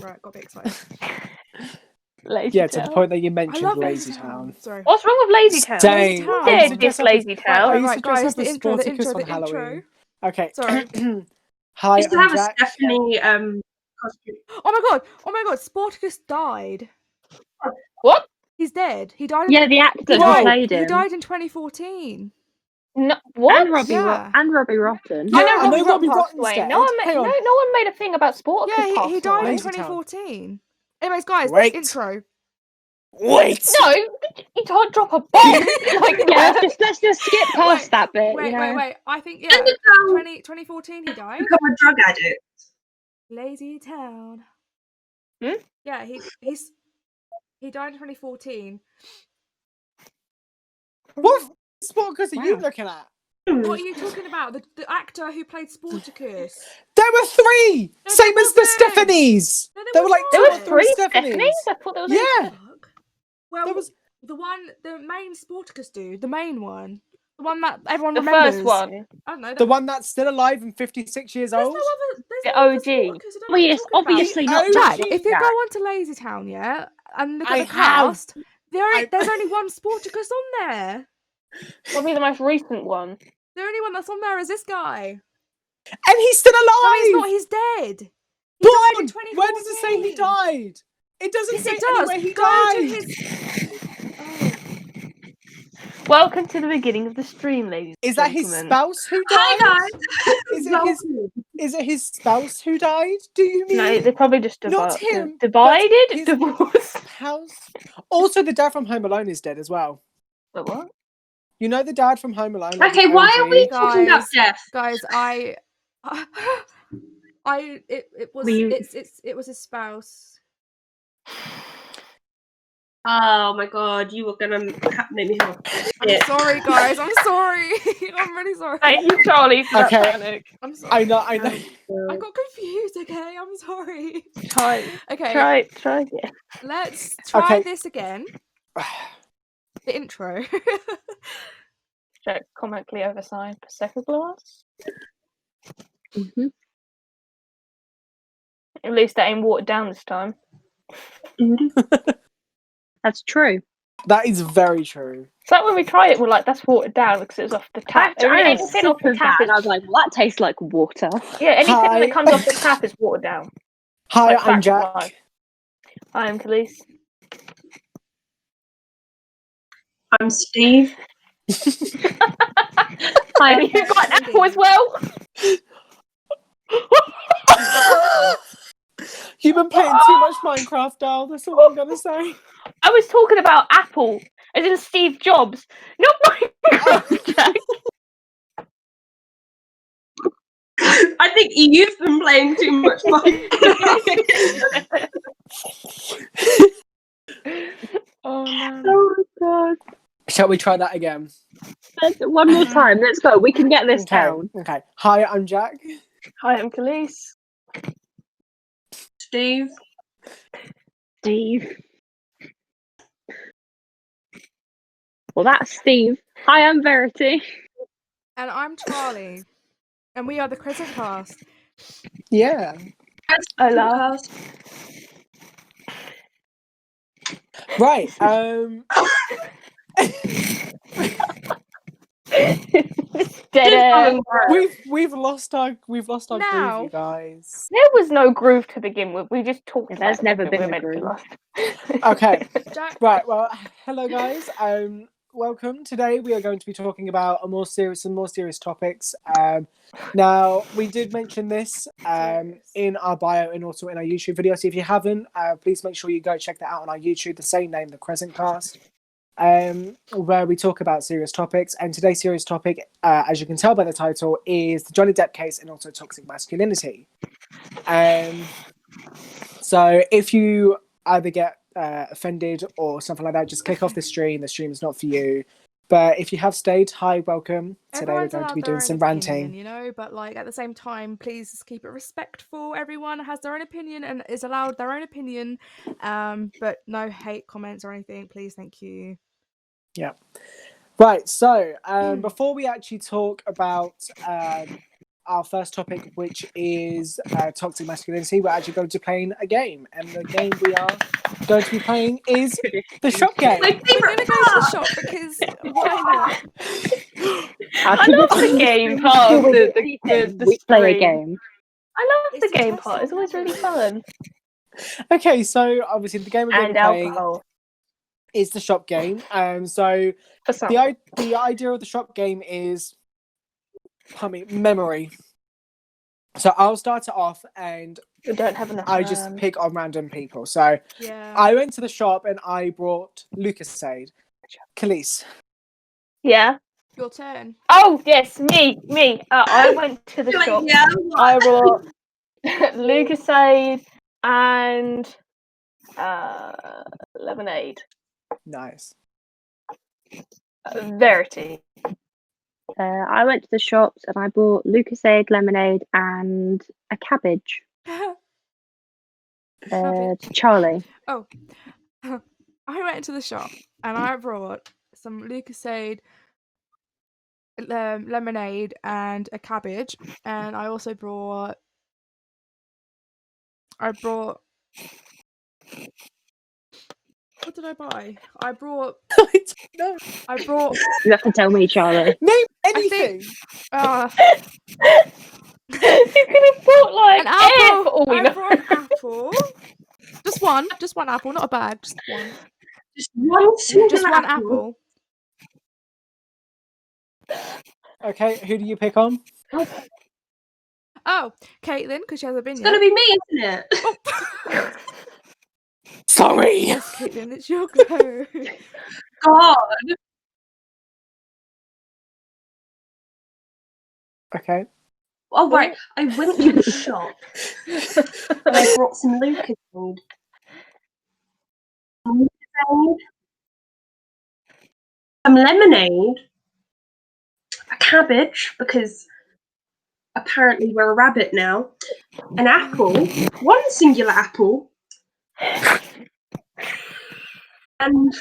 Right, got a bit excited. Lazy Yeah, Town. to the point that you I mentioned love Lazy Town. Sorry. What's wrong with Lazy Town? Same. Town. I Yeah, used to this dress up as- Lazy Town. I used Right, to dress guys, up as the intro, Sporticus on Halloween. Okay. Sorry. Hi, used to I'm have Jack. a Stephanie costume. Oh my god, Sporticus died. What? He's dead. He died. Yeah, the actor who Whoa. played He him. died in 2014. No, what? And Robbie, Yeah. and Robbie Rotten. Yeah, I know Robbie Rott's passed away. dead. No one, Hang on. no one made a thing about Sporticus Yeah, he passing died away. in Lazy Town. 2014. Anyways, guys, Wait. intro. Wait! No, you can't drop a bomb. Like, Yeah, let's just skip past Wait, that bit. Wait. I think, Lazy Town 2014 he died. become a drug addict. Lazy Town. Hmm? Yeah, he died in 2014. What Sporticus are you Wow. looking at? What are you talking about? The actor who played Sporticus. There were 3! No, Same there as the wasn't. Stephanies! No, There were like was two there or was not. three three Stephanies. I thought there was Yeah. Fuck. Well, There was the main Sporticus dude, the main one, the one that everyone the remembers. first one. I don't know. the one that's still alive and 56 years There's old. no other. There's The no other OG. Sporticus. I don't know what you're talking about. Obviously not The Jack, OG. if you Jack. go onto Lazy Town, yeah, and look at I the have. cast, there's only one Sporticus on there. Probably the most recent one. The only one that's on there is this guy. And he's still alive! No, he's not. He's dead. He died in 2014. Where does it say he died? It doesn't Yes, say it does. anywhere he Go died. to his. Oh. Welcome to the beginning of the stream, ladies. Is and that his gentlemen. spouse who died? Hi guys. Is it his spouse who died? Do you mean? No, they probably just Not him, but divided, his- divorced. House. Also, the dad from Home Alone is dead as well. But what? You know the dad from Home Alone. like Okay, the why OG? are we talking about death? Guys, it was his spouse. Oh my god, you were gonna make me have I'm sorry, guys. I'm sorry. I'm really sorry. Thank you, Charlie, for Okay. that panic. I'm sorry. I know. I got confused. Okay, I'm sorry. Try Okay, again. let's try Okay. this again. The intro. Check comically oversized Prosecco glass. Mm-hmm. At least that ain't watered down this time. That's true. That is very true. It's like when we try it, we're like, that's watered down because it was off the tap. I had a Anything sip off the of tap that, is, and I was like, well, that tastes like water. yeah, anything Hi. that comes off the tap is watered down. Hi, Like I'm fact of life. Jack. I am Khalees. I'm Steve. And you got an apple as well. You've been playing too much Minecraft, doll. That's all I'm gonna say. I was talking about Apple, as in Steve Jobs, not Minecraft. Jack. I think you've been playing too much Minecraft. Oh no. Oh my god. Shall we try that again? One more time. Let's go. We can get this down. Okay. Hi, I'm Jack. Hi, I'm Khalees. Steve. Steve. Well, that's Steve. Hi, I'm Verity. And I'm Charlie. And we are the Crescent cast. Yeah. Hola. Right. Dead air. We've lost our groove, Now- you guys. There was no groove to begin with. We just talked. There's about never something been we a were meant to be groove. lost. Okay. Jack. Right. Well, hello guys. Welcome. Today we are going to be talking about some more serious topics. Now we did mention this in our bio and also in our YouTube video. So if you haven't, please make sure you go check that out on our YouTube. The same name, the Crescent Cast. Where we talk about serious topics. And today's serious topic, as you can tell by the title, is the Johnny Depp case and also toxic masculinity. So if you either get offended or something like that, just click off the stream. The stream is not for you. But if you have stayed, hi, welcome. Today Everyone's we're going to allowed be their doing own some opinion, ranting. you know, but like at the same time, please just keep it respectful. Everyone has their own opinion and is allowed their own opinion. But no hate comments or anything, please. Thank you. Yeah. Right. So before we actually talk about our first topic, which is toxic masculinity. We're actually going to be playing a game, and the game we are going to be playing is the shop game. My We're favorite gonna go to the part. shop because why not? I love the game part of the we play a stream. game. I love It's the a game test part. It's on always really memory. fun. Okay, so obviously the game we're going to And be playing alcohol is the shop game. So for some. the idea of the shop game is, memory. So I'll start it off, and We don't have enough. I just pick on random people. So Yeah. I went to the shop and I brought Lucasade. Khalees. Yeah. Your turn. Oh yes, me. I went to the You're like, shop. yeah, I brought Lucasade and lemonade. Nice. Verity. I went to the shops and I bought Lucasade, lemonade, and a cabbage. Cabbage. Charlie. Oh, I went to the shop and I brought some Lucasade, lemonade, and a cabbage, and I also brought. What did I buy? I brought. No. I brought. You have to tell me, Charlie. Name I anything. think. You could have bought like An air apple. for all we I know. brought an apple. Just one apple, not a bag. Just one. just one singular Just one apple. apple. Okay, who do you pick on? Oh, Caitlyn, because she hasn't been It's yet. gonna be me, isn't it? Oh. Sorry. Yes, Caitlyn, it's your go. God. Okay. Oh right, I went to the shop and I brought some Lucas food. Some lemonade, a cabbage because apparently we're a rabbit now, an apple, one singular apple, and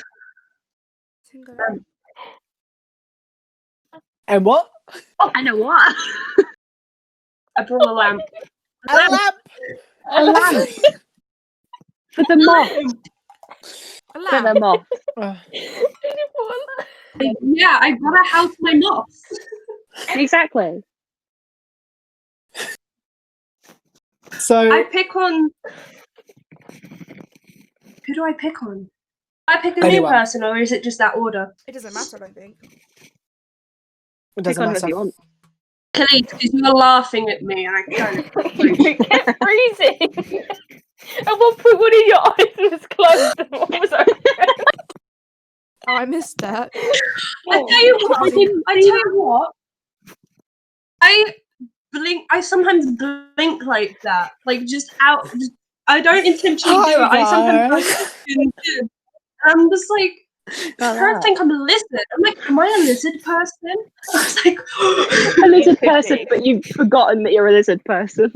And what? I know what. I brought a lamp. A lamp. A lamp for the moth. A For the lamp. moth. Yeah, I brought a house my moths. Exactly. So I pick on. Who do I pick on? Do I pick a new Anyone. person, or is it just that order? It doesn't matter, I don't think. it doesn't Pick on whoever matter. you want. Khalees, because you were laughing at me and I kind of. You kept freezing. At one point, one of your eyes was closed and one was open. Oh, I missed that. I tell you what. I tell you what. I blink. I sometimes blink like that, like just out. I don't intentionally do it. I sometimes do. I'm just like. Parents think I'm a lizard. I'm like, am I a lizard person? I was like, A lizard person, but you've forgotten that you're a lizard person.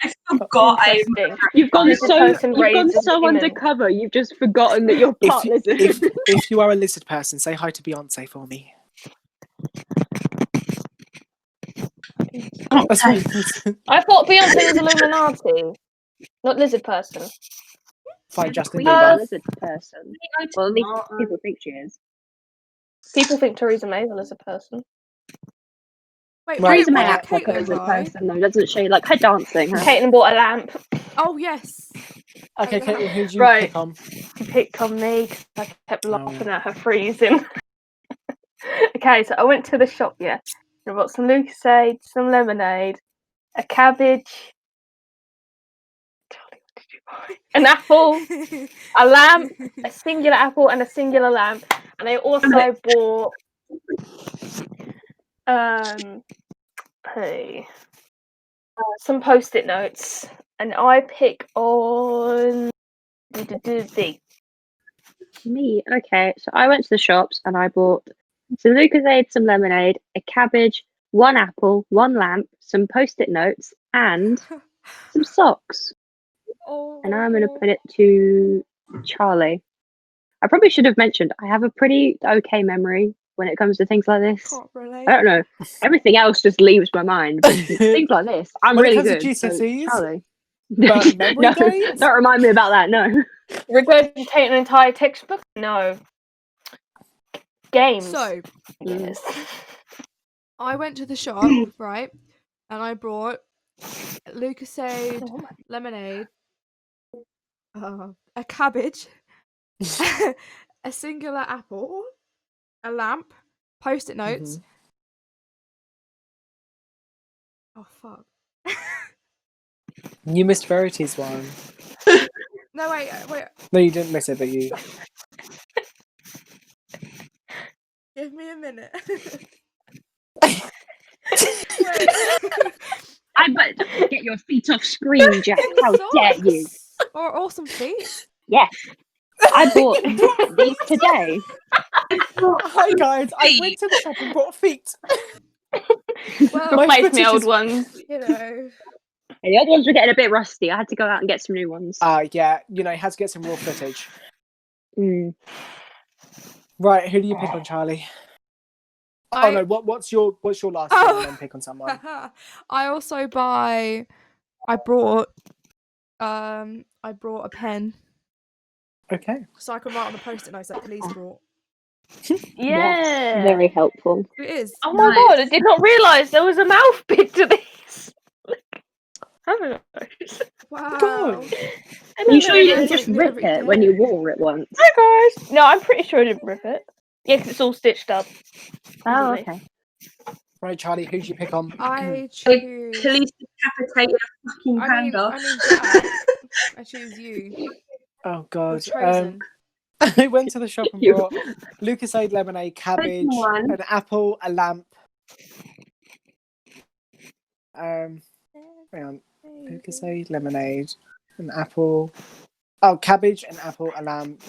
I forgot I Interesting. You've gone Lizard so person you've gone raised as so human. undercover. You've just forgotten that you're part lizard. If you are a lizard person, say hi to Beyonce for me. That's right. I thought Beyonce was Illuminati, not lizard person. Fight Justin Queen is a Bieber. lizard person. Well, at least people think she is. People think Theresa May is a lizard person. Wait, Right. Theresa May what acts did like a Caitlyn lizard buy? person, though, doesn't she? Like her dancing. Her... Caitlyn bought a lamp Oh, yes. Okay, Caitlyn, who do you Right. pick on? to pick on me because I kept Oh, laughing yeah. at her freezing. Okay, so I went to the shop, yeah. I bought some Lucasade, some lemonade, a cabbage. Charlie, what did you buy? An apple, a lamp, a singular apple, and a singular lamp. And I also bought hey, some post-it notes. And I pick on the Me, okay. So I went to the shops and I bought some Lucasade, some lemonade, a cabbage, one apple, one lamp, some post-it notes, and some socks. And now I'm going to put it to Charlie. I probably should have mentioned I have a pretty okay memory when it comes to things like this. Can't relate. I don't know. Everything else just leaves my mind. But things like this, I'm When it really comes to good. So, GCSEs, Charlie. but memory No, dates? don't remind me about that. No. Regurgitate an entire textbook? No. Games. So yes. I went to the shop, right, and I brought Lucasade Oh my- lemonade, a cabbage, a singular apple, a lamp, post-it notes. Oh fuck! You missed Verity's one. No, wait. No, you didn't miss it, but you. Give me a minute. I but get your feet off screen, Jack. How dare you? Or awesome feet. Yes. I bought these today. Hi guys, I went to the shop and bought feet. Well, My Replace me footage old is- ones. you know. The other ones were getting a bit rusty. I had to go out and get some new ones. Yeah, you know, had to get some raw footage. Mm. Right, who do you pick on, Charlie? Oh no, what's your last one and then pick on someone? I also I brought a pen Okay. so I can write on the post-it notes that police brought. Yeah. Very helpful. It is. Oh my god, I did not realise there was a mouth bit to this. Have a Wow. Go. You sure you didn't It's just like rip every it when day. you wore it once? Hi guys. No, I'm pretty sure I didn't rip it. Yeah, 'cause it's all stitched up. Oh, Easily. okay. Right, Charlie, who do you pick on? I choose. Police decapitated a fucking panda. I mean, Jack. I choose you. Oh You're god. chosen. I went to the shop and You. bought Lucasade lemonade, cabbage, one. an apple, a lamp. Hang on. Lucasade lemonade, an apple. Oh, cabbage, an apple, a lamp.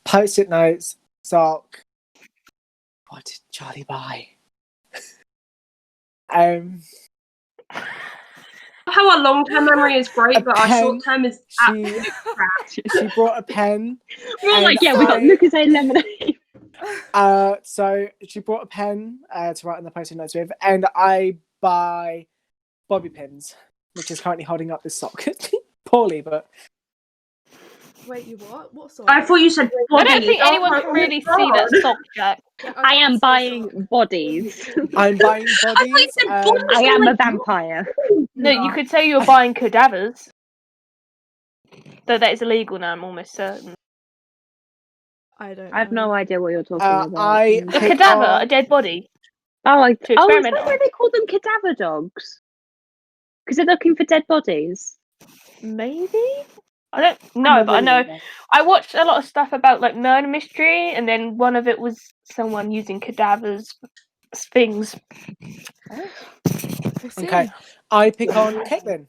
Post-it notes, sock. What did Charlie buy? How our long-term memory is great, but our pen. short-term is She she brought a pen. We're all And like, yeah, we got I- Lucasade lemonade. So she brought a pen to write on the post-it notes with, and I buy bobby pins, which is currently holding up this sock poorly, but Wait, you what? What song? I thought you said I body. don't think Oh anyone my can really God. see that sock, Jack. Yeah, I am was buying gonna say bodies. I'm buying bodies. said bodies. I am a vampire. No, you could say you were buying cadavers. Though that is illegal now, I'm almost certain. song. I don't. I have know. no idea what you're talking about. I A pick cadaver, on- a dead body. Oh, is to experiment that on. why they call them cadaver dogs? Because they're looking for dead bodies. Maybe? I don't know, but I know I watched a lot of stuff about like murder mystery, and then one of it was someone using cadavers as things. I see. Okay, I pick on Caitlyn.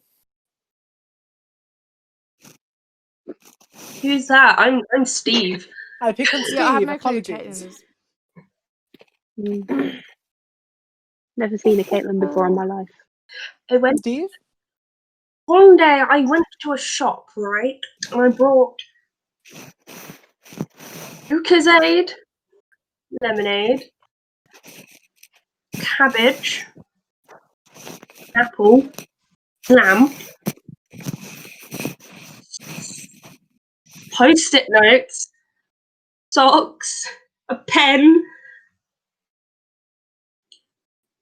Who's that? I'm Steve. I pick on Steve. Yeah, I have no clue who Apologies. Caitlyn is. Never seen a Caitlyn before in my life. I went Steve? one day. I went to a shop, right, and I brought Lucasade, lemonade, cabbage, apple, lamb, post-it notes, socks, a pen,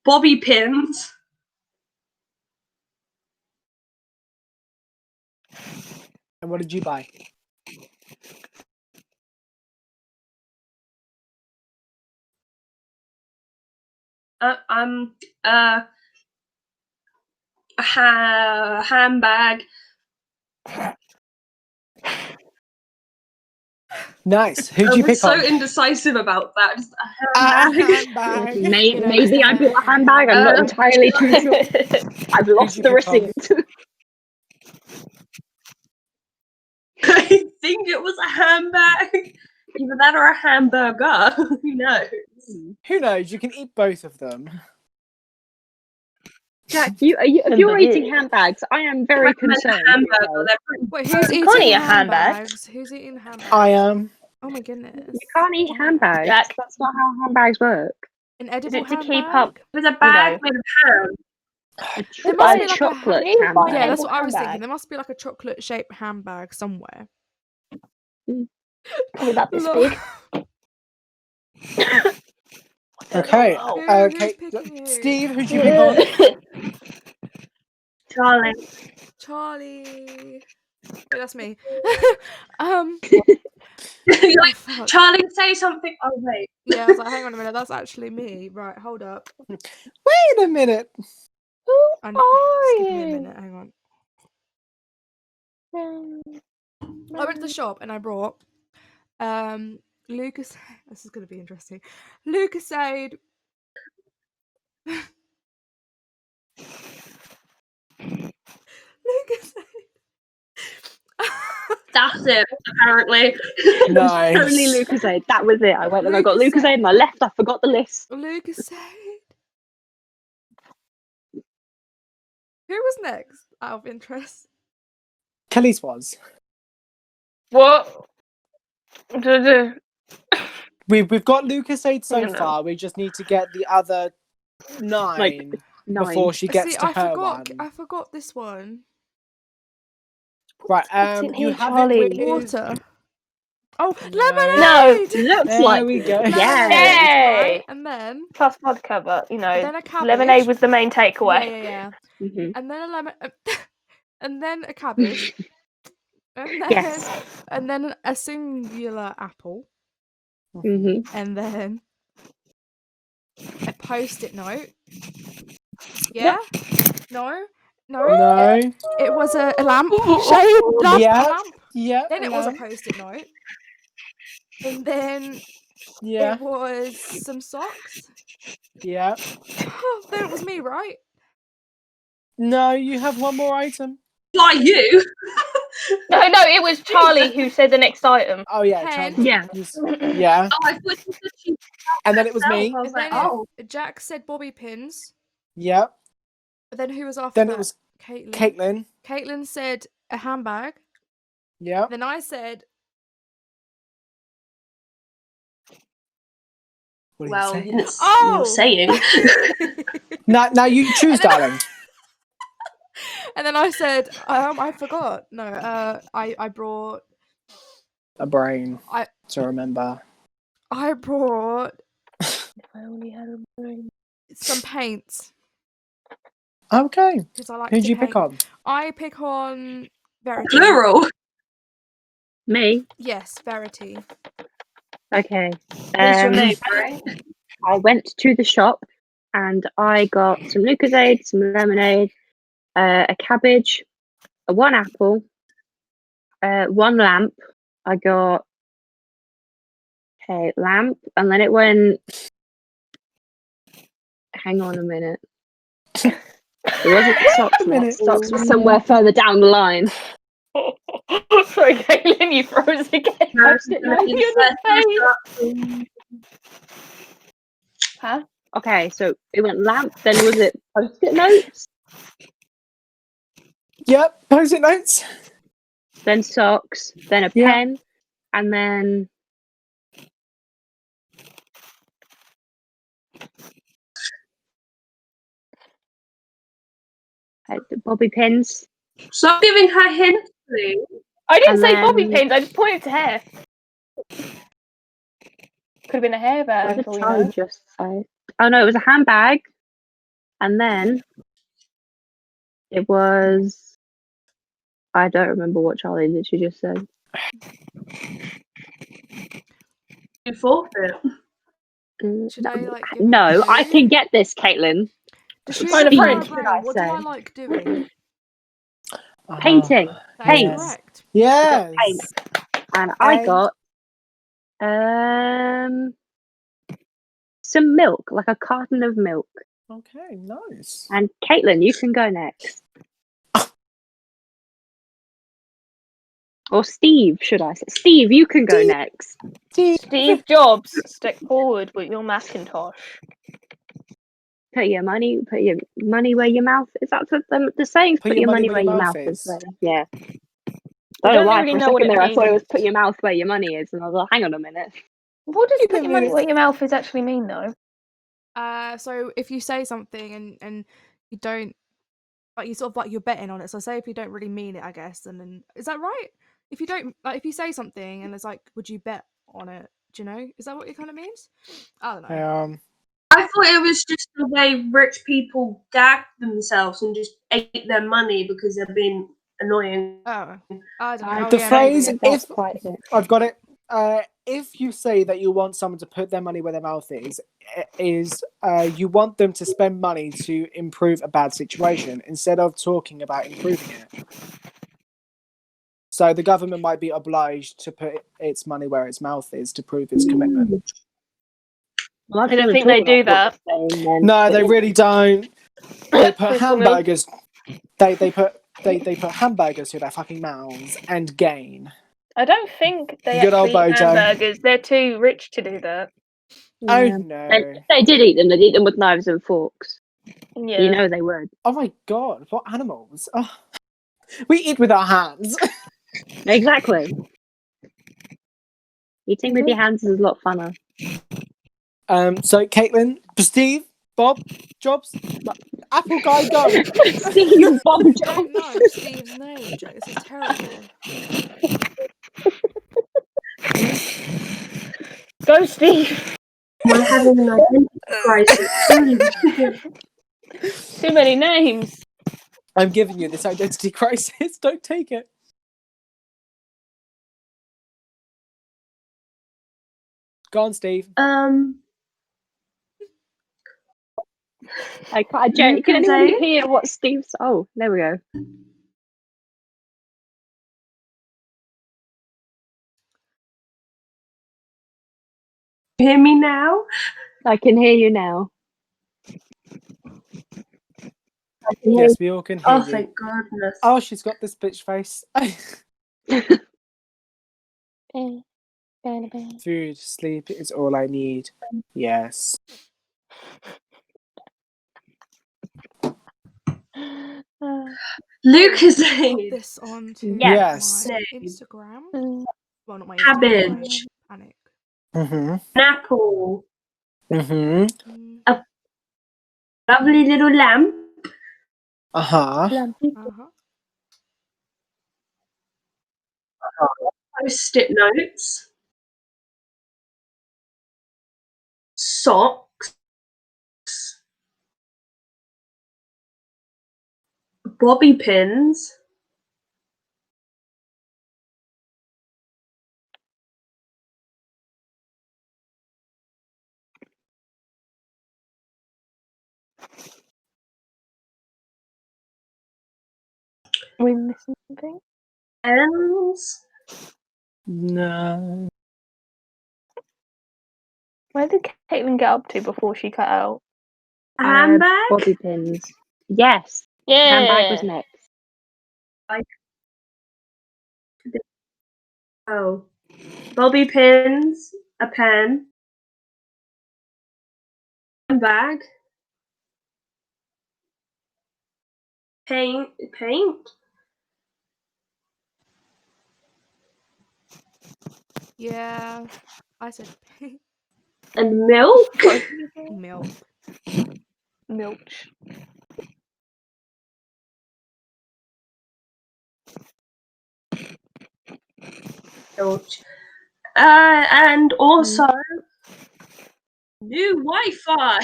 bobby pins. And what did you buy? A handbag. Nice. Who'd I you was pick so on? indecisive about that. Just a A handbag. handbag. You know, Maybe I bought a handbag. I'm not entirely too sure. I've lost you the pick on? receipt. I think it was a handbag. Either that or a hamburger. Who knows? Who knows? You can eat both of them. Jack, if you're eating handbags, I am very concerned. Hamburger. They're pretty Wait, who's You eating can't eat a handbag. handbags? Who's eating handbags? I am. Oh my goodness. You can't eat handbags. Jack. That's not how handbags work. An Is edible it to keep handbag? up? There's a bag made of ham. There must be like a chocolate You buy handbag. Yeah, that's edible what I was thinking. handbag. There must be like a chocolate shaped handbag somewhere. Probably about this Look. big. Okay. Oh. Who's Okay. picking you? Steve, who'd you pick on? Charlie. Charlie. Wait, that's me. You're like, fuck. Charlie, say something. Oh, wait. Yeah, I was like, hang on a minute, that's actually me. Right, hold up. Wait a minute. Just Who give me a are minute, hang on. I went to the shop and I brought Lucas. This is going to be interesting. Lucasade. Lucasade. That's it, apparently. Nice. Only Lucasade. That was it. I went and I got Lucasade. Lucasade and I left. I forgot the list. Lucasade. Who was next? Out of interest. Kelly's was. What? We've got Lucasade so I don't know. far. We just need to get the other 9 Like, 9. before she gets See, to I her forgot. one. I forgot this one. Right. What's in You here, have Charlie? it with Water. Oh, No. lemonade! Looks There like we go. Lemonade, Yay! right? And then Plus vodka, but then a cabbage. lemonade was the main takeaway. Yeah. Mhm. And then a lemon, and then a cabbage, and then Yes. and then a singular apple, Mhm. and then a post-it note. Yeah? No? No. It was a lamp shade lamp. Yeah. A lamp. Yeah. Then it was a lamp. post-it note. And then Yeah. it was some socks. Yeah. Then it was me, right? No, you have one more item. Why you? No, it was Charlie who said the next item. Oh yeah, Pen. Charlie. Yeah. Yeah. Oh, I thought you said she And then it was herself. me. I was And like, then oh. Jack said bobby pins. Yeah. Then who was after Then that? it was Caitlyn. Caitlyn. Caitlyn said a handbag. Yeah. Then I said, What did Well, you say? it's Oh! you're saying. Now you choose, And then darling. and then I said, I forgot. No, I brought A brain I to remember. I brought If I only had a brain. some paints Okay. because I like Who'd to you paint. pick on? I pick on Verity. Plural. Me. Yes, Verity. Okay. What's your name, right? I went to the shop and I got some Lucasade, some lemonade, a cabbage, one apple, one lamp. I got lamp, and then it went. Hang on a minute. It wasn't socks. A minute. Socks was somewhere further down the line. Sorry, Caitlyn, you froze again. Post-it note on the face. Huh? Okay, so it went lamp. Then was it post-it notes? Yep. Post-it notes. Then socks. Then a Yeah. pen, and then. Bobby pins. Stop giving her hints, please. I didn't And say then- bobby pins, I just pointed to hair. Could have been a hairband, What for did all you Charlie know. just say? Oh no, it was a handbag, and then it was. I don't remember what Charlie literally just said. You forfeit. Should I like? Give No, a I clue? can get this, Caitlyn. Does she Find a get my friend, should brain? I What do I say? like doing? Painting. That Paint. is correct. Yes. And I And- got some milk, like a carton of milk. Okay. Nice. And Caitlyn, you can go next. Or Steve, should I say? Steve, you can go Steve. next. Steve Jobs, step forward with your Macintosh. Put your money where your mouth is. That's what the sayings. Put your money where your mouth is. Yeah. I don't know why. really For a know what second it there, I thought it was means. put your mouth where your money is, and I was like, hang on a minute. What does You put don't your money really- where your mouth is actually mean, though? So if you say something and you don't, like, you sort of like you're betting on it. So say if you don't really mean it, I guess, and then is that right? If you don't, like, if you say something and it's like, would you bet on it? Do you know? Is that what it kind of means? I don't know. I thought it was just the way rich people gag themselves and just ate their money because they're being annoying. Oh, I don't know. I Oh, The yeah, phrase, maybe. That's if quite it. I've got it. If you say that you want someone to put their money where their mouth is you want them to spend money to improve a bad situation instead of talking about improving it. So the government might be obliged to put its money where its mouth is to prove its commitment. Well, I don't think they do that. No, they really don't. They put Crystal milk. hamburgers. They put hamburgers to their fucking mouths and gain. I don't think they Good old actually eat Bojo. hamburgers. They're too rich to do that. Oh Yeah. no! If they did eat them, they'd eat them with knives and forks. Yeah. You know they would. Oh my god! What animals? Oh. We eat with our hands. Exactly. Eating with your hands is a lot funner. So Caitlyn, Steve, Bob, Jobs, Apple Guy, go. Steve Bob I don't know Steve's name, Joe. This is terrible. Go, Steve. We're having an identity crisis. Too many names. I'm giving you this identity crisis. Don't take it. Go on, Steve. I can't. Can anybody hear what Steve's? Oh, there we go. Hear me now? I can hear you now. Yes, we all can hear Oh, you. thank goodness. Oh, she's got this bitch face. Food, sleep is all I need. Yes. Lucasade. Put this onto Yes. my Instagram. Well, not my Instagram. Cabbage. My Panic. Mm-hmm. An apple. Mm-hmm. A lovely little lamp. Uh-huh. Post-it notes. Socks. Bobby pins. Are we missing something? Pens. No. Where did Caitlyn get up to before she cut out? Handbag. Bobby pins. Yes. Yeah. Handbag was next. Oh. Bobby pins. A pen. Handbag. Paint. Yeah, I said And milk. milk. Milch. Milk. And also new Wi-Fi.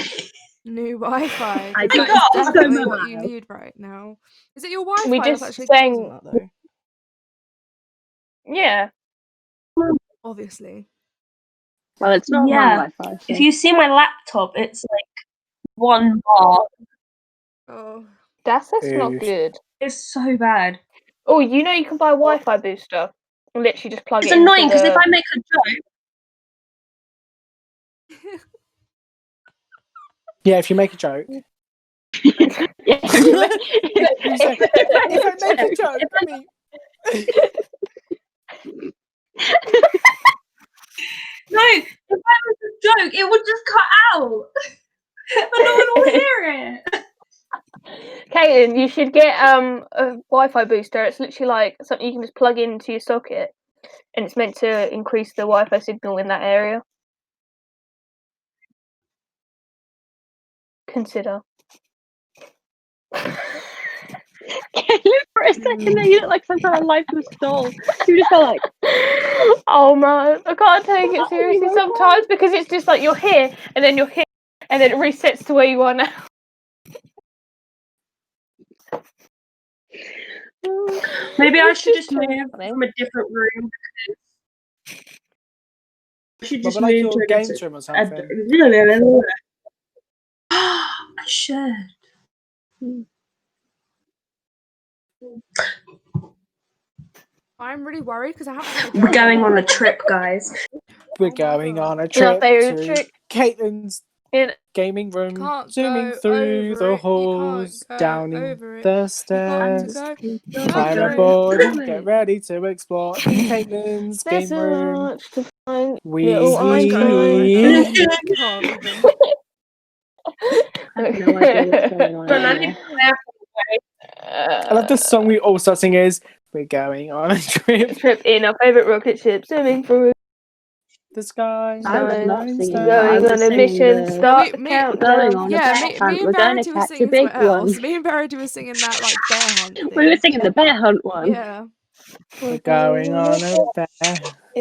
New Wi-Fi. I 'cause that got is definitely so what you mad. need right now. Is it your Wi-Fi We that's just actually sang- causing that though? Yeah. Obviously. Well, it's not Yeah. my Wi-Fi. If So. you see my laptop, it's like 1 bar. Oh. That's not Dude. good. It's so bad. Oh, you know you can buy a Wi-Fi booster. And literally just plug It's it annoying into because the... if I make a joke, Yeah, if you make a joke. Yeah. You say, if I make a joke, I mean... no, if I was a joke, it would just cut out. And no one will hear it. Caitlyn, you should get a Wi-Fi booster. It's literally like something you can just plug into your socket, and it's meant to increase the Wi-Fi signal in that area. Consider. Caitlyn, for a second there, you look like some kind of lifeless doll. You just felt like, Oh man, I can't take it seriously sometimes because it's just like you're here and then you're here and then it resets to where you are now. Maybe I It's should just just move funny. from a different room. I should What just about like move your to a games room or something? I should. I'm really worried because I haven't had a We're go going on a before. trip, guys. We're Oh my going God. on a Our trip favourite to trick. Caitlin's In gaming room, Can't zooming go through over the it. You can't halls, go down in over it. the You got to stairs. go Climb over it. aboard and get ready to explore Caitlin's there's game so room. much to find. We Little Einstein. Can't even. I have no idea what's going on But I anymore. need to clarify. I love the song we all start singing is "We're going on a trip." Trip in our favourite rocket ship, zooming through. The sky, I was Nine, not singing that. Going I was on a singing mission. the Start the Me- we're going countdown. on a Yeah, bear me hunt. and We're going to Verity were catch a singing big something else. one. Me and Verity were singing that like bear hunt thing. We were singing the bear hunt one. Yeah. we're going on a bear.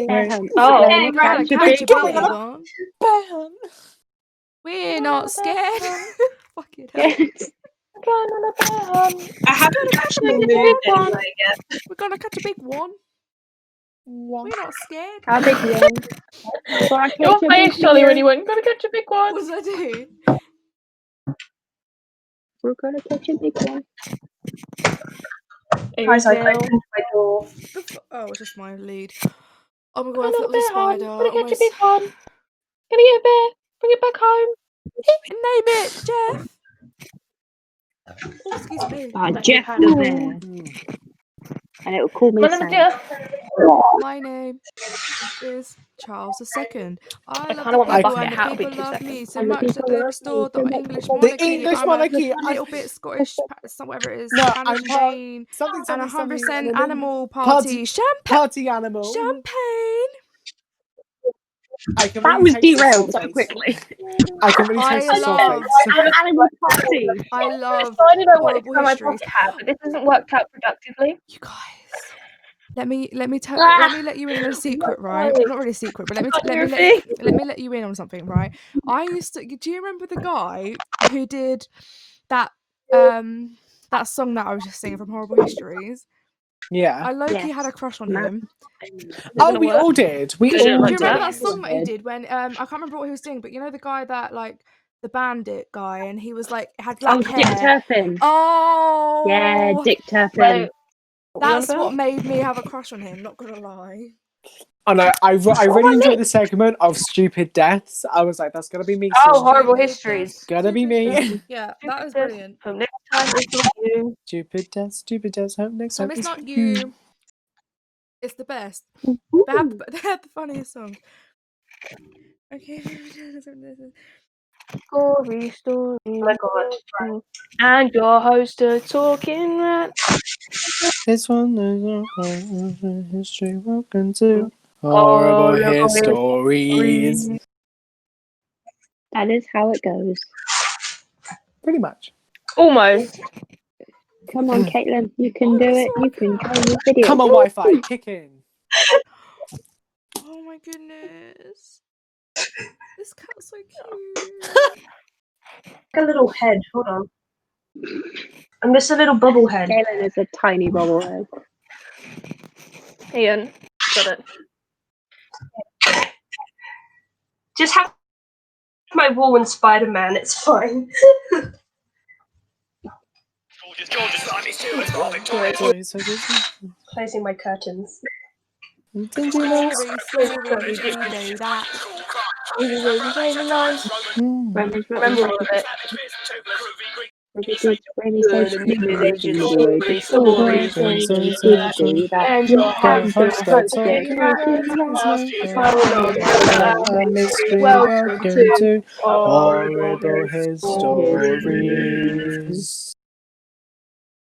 Bear hunt. Oh. We're going Hey, to right, catch a Catch a big big one. one. Bear hunt. We're not scared. Fucking hell. Yes. Going on a bear hunt. I haven't actually moved anyway yet. We're gonna catch a big one. We're not scared. How big one? We're gonna Your catch a big face, Charlie, when one. you went, gotta catch a big one. What did I do? We're gonna catch a big one. Guys, I opened my door. Oh, it's just my lead. Oh my god, Going I on thought a it was a bear hunt. spider. Gotta catch a Almost. big one. Gonna get a bear. Bring it back home. Name it, Jeff. Oh, excuse me. Jeff the bear. And it will call me My name is Sam. Jeff. My name is Charles II. I love kinda the want my people bucket and the hat, it'll be people 2 love me seconds. so And the much that people they love restored me the so much English that they monarchy. English I'm monarchy. a little bit Scottish, whatever it is, No, Spanish I'm part Jane, something and something something. 100% And then animal party. party animal. Champagne. I can That really was taste the derailed so sulfates. quickly. I can really taste the love- sulfates. Animal party. I love Decided I wanted to horrible try my histories. bucket hat, but this hasn't worked out productively. You guys. Let me Ah. let you in on a secret, right? Not really a secret, but let me let you in on something, right? I used to. Do you remember the guy who did that that song that I was just singing from Horrible Histories? Yeah. I low-key Yes. had a crush on him. Oh, we all did. We Good all Do luck you did. remember that. that song that he Good. did when I can't remember what he was doing, but you know the guy that like the bandit guy, and he was like had Oh, black Dick hair. Turpin. Oh, Yeah, Dick Turpin. Wait, that's what made me have a crush on him. Not gonna lie. Oh no, I really enjoyed the segment of stupid deaths. I was like, that's gonna be me. Oh, soon. horrible Stupid histories. death, Gonna be stupid me. death. Yeah, that was Stupid brilliant. From next time, it's not you. Stupid deaths. Hope next time It's it's not you. It's the best. They had the funniest song. Okay. Story. Oh my god. And your host, a talking rat. This one is history. Welcome to horrible histories. That is how it goes. Pretty much. Almost. Come on, Caitlyn. You can Oh, do I it. saw You a can cat. try your video. Come on, Wi-Fi, kick in. Oh my goodness. This cat's so cute. Like a little head. Hold on. I'm just a little bubble head. Caitlyn is a tiny bobblehead. Ian, got it. Just have my wool and Spider-Man. It's fine. Closing my curtains. Story, we do that. Remember all of it. When he says And your host, A mystery welcome welcome to horrible horrible histories.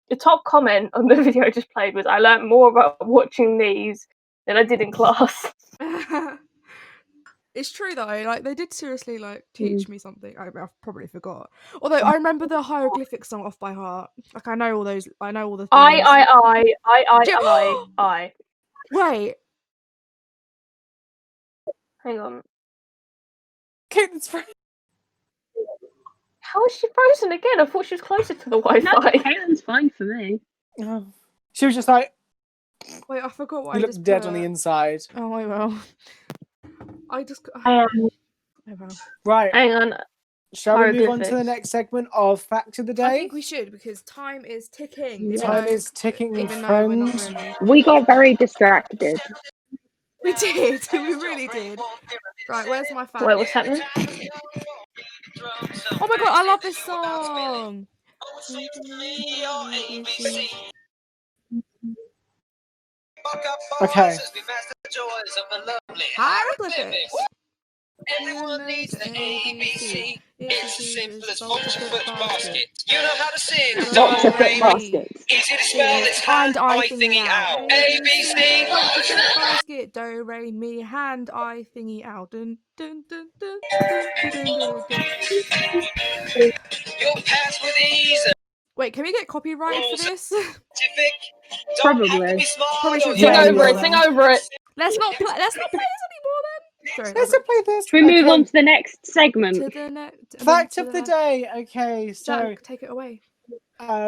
the top comment on the video I just played was, "I learned more about watching these than I did in class." It's true though. Like they did seriously like teach me something. I probably forgot. Although I remember the hieroglyphic song off by heart. Like I know all those. I know all the things. I. Wait. Hang on. Caitlyn's friend. How is she frozen again? I thought she was closer to the Wi-Fi. No, Caitlin's fine for me. Oh. She was just like, Wait, I forgot what you I look just dead put. on the inside. Oh, I will. I just. Um, I will. Right. Hang on. Shall we move on to the Hieroglyphics. next segment of Fact of the I Day? think we should because time is ticking. Yeah. Time is ticking, even though we're not friends. really. We got very distracted. We did. We really did. Right, where's my fact? Wait, what's happening? Oh my god, I love this song. Okay. Hieroglyphics. Everyone needs the ABC. It's as simple as multiple basket. You know how to sing. Lots of Don't foot ring. baskets. Easy to spell. It's Hand, I, thingy thingy out. ABC. Basket, do, re, mi, hand, I, thingy out. Dun, dun, dun, dun, dun, dun, dun, dun. You'll pass with ease. Wait, can we get copyrighted for this? Scientific. Probably. Don't have to be smart. Probably should Yeah, Sing play over yeah. it. Sing over it. Let's not play this anymore then. Sorry. Let's play this. Should we move Okay. on to the next segment? To the next. Fact of the day. Okay, so Jack, take it away.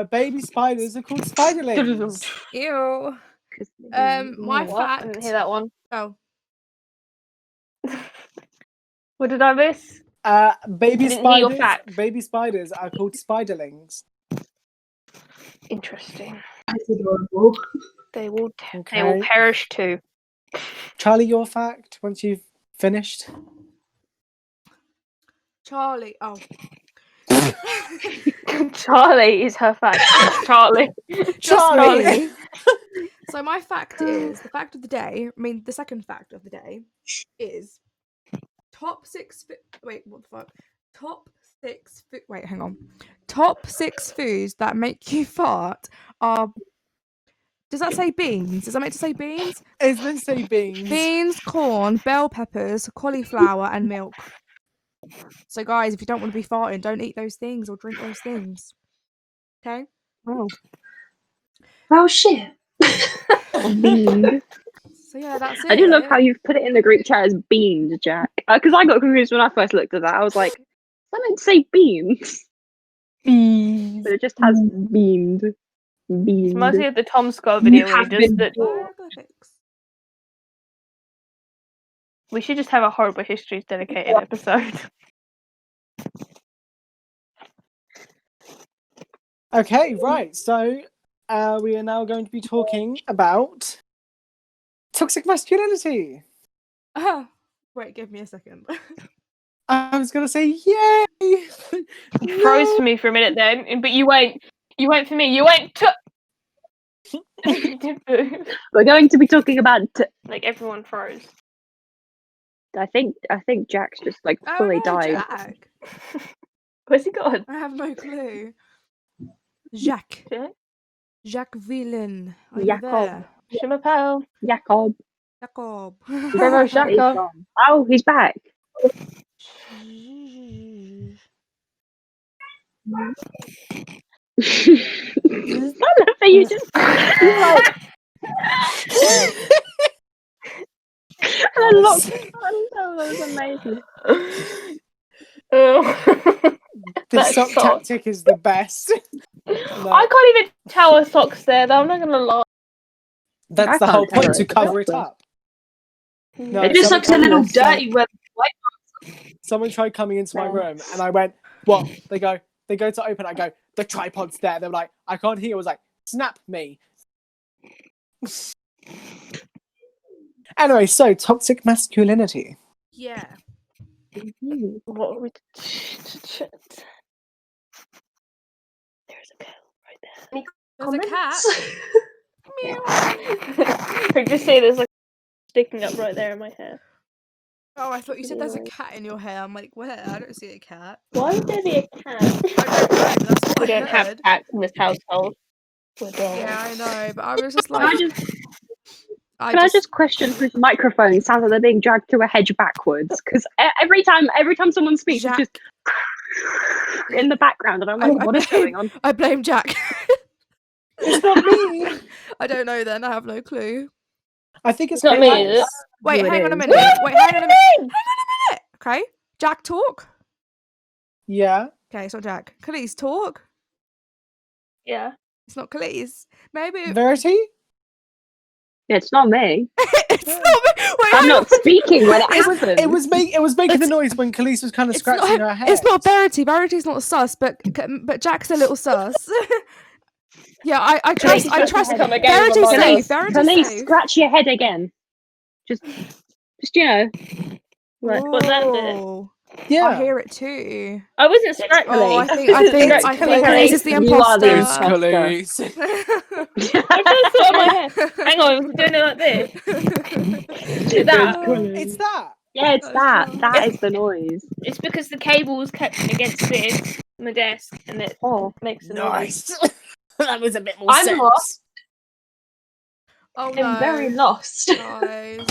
baby spiders are called spiderlings. Ew. My What? I fact. didn't hear that one. Oh, What did I miss? Baby I didn't hear your spiders. fact. Baby spiders are called spiderlings. Interesting. That's adorable. They will Okay. perish too. Charlie, your fact once you've finished. Charlie. Oh. Charlie is her fact. Charlie. Charlie. So my fact is the fact of the day. I mean, the second fact of the day is top six. Wait, what the fuck? Top six. Wait, hang on. Top 6 foods that make you fart are. Does that say beans? Is that meant to say beans? It's meant to say beans. Beans, corn, bell peppers, cauliflower, and milk. So, guys, if you don't want to be farting, don't eat those things or drink those things. Okay? Oh. Oh shit. Beans. So, yeah, that's it. I do love how you've put it in the group chat as beans, Jack. Because I got confused when I first looked at that. I was like, is that meant to say beans? Bees. But it just has beans. Beans. Reminds me of the Tom Scott video where he does that. Hieroglyphics. We should just have a horrible histories dedicated episode. Okay, right. So we are now going to be talking about toxic masculinity. Wait, give me a second. I was gonna say yay. You froze for me for a minute then, but you went for me. You went to. You did move. We're going to be talking about. Like everyone froze. I think Jack's just like fully oh, no, died. Jack. Where's he gone? I have no clue. Jacques. Jack? Jacques Villain. Are Jacob. you there? Shimapel. Jacob. Jacob. Bravo, He's Jacob. gone. Oh, he's back. That you just like. And that was amazing. Oh. The That sock sock. tactic is the best. No, I can't even tell a sock's there though, I'm not gonna lie. that's I the whole can't tell point, to it's cover it chocolate. up. No, It just someone- looks a little someone- dirty when white. Someone tried coming into my room, and I went, "What?" They go to open. I go, "The tripod's there." They were like, "I can't hear." I was like, "Snap me." Anyway, so toxic masculinity. Yeah. What are we There's a girl right There's a cat. Meow. there. I just say there's like sticking up right there in my hair. Oh, I thought you said there's a cat in your hair. I'm like, where? I don't see a cat. Why would there be a cat? I don't know. That's what We I don't have heard. cats in this household. We're done. Yeah, I know, but I was just Can I like, just, I just question whose microphone sounds like they're being dragged through a hedge backwards? Because every time someone speaks, it's just in the background, and I'm like, what is going on? I blame Jack. It's not me. I don't know then. I have no clue. I think it's It's not me, Caitlyn's. is it? Wait, Who it hang on a is. minute. Wait, hang on a minute. Hang on a minute. Okay, Jack, talk. Yeah. Okay, it's not Jack. Khalees, talk. Yeah. It's not Khalees. Maybe Verity? Yeah, it's not me. it's not me. Wait, I'm hang not on. speaking when it It's- happens. It was making the noise when Khalees was kind of It's scratching not, her head. it's not Verity. Verity's not sus, but Jack's a little sus. Yeah, I trust. I trust. Come again with Verity's a safe. bonus. Verity's Khalees, safe. scratch your head again. Just you know. Like, What's that bit? Whoa. Yeah. I hear it too. I wasn't scratching. Oh, I think It's Khalees is the You are the imposter. imposter. I've done sort of my head. Hang on, I'm doing it like this. Is that? It's that. Yeah, it's that. That Yeah. is the noise. It's because the cable's kept against this, my desk, and it makes a noise. Nice. That was a bit more I'm sense. lost. Oh I'm very no, lost. guys.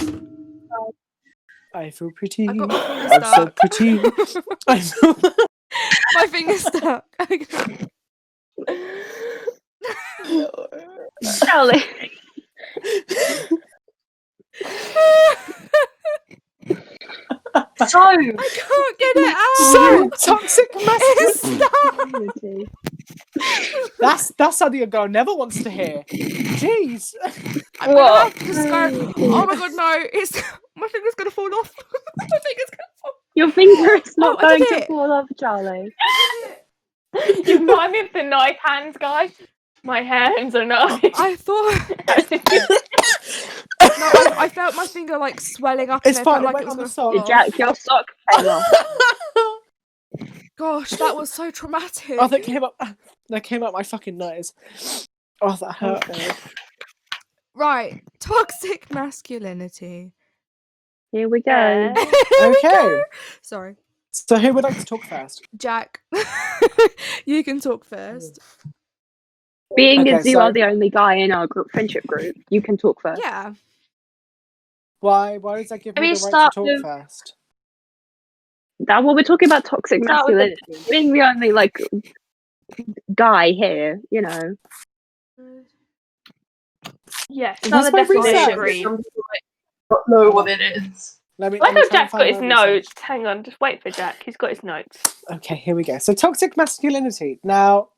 I feel pretty. I got my finger I'm so stuck. pretty. I feel... My finger's stuck. Charlie. So, I can't get it out. so toxic masculinity. That's something a girl never wants to hear. Jeez. I'm gonna have to just go. Oh my god, no! It's my finger's gonna fall off. My finger's gonna fall. Your finger is not I going did to it. fall off, Charlie. you remind me of the knife hands, guys. My hands are knives. I thought. No, I felt my finger like swelling up, It's and fine, I it felt like went it on was the gonna sock. fall off. Jack, your sock fell off. Gosh, that was so traumatic. Oh, that came up my fucking nose. Oh, that hurt. Right, toxic masculinity. Here we go. Yeah. Okay. Sorry, So who would like to talk first? Jack. You can talk first. Being Okay, as you so- are the only guy in our friendship group, you can talk first. Yeah. Why does that give me Maybe the right to start talk with- first? That well, we're talking about toxic Start with the- masculinity. Being the only like guy here, you know. Yes, What's not the my definition. research? Agree. Some people might not know what it is. Let me I try know and Jack's find got his my notes. research. Hang on, just wait for Jack. He's got his notes. Okay, here we go. So toxic masculinity. Now,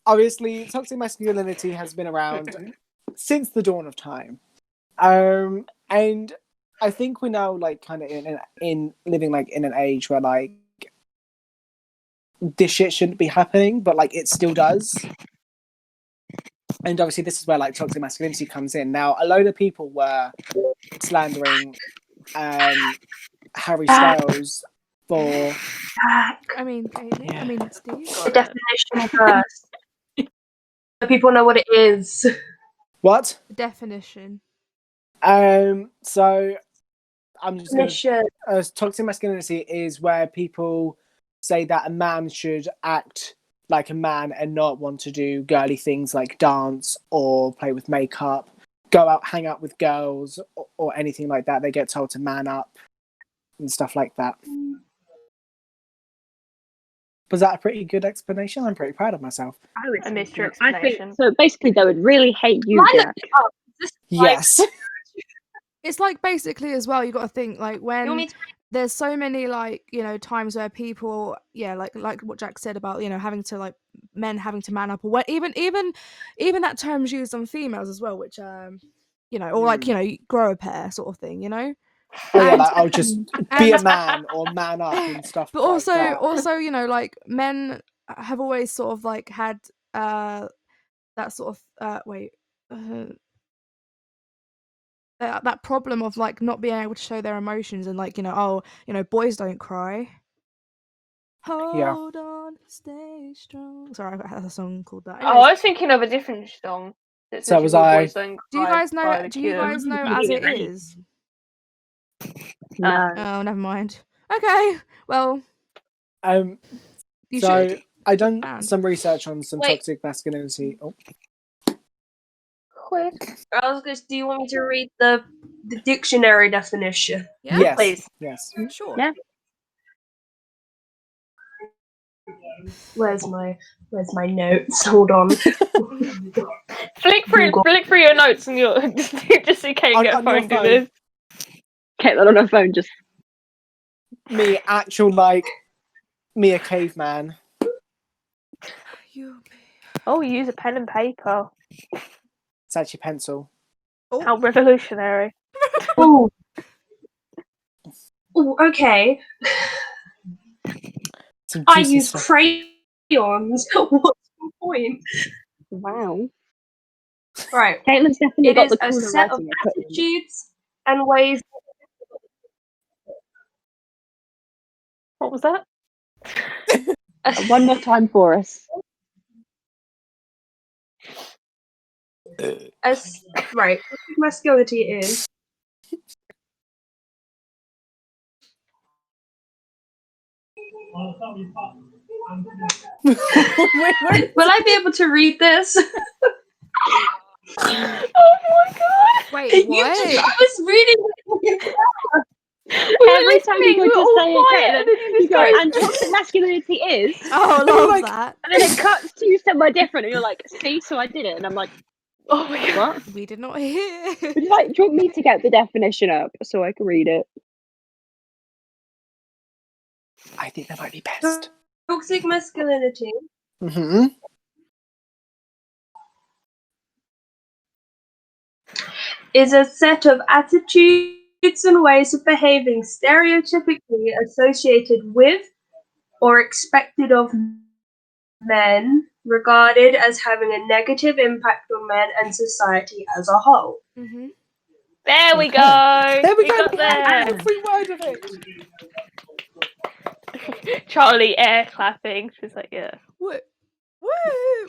obviously, toxic masculinity has been around since the dawn of time. And I think we're now like kind of in living like in an age where like this shit shouldn't be happening, but like it still does. And obviously this is where like toxic masculinity comes in. Now, a load of people were slandering Harry Styles for I mean, Caitlyn. Yeah. I mean, Steve. The definition first. So people know what it is. what? The definition. So I'm just gonna Definition. toxic masculinity is where people say that a man should act like a man and not want to do girly things like dance or play with makeup, go out, hang out with girls or anything like that. They get told to man up and stuff like that. Was that a pretty good explanation? I'm pretty proud of myself. I missed your I explanation. think so. Basically, they would really hate you, Line Jack. it up. This is like- Yes. It's like basically as well. You got to think like You want when me to- there's so many like times where people like what Jack said about having to like men having to man up or what even that term's used on females as well, which or like grow a pair sort of thing. Oh yeah, And- like I'll just be a and- man or man up and stuff. But like that. also like men have always sort of like had that sort of that problem of like not being able to show their emotions and like boys don't cry. Hold on, stay strong. Sorry, I had a song called that. Oh, Anyways, I was thinking of a different song. That's So was literally I. Boys Don't do you Cry guys by know? The Do you Cure. guys know as it is? No. Oh, never mind. Okay, well, Um, you so should. I done And- some research on some Wait. toxic masculinity. Oh, quick. I was going to. Do you want me to read the dictionary definition? Yeah, Yes. Please. Yes. sure. Yeah. Where's my notes? Hold on. Flick through your notes and you'll just in case you get a On your phone. Do phone. this. Caitlyn on her phone just. Me, me a caveman. You. Oh, you use a pen and paper. It's actually pencil. How revolutionary. Oh. Oh, okay. Some I juicy use stuff. crayons. What's the point? Wow. Right. Caitlyn's definitely It got is the a cooler set of writing equipment. attitudes and ways. What was that? One more time for us. Right. Masculinity is. Wait. Will I be able to read this? Oh my god! Wait, You what? just, I was reading it. Every time you go to say it, Caitlyn, and then you you just go, go. and toxic masculinity is. Oh, I I'm love like- that. And then it cuts to you somewhere different, and you're like, see, so I did it. And I'm like, Oh my god! what? We did not hear. Would you like, do you want me to get the definition up so I can read it? I think that might be best. Toxic masculinity Mm-hmm. is a set of attitudes and ways of behaving stereotypically associated with or expected of men, regarded as having a negative impact on men and society as a whole. Mm-hmm. There we Okay. go. There we go. got there. Every word of it. Charlie air clapping. She's like, yeah. What?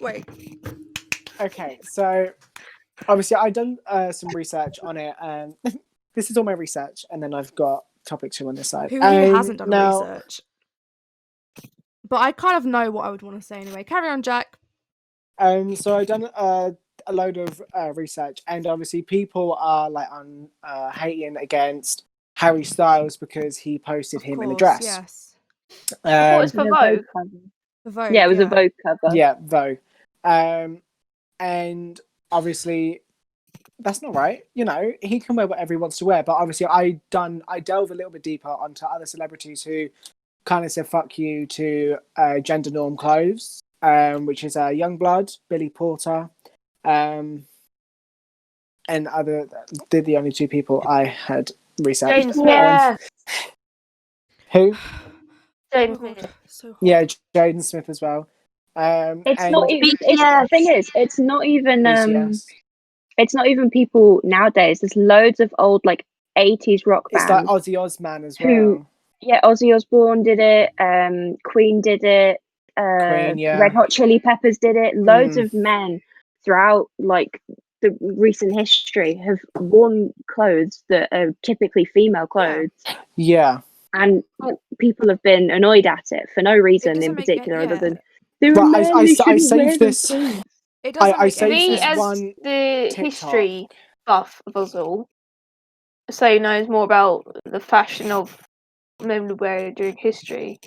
Wait. Okay, so obviously I've done some research on it, and this is all my research, and then I've got topics from on this side. Who here hasn't done now, research? But I kind of know what I would want to say anyway. Carry on, Jack. So I've done a load of research, and obviously people are like on hating against Harry Styles because he posted Of him course, in a dress. yes. I thought it was for The Vogue. cover. The Vogue, Yeah, it was a Vogue cover. Yeah, Vogue. And obviously that's not right. You know, he can wear whatever he wants to wear. But obviously I delve a little bit deeper onto other celebrities who kind of said fuck you to gender norm clothes, which is Youngblood, Billy Porter, and they're the only two people I had researched. Jaden Smith. Yeah. Who? Jaden Oh my God, Smith. so hot. Yeah, Jaden Smith as well. It's and not even. BTS. The thing is, it's not even. BTS. It's not even people nowadays. There's loads of old like 80s rock It's bands. like Ozzy Osbourne as Who- well. Yeah, Ozzy Osbourne did it. Queen did it. Queen, yeah. Red Hot Chili Peppers did it. Loads of men throughout like the recent history have worn clothes that are typically female clothes, Yeah. and people have been annoyed at it for no reason doesn't in make particular, other yeah. than there are Well, men I who saved shouldn't wear those this- clothes. It doesn't I make saved any Me this sense. as one the TikTok. history buff of us all, so he knows more about the fashion of men would wear during history,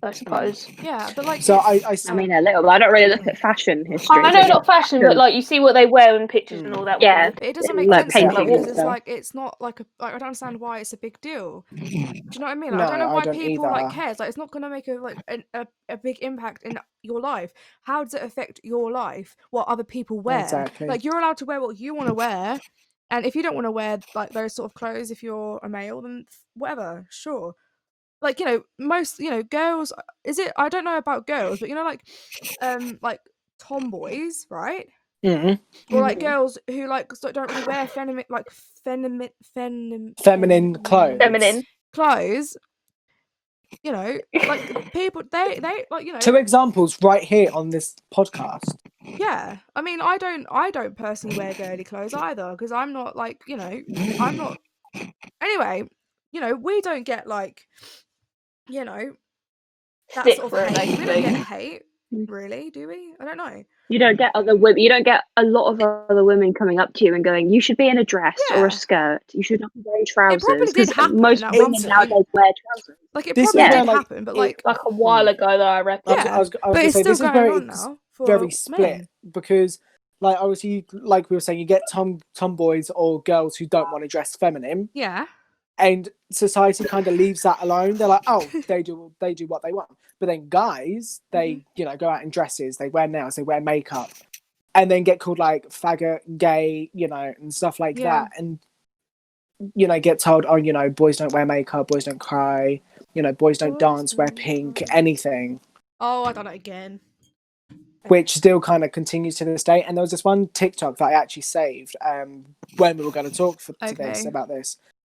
I suppose. Yeah, but like So it's- I mean, a little, but I don't really look at fashion history. I know but not fashion, but like you see what they wear in pictures and all that. Yeah. But it doesn't make like sense to me paintings because and it's stuff. like it's not like I don't understand why it's a big deal. Do you know what I mean? Like, No, I don't know I why don't people like either. cares. Like it's not gonna make a big impact in your life. How does it affect your life? What other people wear? Exactly. Like you're allowed to wear what you want to wear, and if you don't want to wear like those sort of clothes, if you're a male, then whatever, sure. Like most girls. Is it? I don't know about girls, but like tomboys, right? Mhm. Or like girls who like don't really wear feminine Feminine clothes. Feminine. clothes. Like people they like 2 examples right here on this podcast. yeah. I mean, I don't personally wear girly clothes either because I'm not like I'm not. Anyway, we don't get like that Stick sort for of it, hate. We don't get basically. hate. Really? Do we? I don't know. You don't get other women. You don't get a lot of other women coming up to you and going, "You should be in a dress or Yeah. a skirt. You should not be wearing It probably trousers." did Because happen most at women one point. nowadays wear trousers. Like it This is probably where, did like, happen, but it- like Like a while ago, though, I reckon. I was yeah, going but to it's say still this is going where on it's now for very split men. because, like, obviously, like we were saying, you get tomboys or girls who don't want to dress feminine, Yeah. and society kind of leaves that alone. They're like, oh, they do what they want. But then guys, they go out in dresses, they wear nails, they wear makeup, and then get called like faggot, gay, and stuff like that, and get told, oh, boys don't wear makeup, boys don't cry, boys don't dance, wear pink, anything. Oh, I done it again. Which still kind of continues to this day. And there was this one TikTok that I actually saved when we were going to talk about this.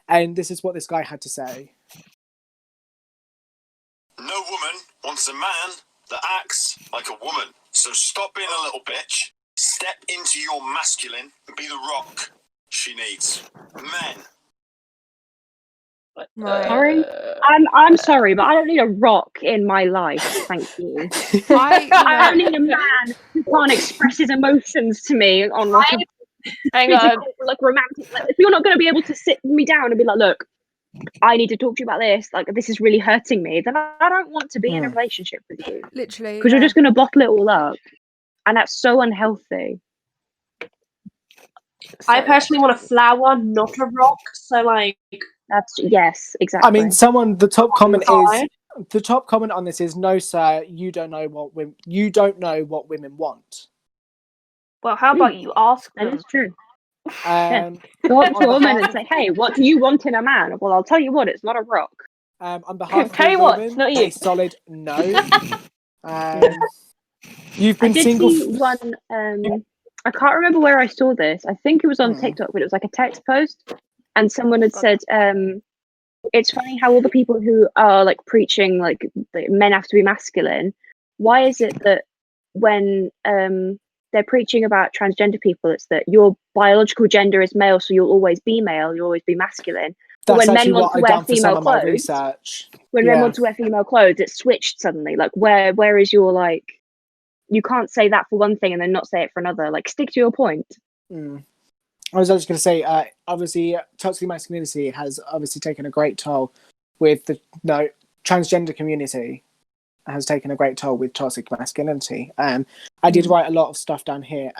And this is what this guy had to say. No woman wants a man that acts like a woman. So stop being a little bitch, step into your masculine, and be the rock she needs. Men. Right. Sorry, I'm sorry, but I don't need a rock in my life. Thank you. I don't need a man who can't express his emotions to me on like a physical, like romantic. Like, if you're not going to be able to sit me down and be like, look, I need to talk to you about this. Like, this is really hurting me. Then I don't want to be in a relationship with you. Literally, because you're just going to bottle it all up, and that's so unhealthy. I personally want a flower, not a rock. So like, yes, exactly. I mean, the top comment on this is, no, sir, you don't know what women want. Well, how about you ask them? That is true. Yeah. Go up to a woman and say, hey, what do you want in a man? Well, I'll tell you what, it's not a rock. On behalf Tell you of what, women, it's not you. a solid no. You've been I did single. See one. I can't remember where I saw this. I think it was on TikTok, but it was like a text post, and someone had said, "It's funny how all the people who are like preaching like men have to be masculine. Why is it that when they're preaching about transgender people, it's that your biological gender is male, so you'll always be male, you'll always be masculine. But That's when actually men want what to I've wear done for some female of my clothes, research. men want to wear female clothes, it's switched suddenly. Like where is your like? You can't say that for one thing and then not say it for another. Like, stick to your point. I was just going to say, obviously, toxic masculinity has obviously taken a great toll with the transgender community has taken a great toll with toxic masculinity. I did write a lot of stuff down here.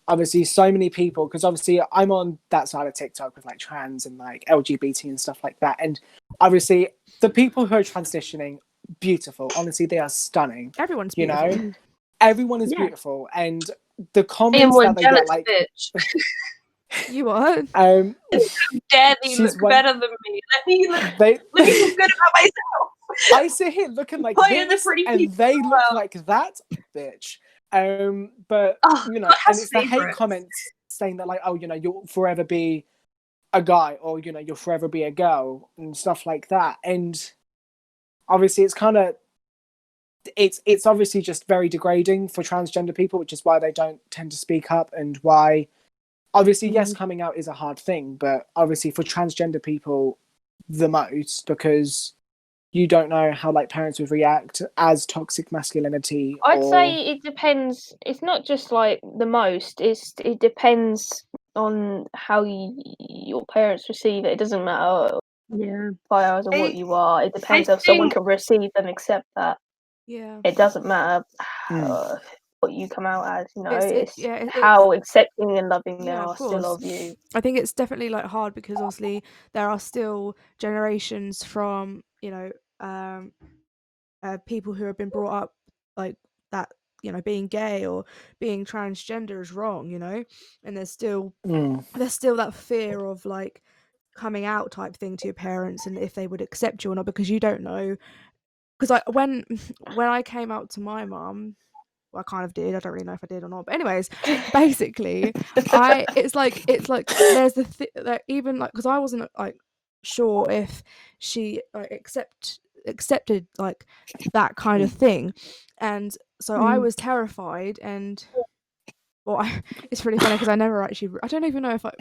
Obviously, so many people, because obviously I'm on that side of TikTok with like trans and like LGBT and stuff like that. And obviously, the people who are transitioning, beautiful. Honestly, they are stunning. Everyone's beautiful. Everyone is beautiful, and the comments that they get, like, bitch. You what? How dare they look better than me? Let me feel good about myself. I sit here looking like this, and they look like that, bitch. But and it's the hate comments saying that, like, oh, you'll forever be a guy, or you'll forever be a girl, and stuff like that. And obviously, it's kind of it's obviously just very degrading for transgender people, which is why they don't tend to speak up, and why obviously yes, coming out is a hard thing, but obviously for transgender people the most, because you don't know how like parents would react as toxic masculinity. I'd say it depends. It's not just like the most. It depends on how your parents receive it. It doesn't matter. Bios and what you are. It depends if someone can receive and accept that. Yeah. It doesn't matter what you come out as. It's how accepting and loving they are still of you. I think it's definitely like hard because obviously there are still generations from people who have been brought up like that, being gay or being transgender is wrong, and there's still that fear of like coming out type thing to your parents and if they would accept you or not, because you don't know. Because when I came out to my mum, well, I kind of did. I don't really know if I did or not. But anyways, basically, it's like there's the even like, because I wasn't like sure if she like accepted like that kind of thing, and so I was terrified. And well, it's really funny because I don't even know if I.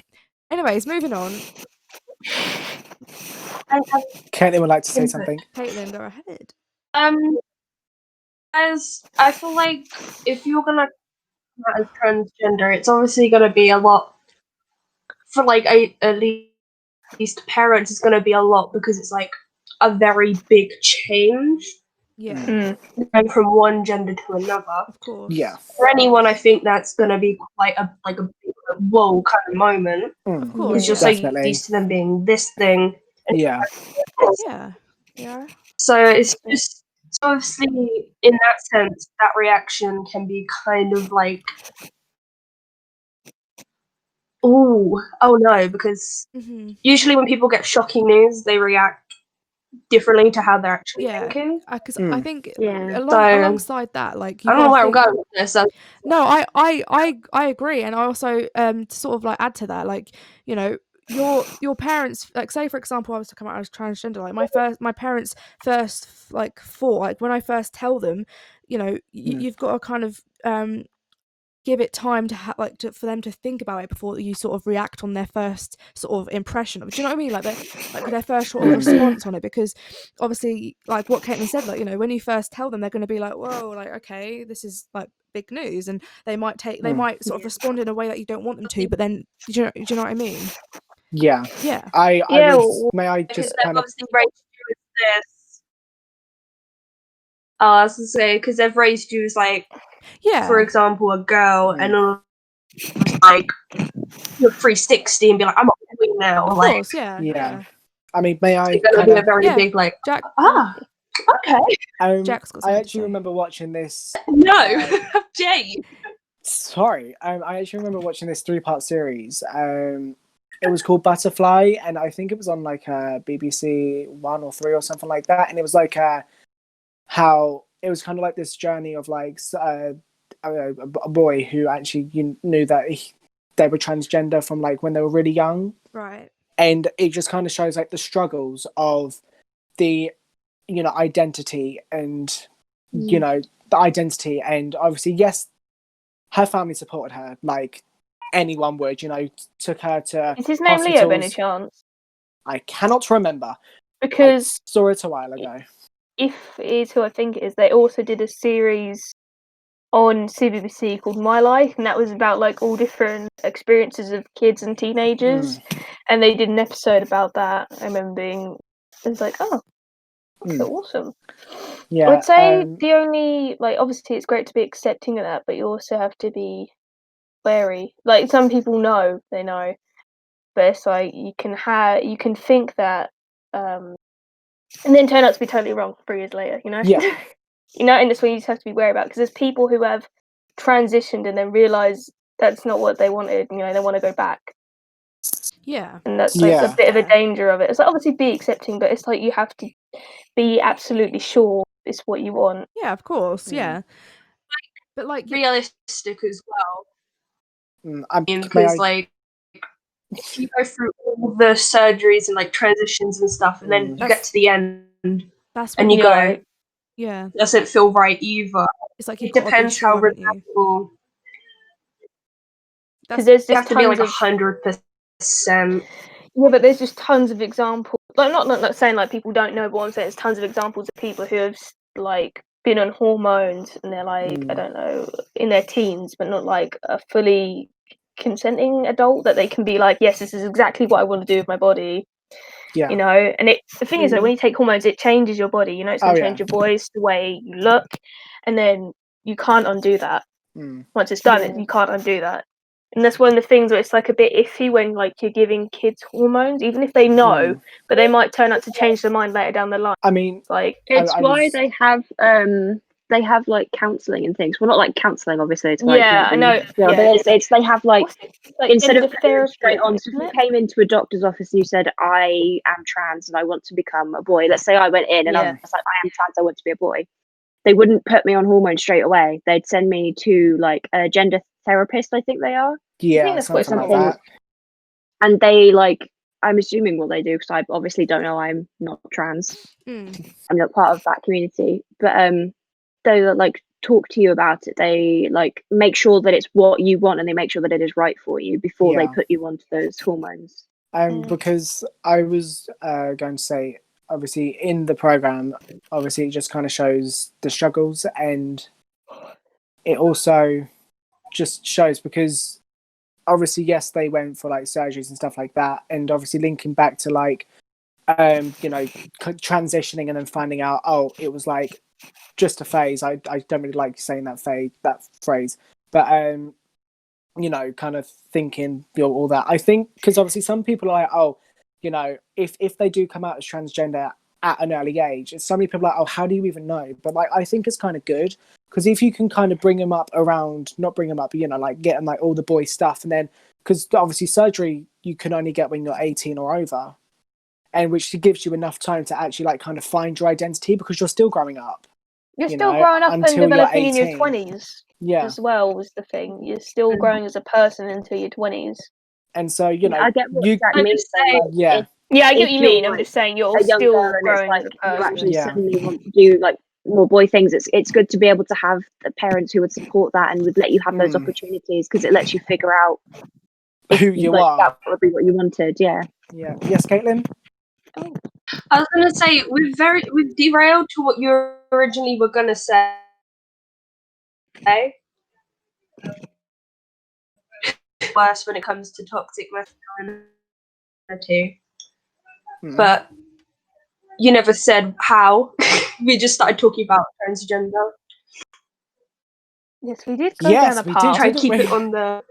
Anyways, moving on. Caitlyn would like to say something. Caitlyn, go ahead. As I feel like if you're gonna come out as transgender, it's obviously gonna be a lot for like at least parents. It's gonna be a lot because it's like a very big change Yeah, going from one gender to another. of course. Yeah. For anyone, I think that's gonna be quite a big whoa kind of moment Of Mm. course. because you're Yeah. so Definitely. used to them being this thing. And Yeah. Yeah. Yeah. so it's just so obviously in that sense, that reaction can be kind of like, oh no, because hmm usually when people get shocking news, they react differently to how they're actually Yeah. thinking. Because I Mm. think Yeah. So alongside that, like I you don't know gotta where I'm think. going with this. No, I agree, and I also to sort of like add to that, like you know, your parents, like say for example, I was to come out as transgender, like my parents first like thought, like when I first tell them, you know, Mm. you've got to kind of give it time to for them to think about it before you sort of react on their first sort of impression of it. Do you know what I mean? Like their first sort of Mm. response on it, because obviously, like what Caitlyn said, like you know, when you first tell them, they're going to be like, "Whoa, like okay, this is like big news," and they Mm. might sort of respond in a way that you don't want them to. But then, do you know what I mean? Yeah. Yeah, I Yeah, was. May I Because just they've kind of? obviously raised you as this. I was to say because they've raised you as like, for yeah, example, a girl, and Mm. all like you're 360 and be like, I'm a queen now. of Like course, yeah, Yeah. yeah, I mean, may I it's gonna kind be a of? very yeah. big like, Jack, okay, Jack's got I something to actually say. remember watching this. no, Jay. Sorry. I actually remember watching this 3-part series. It was called Butterfly, and I think it was on like BBC 1 or 3 or something like that. And it was like how it was kind of like this journey of like a boy who actually knew that they were transgender from like when they were really young, Right. and it just kind of shows like the struggles of the identity and the identity, and obviously yes, her family supported her like anyone would, took her to is his name Leo, by any hospitals. chance? I cannot remember. I Because saw it a while ago. if it is who I think it is, they also did a series on CBBC called My Life, and that was about like all different experiences of kids and teenagers. And they did an episode about that. I remember being, it was like, oh, so awesome. I Yeah. would say the only, like, obviously it's great to be accepting of that, but you also have to be wary. Like, some people know, they know, but it's like you can think that, and then turn out to be totally wrong 3 years later, you know? Yeah. And that's what you just have to be wary about, because there's people who have transitioned and then realise that's not what they wanted, they want to go back. Yeah. And that's like a Yeah. bit of a danger of it. It's like obviously be accepting, but it's like you have to be absolutely sure it's what you want. Yeah, of course. Yeah. But like Realistic as well, May because I? like if you go through all the surgeries and like transitions and stuff, and then you get to the end that's when and you you go, yeah. doesn't feel right either. It's like you've It got to be depends how sure, haven't you? regrettable. Because there's You just have to be like tons of 100%. yeah, but there's just tons of examples. Like not saying like people don't know, but what I'm saying is tons of examples of people who have like been on hormones and they're like I don't know in their teens, but not like a fully consenting adult that they can be like, yes, this is exactly what I want to do with my body. Yeah. And the thing is that when you take hormones, it changes your body. It's going to change your voice, the way you look, and then you can't undo that. Once it's done, you can't undo that. And that's one of the things where it's like a bit iffy when like you're giving kids hormones, even if they know, but they might turn out to change their mind later down the line. I mean, Like It's I why was. they have like counselling and things. Well, not like counselling, obviously. It's like yeah, I know. but it's they have like What's it? Like instead of gender putting them therapy, straight on. So if isn't you it? came into a doctor's office and you said, "I am trans and I want to become a boy," let's say I went in and I was like, "I am trans, I want to be a boy." They wouldn't put me on hormones straight away. They'd send me to like a gender therapist. I think they are. I think Yeah, that's what it's something like called. that. And they like, I'm assuming what they do because I obviously don't know. I'm not trans. I'm not part of that community. But they like talk to you about it. They like make sure that it's what you want and they make sure that it is right for you before they Yeah. put you onto those hormones. Because I was going to say, obviously in the program, obviously it just kind of shows the struggles, and it also just shows because obviously yes, they went for like surgeries and stuff like that, and obviously linking back to like transitioning and then finding out, oh, it was like just a phase. I don't really like saying that phrase, but kind of thinking all that. I think because obviously some people are like, oh, if they do come out as transgender at an early age, it's so many people are like, oh, how do you even know? But like, I think it's kind of good because if you can kind of bring them up around, not bring them up, but like get them like all the boy stuff, and then because obviously surgery you can only get when you're 18 or over, and which gives you enough time to actually like kind of find your identity because you're still growing up. You're still growing up and until developing you're in your 20s. Yeah. As well was the thing. You're still growing as a person until your 20s. And so, I get what you Jack means. Like, yeah. Yeah, I get what you mean. Like, I'm just saying you're a young still girl and growing it's as a like you person. actually suddenly want to do like more boy things. It's good to be able to have the parents who would support that and would let you have those opportunities because it lets you figure out who you like, are. that would be what you wanted. Yeah. Yeah. Yes, Caitlin? I was going to say, we've derailed to what you originally were going to say. Worse when it comes to toxic masculinity. But you never said how. We just started talking about transgender. Yes, we did go down a path. Try and keep it on the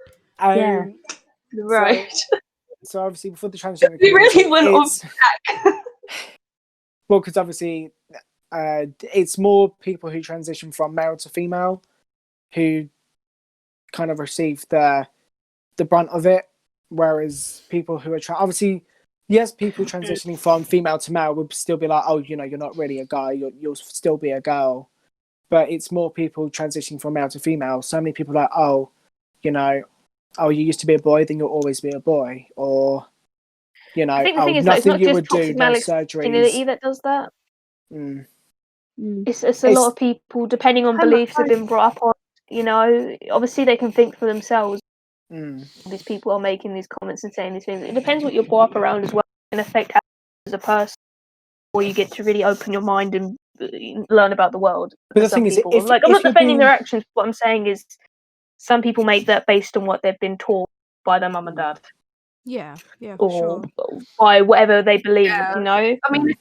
right. So obviously before the transgender we really went off track. Well, because obviously it's more people who transition from male to female who kind of receive the brunt of it, whereas people who are obviously, yes, people transitioning from female to male would still be like, oh, you're not really a guy, you'll still be a girl. But it's more people transitioning from male to female. So many people are like, oh, you used to be a boy, then you'll always be a boy, or I think the thing is, nothing it's not you just would do, toxic no surgeries. masculinity that does that. It's a lot of people, depending on beliefs they've been brought up on. Obviously they can think for themselves. These people are making these comments and saying these things. It depends what you're brought up around as well. It can affect as a person, or you get to really open your mind and learn about the world. But the thing is, I'm not defending their actions. What I'm saying is, some people make that based on what they've been taught by their mum and dad. Yeah, or by whatever they believe. I mean,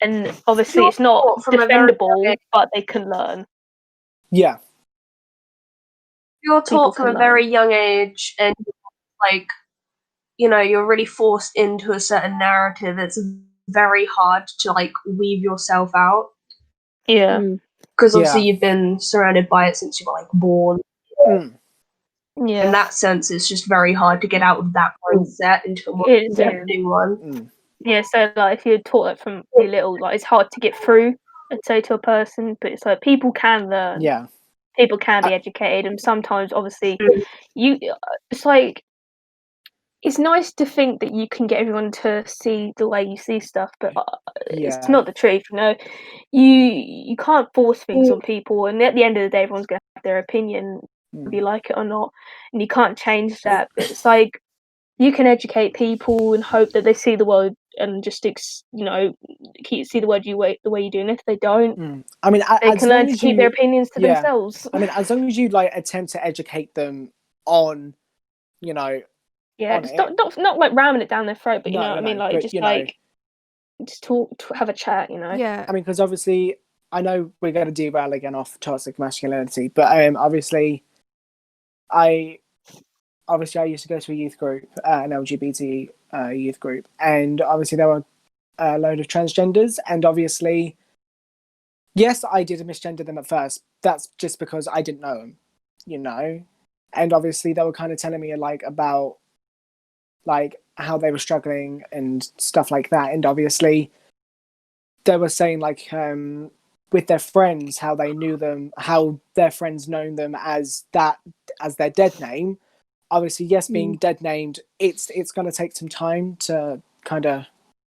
and obviously it's not defendable, but they can learn. Yeah. You're taught from a very young age, and you're really forced into a certain narrative. It's very hard to weave yourself out. Yeah, because obviously you've been surrounded by it since you were born. Yeah, in that sense, it's just very hard to get out of that mindset into a more accepting one. Yeah, so if you're taught that from really little, it's hard to get through, I'd say, to a person. But it's people can learn. Yeah, people can be educated, and sometimes, obviously, it's it's nice to think that you can get everyone to see the way you see stuff, but it's not the truth. You can't force things on people, and at the end of the day, everyone's going to have their opinion, whether you like it or not, and you can't change that. But it's you can educate people and hope that they see the world and just see the world the way you do. And if they don't, I mean, they can learn to keep their opinions to themselves. I mean, as long as you attempt to educate them on, just not ramming it down their throat, but you know what I mean, just talk, have a chat, Yeah. I mean, because obviously, I know we're going to derail again off toxic masculinity, but obviously, I used to go to a youth group, an LGBT youth group, and obviously there were a load of transgenders, and obviously, yes, I did misgender them at first. That's just because I didn't know them, and obviously they were kind of telling me about how they were struggling and stuff like that, and obviously they were saying with their friends how they knew them, how their friends known them as their dead name. Obviously, yes, being dead named, it's going to take some time to kind of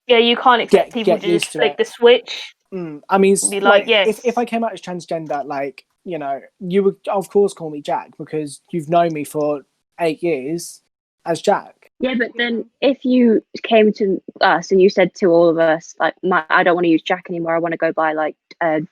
you can't expect people to just flick the switch. I mean, be yes. If I came out as transgender, you would of course call me Jack because you've known me for 8 years as Jack. Yeah, but then if you came to us and you said to all of us, like, I don't want to use Jack anymore, I want to go by like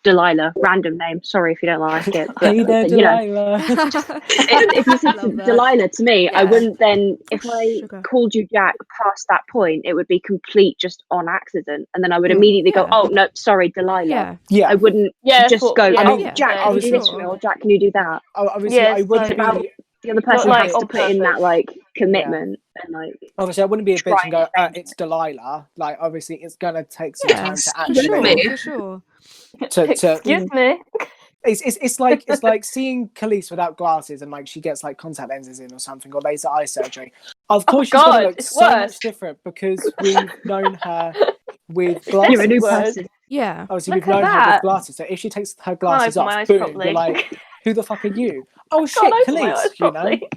Delilah, random name. Sorry if you don't like it, but Hey there, you know, Delilah. if you said Love that. Delilah to me, I Yeah. wouldn't then. If Oh, I sugar. called you Jack past that point, it would be complete just on accident, and then I would Mm. immediately go, Yeah. "Oh no, sorry, Delilah." Yeah. Yeah. I wouldn't just go, I "Oh, mean, Jack, can you do this for me?" sure. or "Jack, can you do that?" obviously, Yeah, I it's wouldn't about be. the other person like has on to put in that purpose. like commitment and like. Obviously, I wouldn't be a bitch and Try go, "It's Delilah." Like, obviously, it's gonna take some time Yes, to for actually sure, Me. for sure. to Excuse me. it's like seeing Khalees without glasses and like she gets like contact lenses in or something or laser eye surgery. Of course, she's gonna God, look it's so worse. much different because we've known her with You're a new glasses. person. Yeah. Obviously, Look we've known at her with that. glasses. So if she takes her Can't glasses open my off, eyes boom, properly. you're like, "Who the fuck are you?" Oh Can't shit, open my eyes Khalees, you know. properly.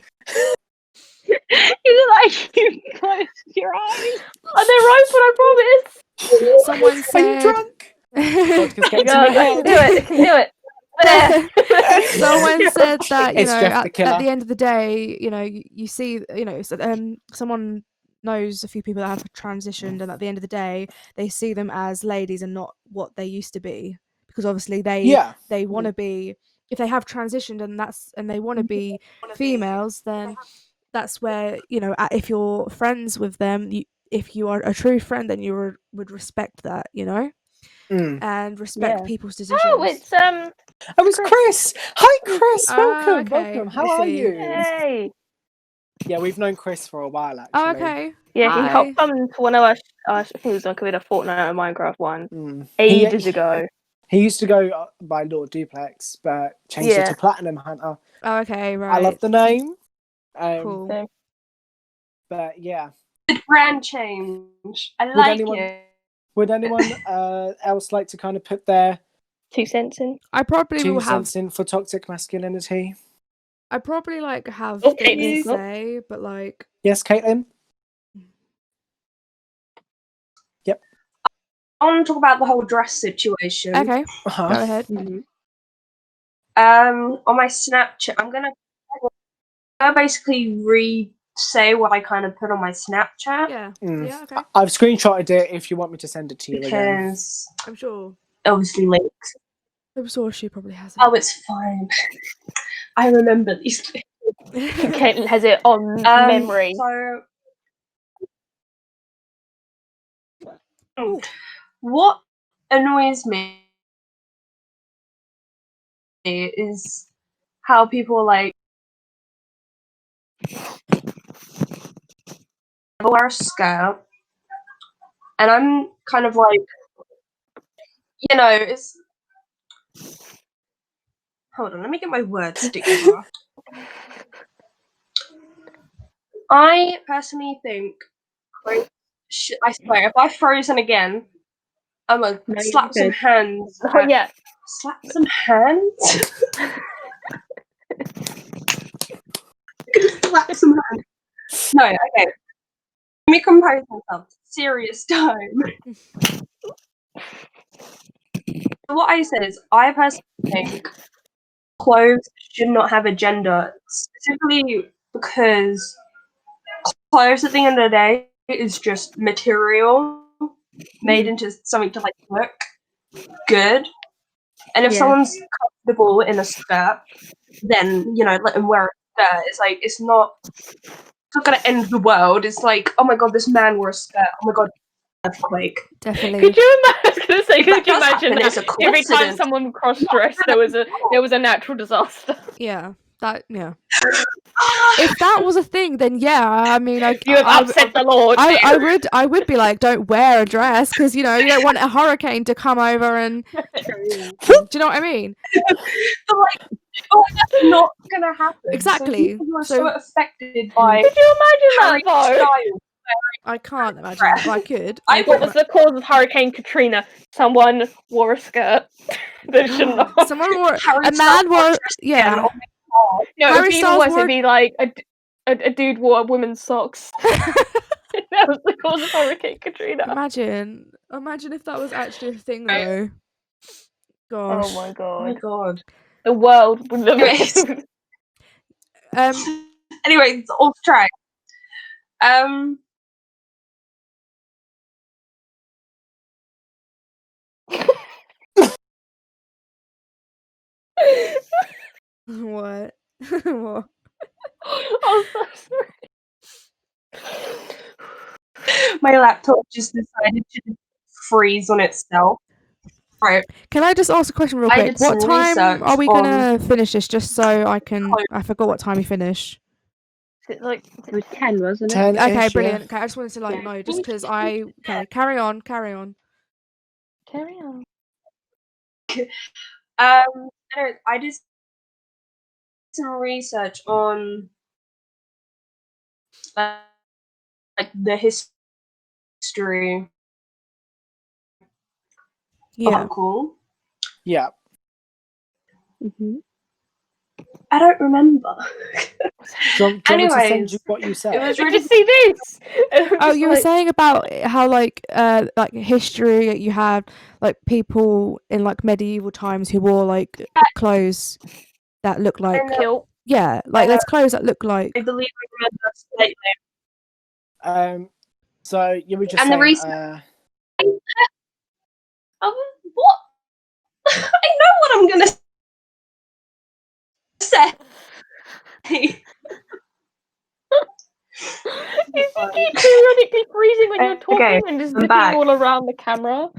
You're like you closed your eyes. Oh, they're open, I promise. Someone Are you said. drunk? Vodka's getting to God, my I can head. do it. I can do it. There. Someone said that It's Jeff the at killer. the end of the day, you see, someone knows a few people that have transitioned, and at the end of the day, they see them as ladies and not what they used to be, because obviously Yeah. they want to be, if they have transitioned and they want to be females, then that's where if you're friends with them, if you are a true friend, then you would respect that, Mm. and respect Yeah. people's decisions. Oh, it's Oh, it's Chris. Hi, Chris. Ah, Welcome, okay, welcome. I How are see. you? Yay. Yeah, we've known Chris for a while, actually. Oh, okay. Yeah, he Hi. hopped on to one of us. I think it was like a Fortnite or Minecraft one Mm. ages ago. He used to go by Lord Duplex, but changed it to Platinum Hunter. Oh, okay, right. I love the name. Cool. So, But yeah. The brand change. I Would like anyone- it. Would anyone else like to kind of put their 2 cents in. I probably 2 will have. cents in for toxic masculinity? I probably have Oh, things Caitlyn's to up. say, but Yes, Caitlyn? Yep. I want to talk about the whole dress situation. okay, Uh-huh. go ahead. On my Snapchat, I'm gonna basically say what I kind of put on my Snapchat Yeah, Mm. yeah, okay. I've screenshotted it if you want me to send it to you again. because I'm sure. obviously links. I'm sure she probably has Oh, it's fine. I remember these things. it. Caitlyn has it on memory. So, Ooh. what annoys me is how people wear a skirt, and I'm kind of like, it's. Hold on, let me get my words together. I personally think, I swear, if I frozen again, I'm gonna No, you're slap some good. hands. Oh yeah. Slap some hands? Slap some hands. No, okay. Let me compose myself. Serious time. What I said is, I personally think clothes should not have a gender, specifically because clothes at the end of the day is just material made into something to look good. And if Yeah. someone's comfortable in a skirt, then let them wear a skirt. It's not gonna end the world. It's like, oh my god, this man wore a skirt. Oh my god, earthquake. Definitely. Could you imagine? I was gonna say, could you does imagine happen, it's that a every time coincidence. someone cross-dressed, there was a natural disaster. Yeah. Yeah. If that was a thing, then yeah. I mean, You have upset the Lord. I would be like, don't wear a dress because you don't want a hurricane to come over and. True. Do you know what I mean? But that's not gonna happen. Exactly. So people are So- so affected by Could you imagine Harry that though? Styles. I can't imagine that, but I could. I What was the cause of Hurricane Katrina? Someone wore a skirt they shouldn't have. Someone wore Harry a man Styles wore dressed again. yeah. Oh my god. No, Harry it'd be even Styles worse. wore- It'd be like a dude wore women's socks. That was the cause of Hurricane Katrina. Imagine if that was actually a thing though. Gosh. Oh my Oh my god. god. The world would live Anyways. in. Um Anyway, it's off track. Um, What? What? I'm so sorry. my laptop just decided to freeze on itself. Right. Can I just ask a question real I quick? did What some time are research we on. gonna finish this? Just so I can. I forgot what time we finish. Is it like It was 10, wasn't it? 10 Okay, ish, brilliant. Okay, I just wanted to Yeah. know, just because I. Okay, carry on. Carry on. carry on? Anyways, I did some research on like the history of Yeah. alcohol. Yeah. hmm I don't remember. Do you want me to send Anyways, you what you it said? was Did really you see this? Oh, you were saying about how like history you had like people in like medieval times who wore like clothes that look like kilt. like there's clothes that look like I believe I remember slightly. So you were just And the saying, reason what? I know what I'm gonna say. You keep periodically freezing when you're talking Okay, and just I'm looking back. all around the camera.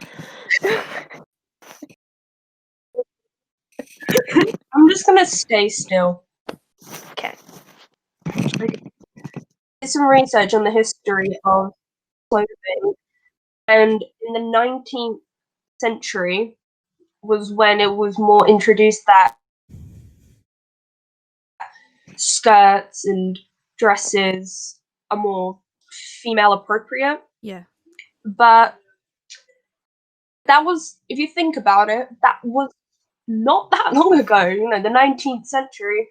I'm just gonna stay still. Okay. Did some research on the history of clothing, and in the 19th century was when it was more introduced that skirts and dresses are more female appropriate. yeah. But that was, if you think about it, that was not that long ago, the 19th century.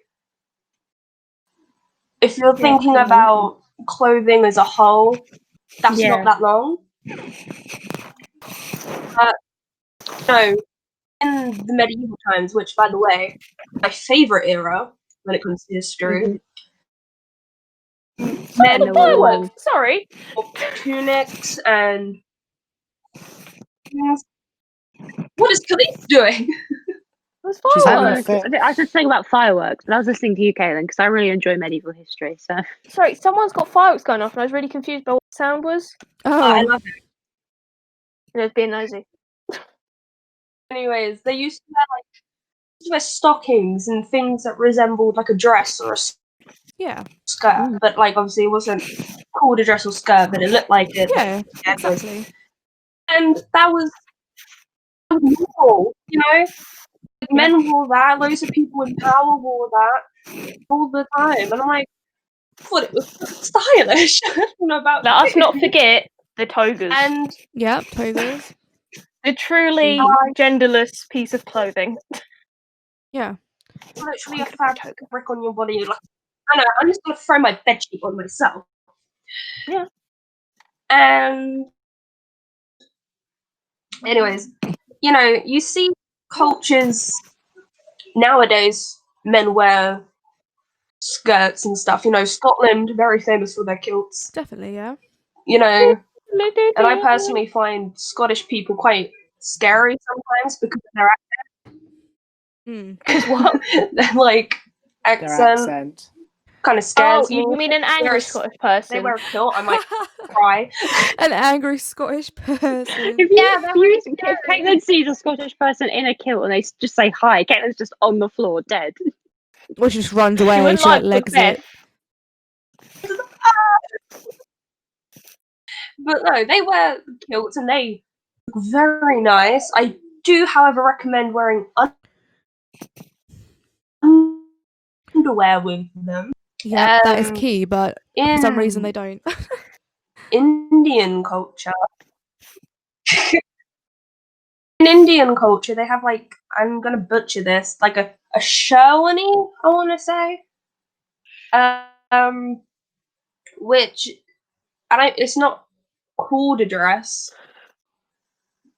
If you're Yeah, thinking true. about clothing as a whole, that's not Yeah. that long. But no, in the medieval times, which, by the way, my favorite era when it comes to history, Mhm. men And they were wore long. Sorry. tunics and things. What is Khalees doing? It was she's having a fireworks. fit. I was just saying about fireworks, but I was listening to you, Caitlin, because I really enjoy medieval history. So Sorry, someone's got fireworks going off, and I was really confused by what the sound was. I Oh, love it. And I was being nosy. Anyways, they used to wear stockings and things that resembled like a dress or a yeah. skirt, but like obviously it wasn't called a dress or skirt, but it looked like it. Yeah, Anyways. exactly. And that was normal, Like, men wore that, loads of people in power wore that all the time, and I'm like, I thought it was stylish. I don't know about Let us not you. forget the togas. And Yep, togas. The truly genderless piece of clothing. Yeah. literally a fabric on your body. Like, I know, I'm just gonna throw my bedsheet on myself. Yeah. And anyways, you see cultures nowadays. Men wear skirts and stuff. Scotland very famous for their kilts. Definitely, yeah. And I personally find Scottish people quite scary sometimes because of their Mm. Because what? their like Their accent accent. kind of scares You me. mean an angry Whereas Scottish They person? wear a kilt, I might cry. An angry Scottish person. if you, Yeah, they're really if Caitlin sees a Scottish person in a kilt and they just say hi, Caitlin's just on the floor dead. Or she just runs She away. wouldn't She like like legs Macbeth. it. But no, they wear kilts and they look very nice. I do, however, recommend wearing underwear with them. Yeah, that is Um, key, but for some reason they in don't. Indian culture, they have like, I'm gonna butcher this, like a sherwani, I want to say, which it's not called a dress,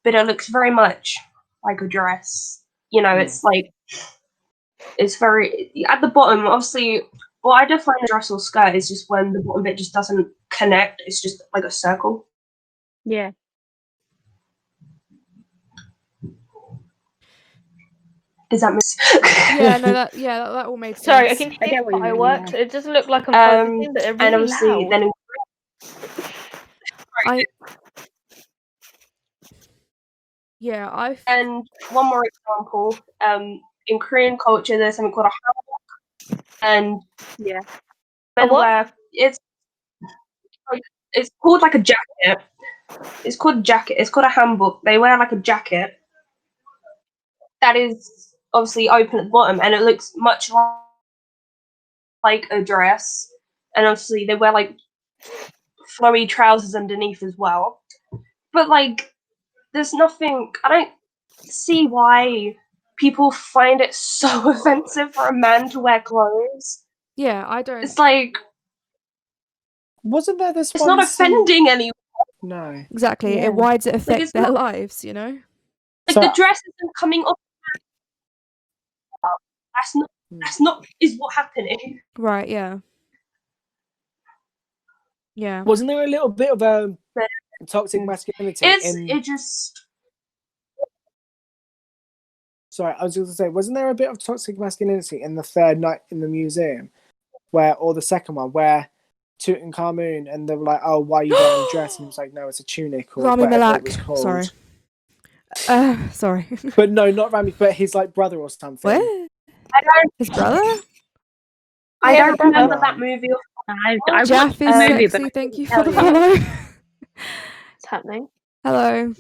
but it looks very much like a dress. It's like, it's very, at the bottom, obviously, What I define a dress or skirt is just when the bottom bit just doesn't connect. It's just like a circle. Yeah. Does that make sense? Yeah, no, that all made sense. Sorry, I can I hear get what you mean, fireworks. yeah. It doesn't look like I'm focusing, but they're really and obviously loud. then I and one more example. In Korean culture, there's something called a hanbok, and Yeah. A men what? wear it's called like a jacket. It's called a jacket. It's called a hanbok. They wear like a jacket that is obviously open at the bottom, and it looks much like a dress. And obviously, they wear like flowy trousers underneath as well. But like, there's nothing. I don't see why people find it so offensive for a man to wear clothes. Yeah, I don't. It's like Wasn't there this it's one not scene? offending anyone. No. Exactly. Yeah. Why does it affect it's their not- lives? You know. Like So- the dress isn't coming off. That's not is what happening. Right. Yeah. Yeah. Wasn't there a little bit of a toxic masculinity It just Sorry, I was going to say, wasn't there a bit of toxic masculinity in the third night in the museum, or the second one, where Tutankhamun and they were like, "Oh, why are you wearing a dress?" And he was like, "No, it's a tunic or Rami whatever Malek. it was called." Sorry. Sorry. But no, not Rami, but his like brother or something. What? I don't His brother? I don't Yeah, remember right. that movie. I Jaff watched is the movie, but sexy. I Thank couldn't you for tell the you. follow. What's happening? Hello.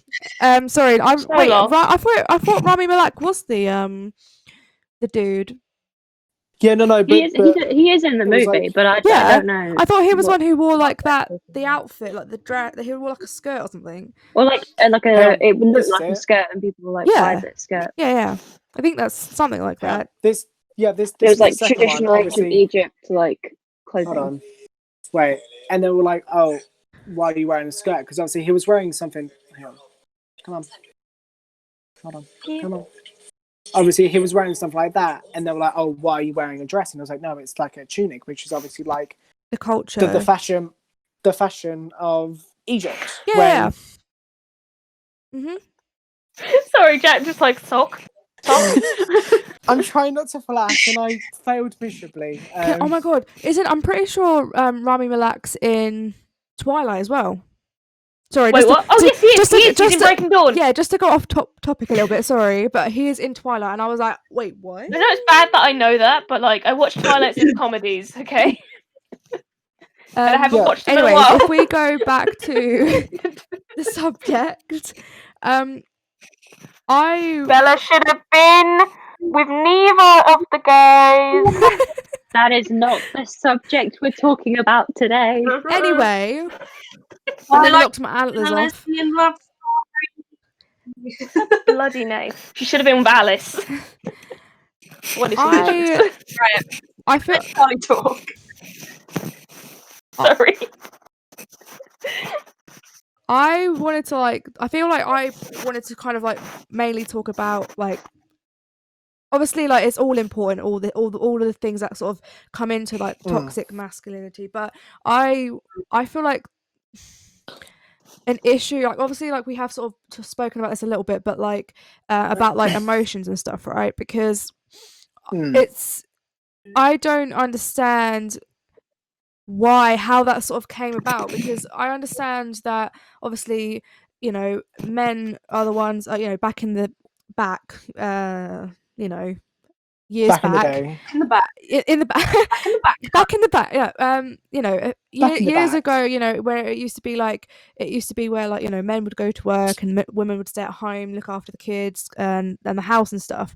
Sorry. So long. I thought Rami Malek was the dude. Yeah, no, but He is in the it was movie, like- but I Yeah, don't know. I thought he was what- one who wore like the outfit, like the dress. He wore like a skirt or something. Or like Hang on, it would look this is like a it. skirt, and people were like, Yeah. "Why is it a skirt?" Yeah. I think that's something like that. This It was was like the second one, traditional ancient obviously. Egypt like clothing. Hold on, wait, and they were like, "Oh, why are you wearing a skirt?" Because obviously he was wearing something. Hang on, come on, hold on, come on. Obviously he was wearing something like that, and they were like, "Oh, why are you wearing a dress?" And I was like, "No, it's like a tunic, which is obviously like The culture. the fashion of Egypt." Yeah. Mhm. Sorry, Jack, just like sock. I'm trying not to flash, and I failed miserably. Oh my god! I'm pretty sure Rami Malek's in Twilight as well. Sorry. Wait, what? Oh, yes, he is. He's in Breaking Dawn. Yeah, just to go off topic a little bit. Sorry, but he is in Twilight, and I was like, wait, what? I know it's bad that I know that, but like I watch Twilight since comedies, okay? And I haven't watched them in a Anyways, while. if we go back to the subject, Bella should have been with neither of the guys. That is not the subject we're talking about today. Anyway, I I nearly like knocked my antlers off. lesbian love. Bloody name. She should have been with Alice. What did she do? Right, I feel I talk. Sorry. I wanted to I feel like I wanted to kind of like mainly talk about like obviously like it's all important, all of the things that sort of come into like toxic masculinity, but I feel like an issue, like obviously like we have sort of spoken about this a little bit, but like about like emotions and stuff, right? Because I don't understand how that sort of came about, because I understand that obviously, you know, men are the ones, you know, back in the you know, years back in the day. In the back. in the back Back in the back. back in the back, yeah. You know, Back in the years back. ago, you know, where it used to be where like, you know, men would go to work and women would stay at home, look after the kids and the house and stuff.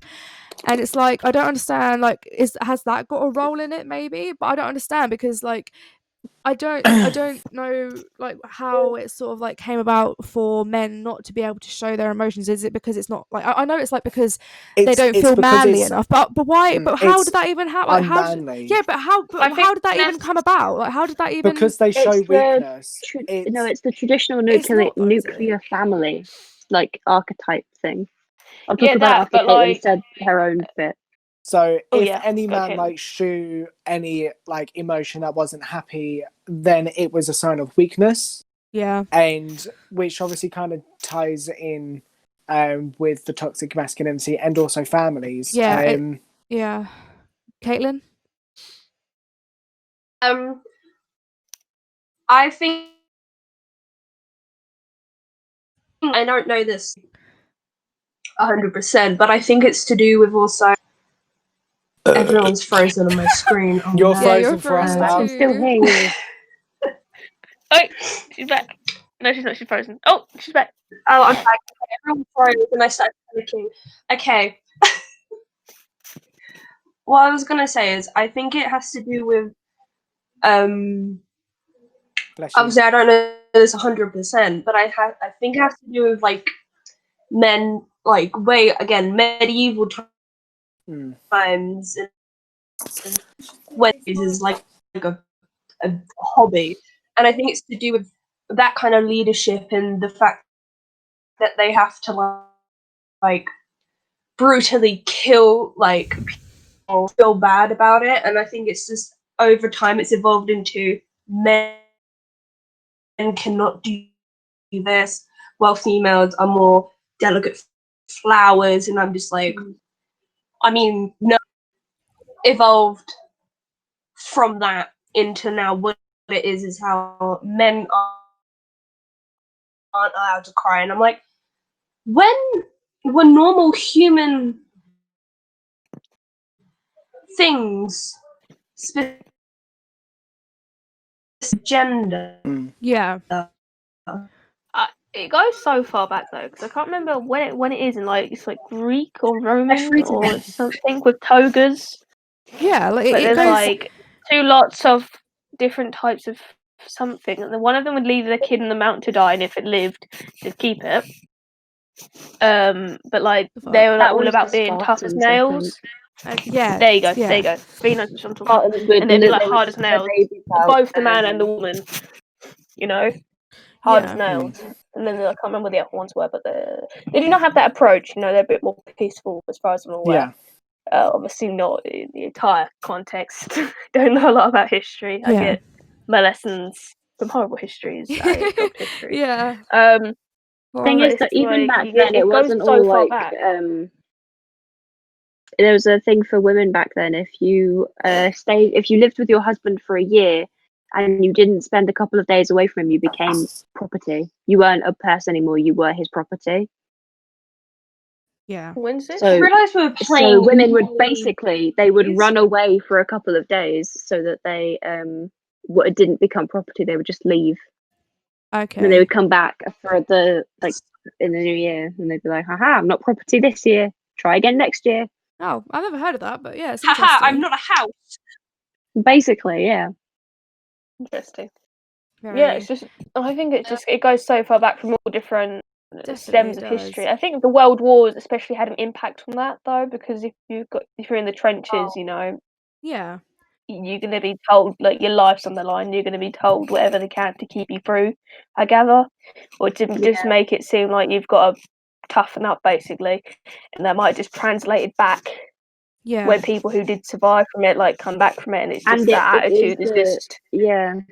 And it's like, I don't understand, like, has that got a role in it? Maybe, but I don't understand, because like I don't know like how it sort of like came about for men not to be able to show their emotions. Is it because it's not like, I know it's like because they don't It's feel because manly it's enough, but why? But how it's did that even happen? Like, unmanly. yeah, but how did that even that's- come about? Like, how did that even? Because they show It's the weakness. it's the traditional It's not, though, is it? nuclear family like archetype thing. I'll talk Yeah, about it that, after but Caitlyn like said her own bit. So Oh, if yeah. any Go, man Caitlyn. like show any like emotion that wasn't happy, then it was a sign of weakness, Yeah. and which obviously kind of ties in with the toxic masculinity and also families. Yeah. Yeah. Caitlyn? I think I don't know this 100%, but I think it's to do with also everyone's frozen on my screen. Oh, You're no. Yeah, you're frozen for us frozen now. I can still too. hear you. Oh, she's back. No, she's not. She's frozen. Oh, she's back. Oh, I'm back. Okay, everyone froze and I started panicking. Okay. What I was gonna say is I think it has to do with Bless you. obviously I don't know this 100%, but I think it has to do with like men like medieval times and when this is like a hobby, and I think it's to do with that kind of leadership and the fact that they have to like brutally kill like people, feel bad about it, and I think it's just over time it's evolved into men cannot do this while females are more delicate flowers, and I'm just like, I mean, no, evolved from that into now what it is how men aren't allowed to cry, and I'm like, when were normal human things specific gender? Yeah. It goes so far back though, because I can't remember when it is in like it's like Greek or Roman freezing. or something with togas. Yeah, like But it there's goes. like two lots of different types of something, and then one of them would leave the kid in the mountain to die, and if it lived, they'd keep it. But like they were like That all was about the being tough as Spartans, I nails. Yeah. There you go. Yeah. There you go. Venus is what I'm talking about. Spartans would And they'd be like they would hard as put their nails, babies out, both the man and the woman. You know, hard as Yeah. nails. And then I can't remember what the other ones were, but they do not have that approach. You know, they're a bit more peaceful as far as I'm aware. Yeah. Obviously not in the entire context. Don't know a lot about history. I Yeah. get my lessons from horrible histories. I dropped history. Yeah. Thing is But that it's even like, back then, it goes wasn't so all far like back. there was a thing for women back then. If you if you lived with your husband for a year and you didn't spend a couple of days away from him, you became property. You weren't a person anymore. You were his property. Yeah. When's this? I So, realised we were so playing. women would basically they would run away for a couple of days so that they didn't become property. They would just leave. And then they Okay. would come back for the in the new year, and they'd be like, "Haha, I'm not property this year. Try again next year." Oh, I've never heard of that, but yeah, it's Haha, interesting. I'm not a house. Basically, yeah. Interesting. Very... Yeah, it's just I think it goes so far back from all different stems of does. history. I think the world wars especially had an impact on that though, because if you're in the trenches, you know, Yeah. you're gonna be told like your life's on the line. You're gonna be told whatever they can to keep you through. I gather, or to just make it seem like you've got to toughen up, basically, and that might just translate it back. Yeah. When people who did survive from it like come back from it, and it's just that attitude is just It's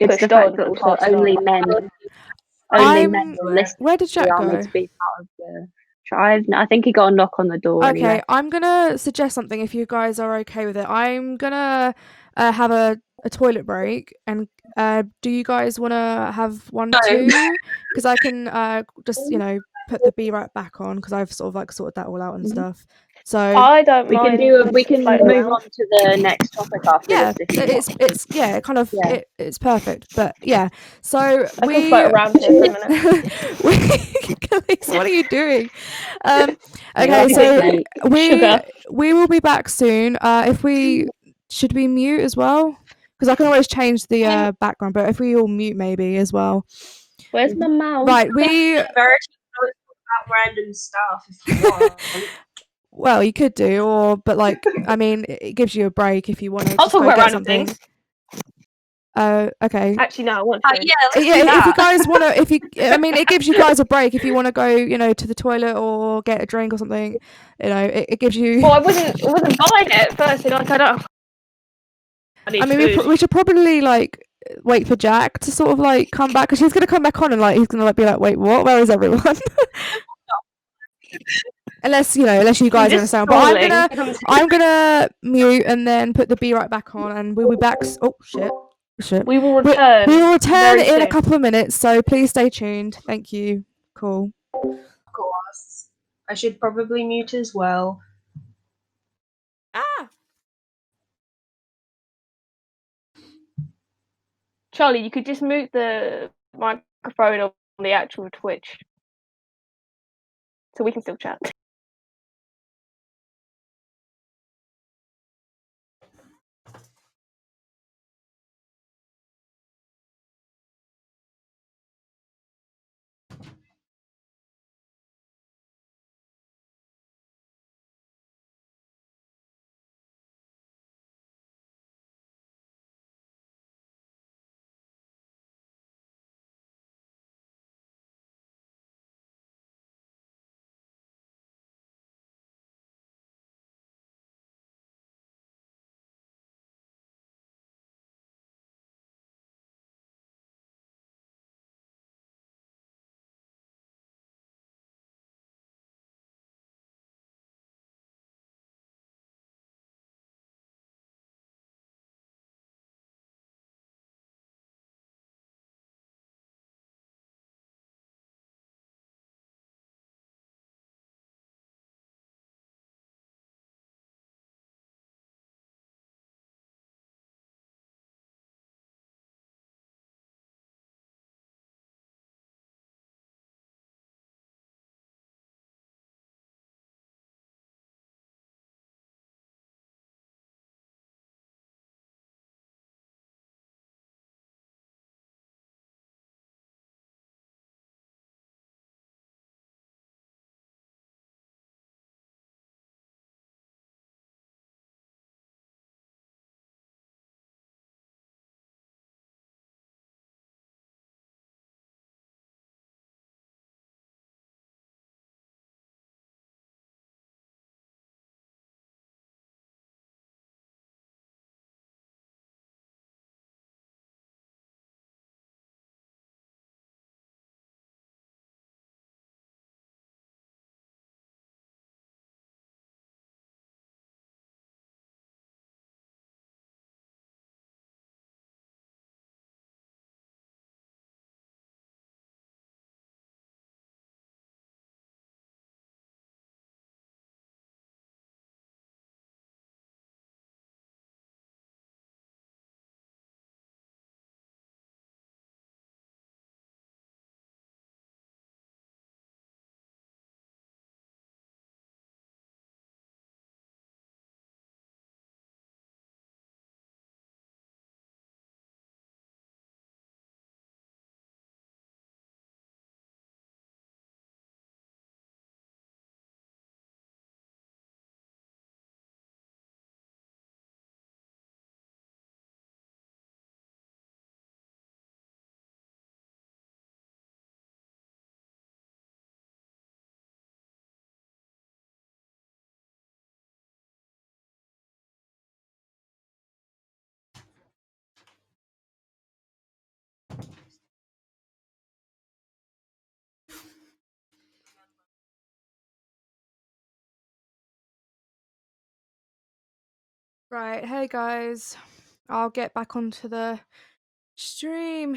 the pushed fact on that and also passed on. only men were listed Where did in the Jack army go? to be part of the tribe. I think he got a knock on the door. Okay, Anyway. I'm gonna suggest something if you guys are okay with it. I'm gonna have a toilet break, and do you guys want to have one too? Because I can just put the B right back on because I've sort of like sorted that all out and stuff. So I don't we mind. can move on to the next topic after yeah, this. If you want. it's it kind of it's perfect. But yeah, so I can float around here for a minute. What are you doing? Okay, so we will be back soon. If we should we mute as well, because I can always change the background. But if we all mute maybe as well. Where's my mouse? Right, we. Verity knows about random stuff if you want. Well, you could do, but like, I mean, it gives you a break if you want to. I'll just talk go about get random something. things. Okay. Actually, no, I want to. Yeah, let's do Yeah, if that. you guys want to, I mean, it gives you guys a break if you want to go, to the toilet or get a drink or something. It gives you. Well, I wasn't buying it at first. Like, I don't. I mean, food. we should probably wait for Jack to sort of come back, because he's gonna come back on and he's gonna be like, wait, what? Where is everyone? unless you guys understand. But I'm gonna mute and then put the be right back on, and we'll be back. Oh shit. We will return. We will return very in a soon. couple of minutes, so please stay tuned. Thank you. Cool. Of course. I should probably mute as well. Ah. Charlie, you could just mute the microphone on the actual Twitch, so we can still chat. Right, hey guys. I'll get back onto the stream.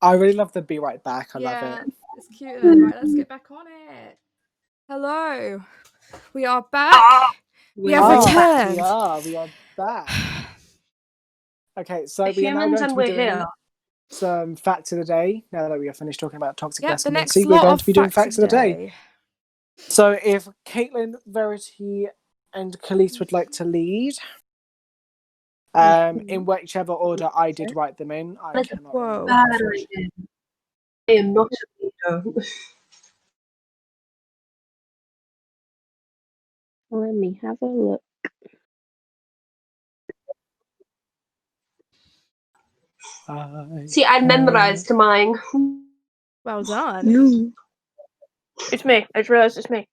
I really love the be right back. I love it. It's cute, isn't it? Right, let's get back on it. Hello. We are back. We have returned. We are back. Okay, so The we are now humans going and to be we're doing here. some facts of the day. Now that we have finished talking about toxic Yep, the masculinity, next we're lot going of to be doing facts of the day. So if Caitlyn, Verity, and Khalees would like to lead, in whichever order I did write them in, I cannot remember. I am not a leader. Let me have a look. See, I memorized mine. Well done. No. It's me. I just realised it's me.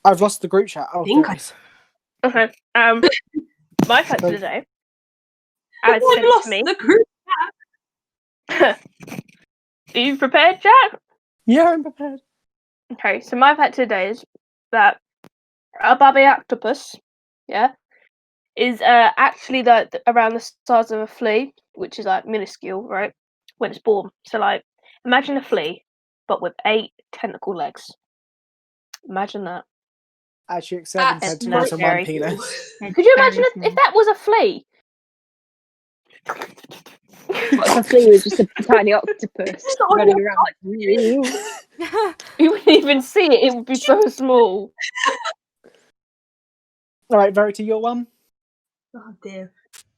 I've lost the group chat. Oh, think there I- it is. Okay. My fact of the day, I've as sent to lost me. the group. Are you prepared, Jack? Yeah, I'm prepared. Okay, so my fact of the day is that a baby octopus, is actually around the size of a flea, which is like minuscule, right? When it's born. So like, imagine a flea, but with 8 tentacle legs. Imagine that. Actually, 7 That's tentacles and 1 scary. penis. Could you imagine if that was a flea? What if a flea was just a tiny octopus not running around like You wouldn't even see it. It would be so small. All right, Verity, your one. Oh dear.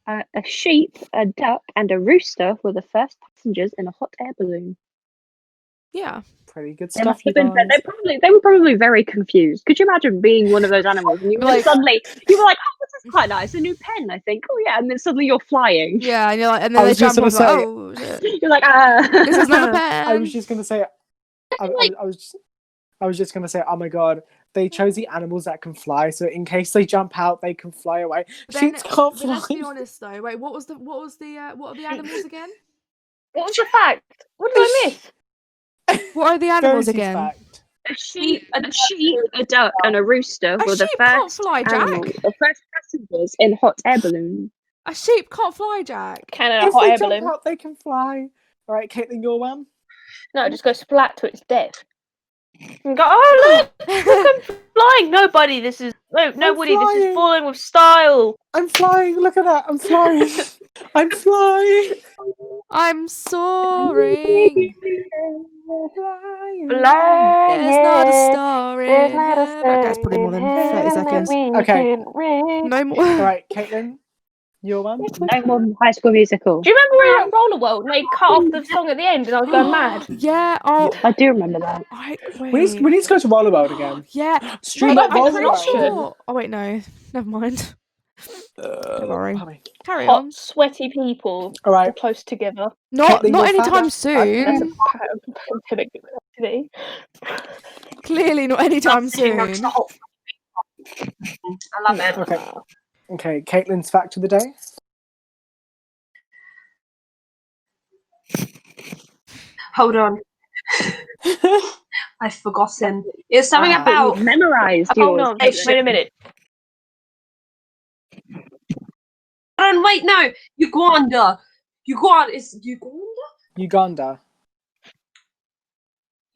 a sheep, a duck, and a rooster were the first passengers in a hot air balloon. Yeah. Pretty good They stuff, must you have been. guys. They were probably very confused. Could you imagine being one of those animals and you were Like- suddenly you were like, "Oh, this is quite nice, a new pen, I think." Oh yeah, and then suddenly you're flying. Yeah, and you're like, and I then they was just jump off. gonna Like, say- oh shit! You're like, ah. This is not a pen. I was just gonna say, I was just gonna say, oh my god, they chose the animals that can fly, so in case they jump out, they can fly away. Then- Sheets can't But fly. let's be honest though. Wait, what are the animals again? What was the fact? What did I miss? What are the animals Verity's again? fact. A sheep, a duck, and a rooster A were the sheep can't first fly, Jack. animals, the first passengers in hot air balloons. A sheep can't fly, Jack. Canada If hot they air jump balloon. out, they can fly. All right, Caitlin, your one. No, it just goes flat to its death. And go, oh look, I'm flying. Nobody, this is nobody. This is flying. falling with style. I'm flying. Look at that. I'm flying. I'm flying. I'm soaring. Flying. There's not a star in heaven. Okay, it's probably more than 30 seconds. Okay. No more. All right, Caitlin, your one. No more High School Musical. Do you remember in Roller World when they cut off the song at the end and I was going mad? Yeah. Oh. I do remember that. Wait. We need to go to Roller World again. Yeah. Stream Wait, up I'm Roller pretty World. sure. Oh wait, no. Never mind. Don't worry. Harry. Carry Hot, on. sweaty people All right. close together. Not Caitlin, your anytime fact. That's soon. a pandemic activity. Clearly not anytime Sitting next soon. to hot. I love it. Okay. Okay, Caitlin's fact of the day. Hold on. I've forgotten. It's something Ah. about. You memorized Hold yours. on, Hey, wait a minute. Hold on, wait, no. Uganda. Is Uganda?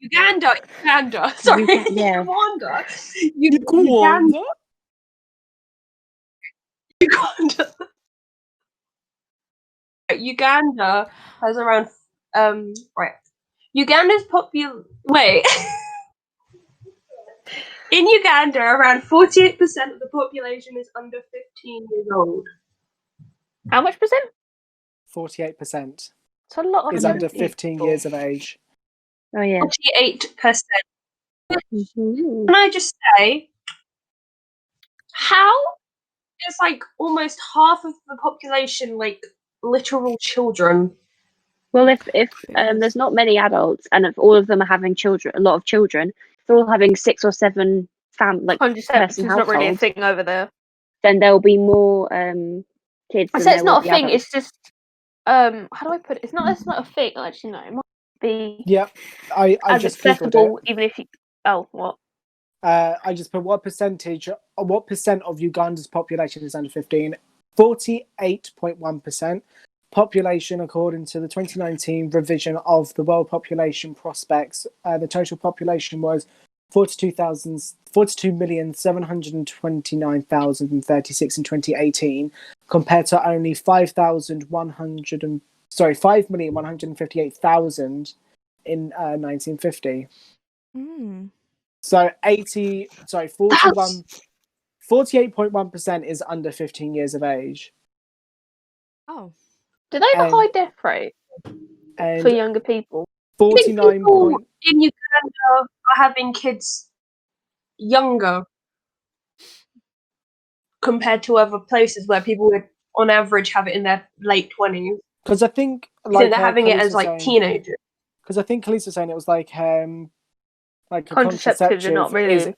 Yeah. Uganda. Sorry. Yeah. Uganda. Iguana? Uganda. Uganda has around right. Uganda's wait. In Uganda, around 48% of the population is under 15 years old. How much percent? 48% It's a lot of is young under people. 15 years of age. Oh yeah. 48%. Mhm. Can I just say, how is like almost half of the population like literal children? Well, if there's not many adults, and if all of them are having children, a lot of children, if they're all having 6 or 7 100%. person It's not really a households, thing over there. then there'll be more kids. I than say there it's will not a be thing. adults. It's just how do I put it? It's not a thing. Actually, no. It might be Yep, I as just googled accessible, it. even if you. Oh, what? I just put what percent of Uganda's population is under 15? 48.1%. Population, according to the 2019 revision of the World Population Prospects, the total population was 42,729,036 in 2018, compared to only 5,158,000 in 1950. Mm. So 48.1% is under 15 years of age. Oh. Do they have a And- high death rate And for younger people? 49 People in Uganda are having kids younger compared to other places where people would, on average, have it in their late 20s. Because I think So they're having it as like teenagers. Because I think Khalees was saying it was like a Contraceptives are not really.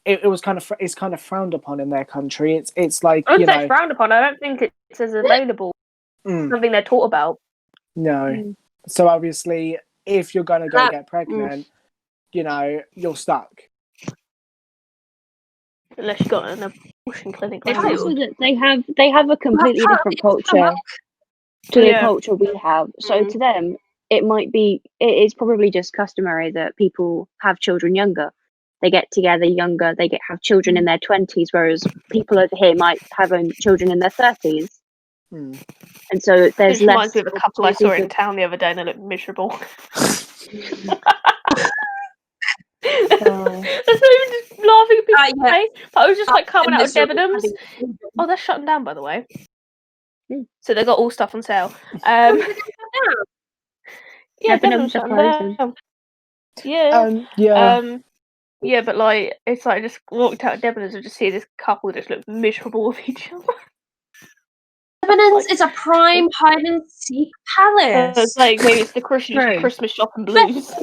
It was it's kind of frowned upon in their country. It's like, I you don't say know, frowned upon. I don't think it's as available. Something they're taught about. no. So obviously, if you're gonna go get pregnant, you know, you're stuck. Unless you got an abortion clinic. It's around also you. that they have a completely different culture to the culture we have. So to them, it is probably just customary that people have children younger. They get together younger. They have children in their 20s, whereas people over here might have children in their 30s. And so there's It less. reminds me of a couple I saw in town the other day, and they looked miserable. That's not even just laughing at people's face. I was just like coming out of Debenhams. Oh, they're shutting down, by the way. So they got all stuff on sale. Yeah, Debenhams shutting down. Yeah. Yeah, but like it's like I just walked out of Debenhams and just see this couple just look miserable with each other. Debenhams is a prime hide and seek palace. It's like maybe it's the Christmas shopping blues.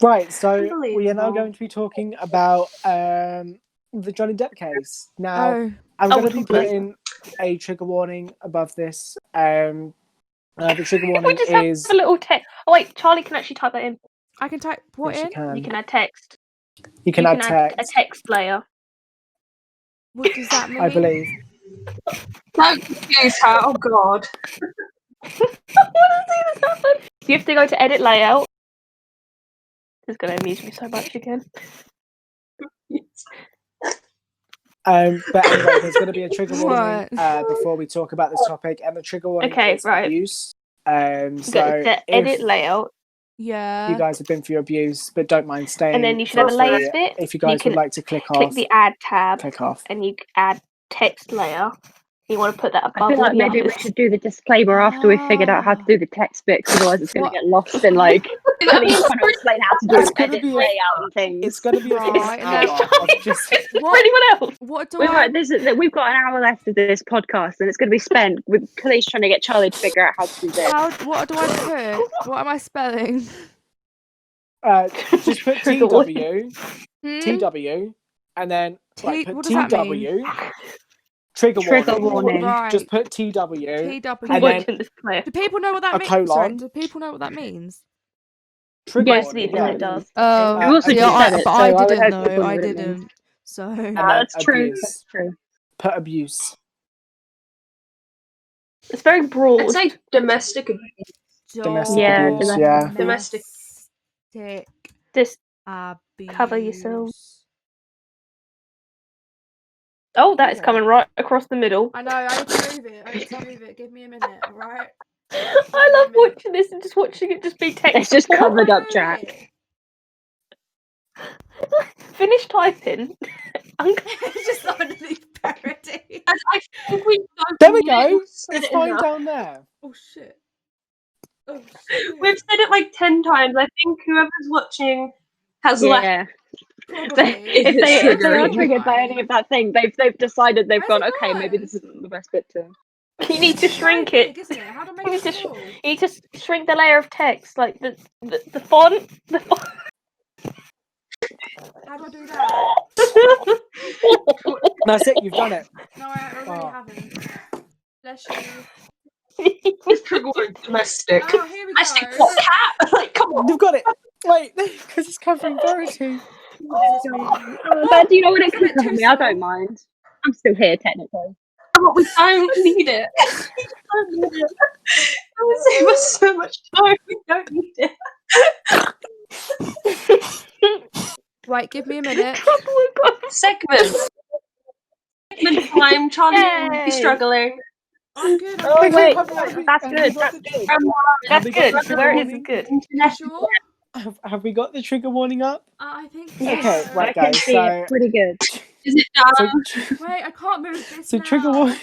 Right, so we are now going to be talking about the Johnny Depp case. Now, I'm going to be putting a trigger warning above this. The trigger warning is have a little text. Oh wait, Charlie can actually type that in. I can type what in? You can add text. You can add text. A text layer. What does that mean? I believe. Don't confuse her. Oh God. You have to go to edit layout. This is going to amuse me so much again. But anyway, there's going to be a trigger warning before we talk about this topic, and the trigger warning is abuse. So edit layout. Yeah. You guys have been through abuse, but don't mind staying. And then you should have a layers bit. If you guys would like to click off, click the add tab. Click off. And you add text layer. You want to put that above. I feel like maybe we should do the disclaimer after we've figured out how to do the text bit, because otherwise it's going to get lost in like trying to explain how to do edit layout and things. It's going to be a just for anyone else. What do we've got an hour left of this podcast, and it's going to be spent with Khalees trying to get Charlie to figure out how to do this. What do I put? What am I spelling? Just put TW, TW, and then put TW. Trigger warning. Right. Just put TW. TW. And then do people know what that means? colon. Sorry, do people know what that means? Trigger yes, warning. it does. Oh, I didn't know. I didn't. So that's true. That's true. Put abuse. It's very broad. It's like domestic abuse. Domestic abuse. Yeah. Domestic. Just abuse. Cover yourself. Oh, that is coming right across the middle. I know, I need to move it. Give me a minute, alright? I love watching this and just watching it just be text. It's just covered up, Jack. Finish typing. It's just underneath parody. I think we There we go. It's fine down there. Oh shit. We've said it like 10 times. I think whoever's watching has left. If they are triggered by any of that thing, they've decided they've gone, okay, maybe this isn't the best bit to. You need to shrink it. How do I make it you need to shrink the layer of text, like the font. The font. How do I do that? That's it. You've done it. No, I really haven't. Bless you. It's trigger warning domestic. Oh, here we go. Domestic what cat? Like, come on. You've got it. Wait, because it's covering verity. But do you know what it could cover me? I don't mind. I'm still here technically. Oh, we don't need it. We don't need it. That would save us so much time. We don't need it. Right, give me a minute. Segment time. Charlie will be struggling. I'm good. Oh wait, that's good. That's good. That's good. Where is it good? Sure. Have we got the trigger warning up? I think so. Okay, right, guys. So pretty good. Is it done? Wait, I can't move this. So trigger warning.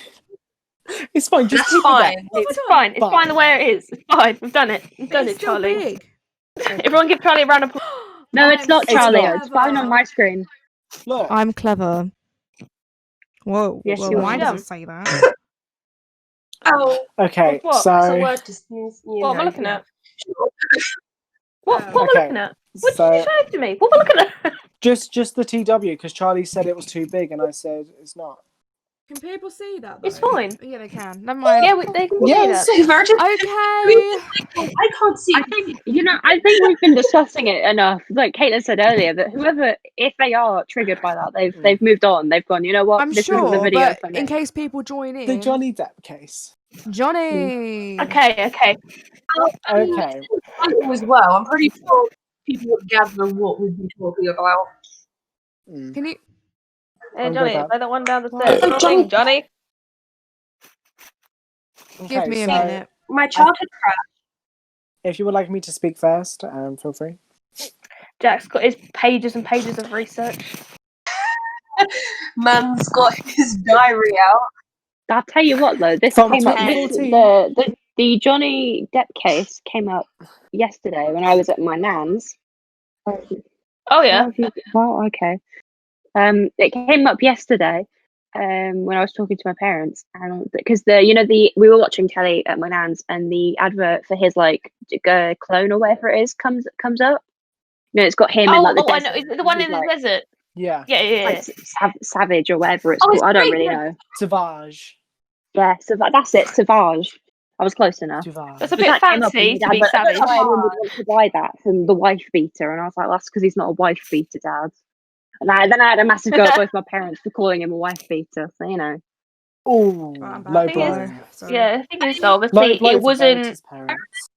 It's fine. Just That's fine. It's fine. It's fine the way it is. It's fine. We've done it. We've done it, Charlie. Big. Everyone give Charlie a round of applause. No, it's not Charlie. not. It's fine on my screen. Look. I'm clever. Whoa. Yes, Well, you why are. does it say that? Oh, Okay, What? it's a so word to snooze. You What am I know. looking at? Sure. What am I Okay, looking at? What did so you say to me? What am I looking at? just the TW because Charlie said it was too big, and I said it's not. Can people see that though? It's fine. Yeah, they can. Never mind. Yeah, they can see Yes. that. So Virgin, Okay. I can't see. I think I think we've been discussing it enough. Like Caitlyn said earlier, that whoever, if they are triggered by that, they've moved on. They've gone. You know what? I'm This isn't the sure, video but for in me. case people join in, The Johnny Depp case. Johnny. Okay. Okay. Title as well. I'm pretty sure people would gather what we'd be talking about. Mm. Can you? Hey, I'm Johnny, good, play that one down the What? stairs. Johnny, Johnny. Give Okay, me a so minute. My childhood crush. if you would like me to speak first, feel free. Jack's got his pages and pages of research. Man's got his diary out. I'll tell you what though, this From came up. 2014. The Johnny Depp case came up yesterday when I was at my nan's. Oh yeah. Well, okay. It came up yesterday, when I was talking to my parents, and because we were watching telly at my nan's, and the advert for his like clone or whatever it is comes up. It's got him in like the I desert. know. Is it the one in the like, desert? Yeah. Yeah. like Savage or whatever it's Oh, called. it's I don't great, really yeah. know. Savage. Yeah, that's it. Savage. I was close enough. Savage. That's a But bit that came up fancy in to the be advert. I don't know savage. why anyone would want to buy that from the wife beater, and I was like, well, that's because he's not a wife beater, Dad. And then I had a massive go at both my parents for calling him a wife beater. So Ooh, Oh, I'm low back. Thing is- blow. Sorry. Yeah, the thing is, Low obviously, blow it for wasn't. Verity's parents.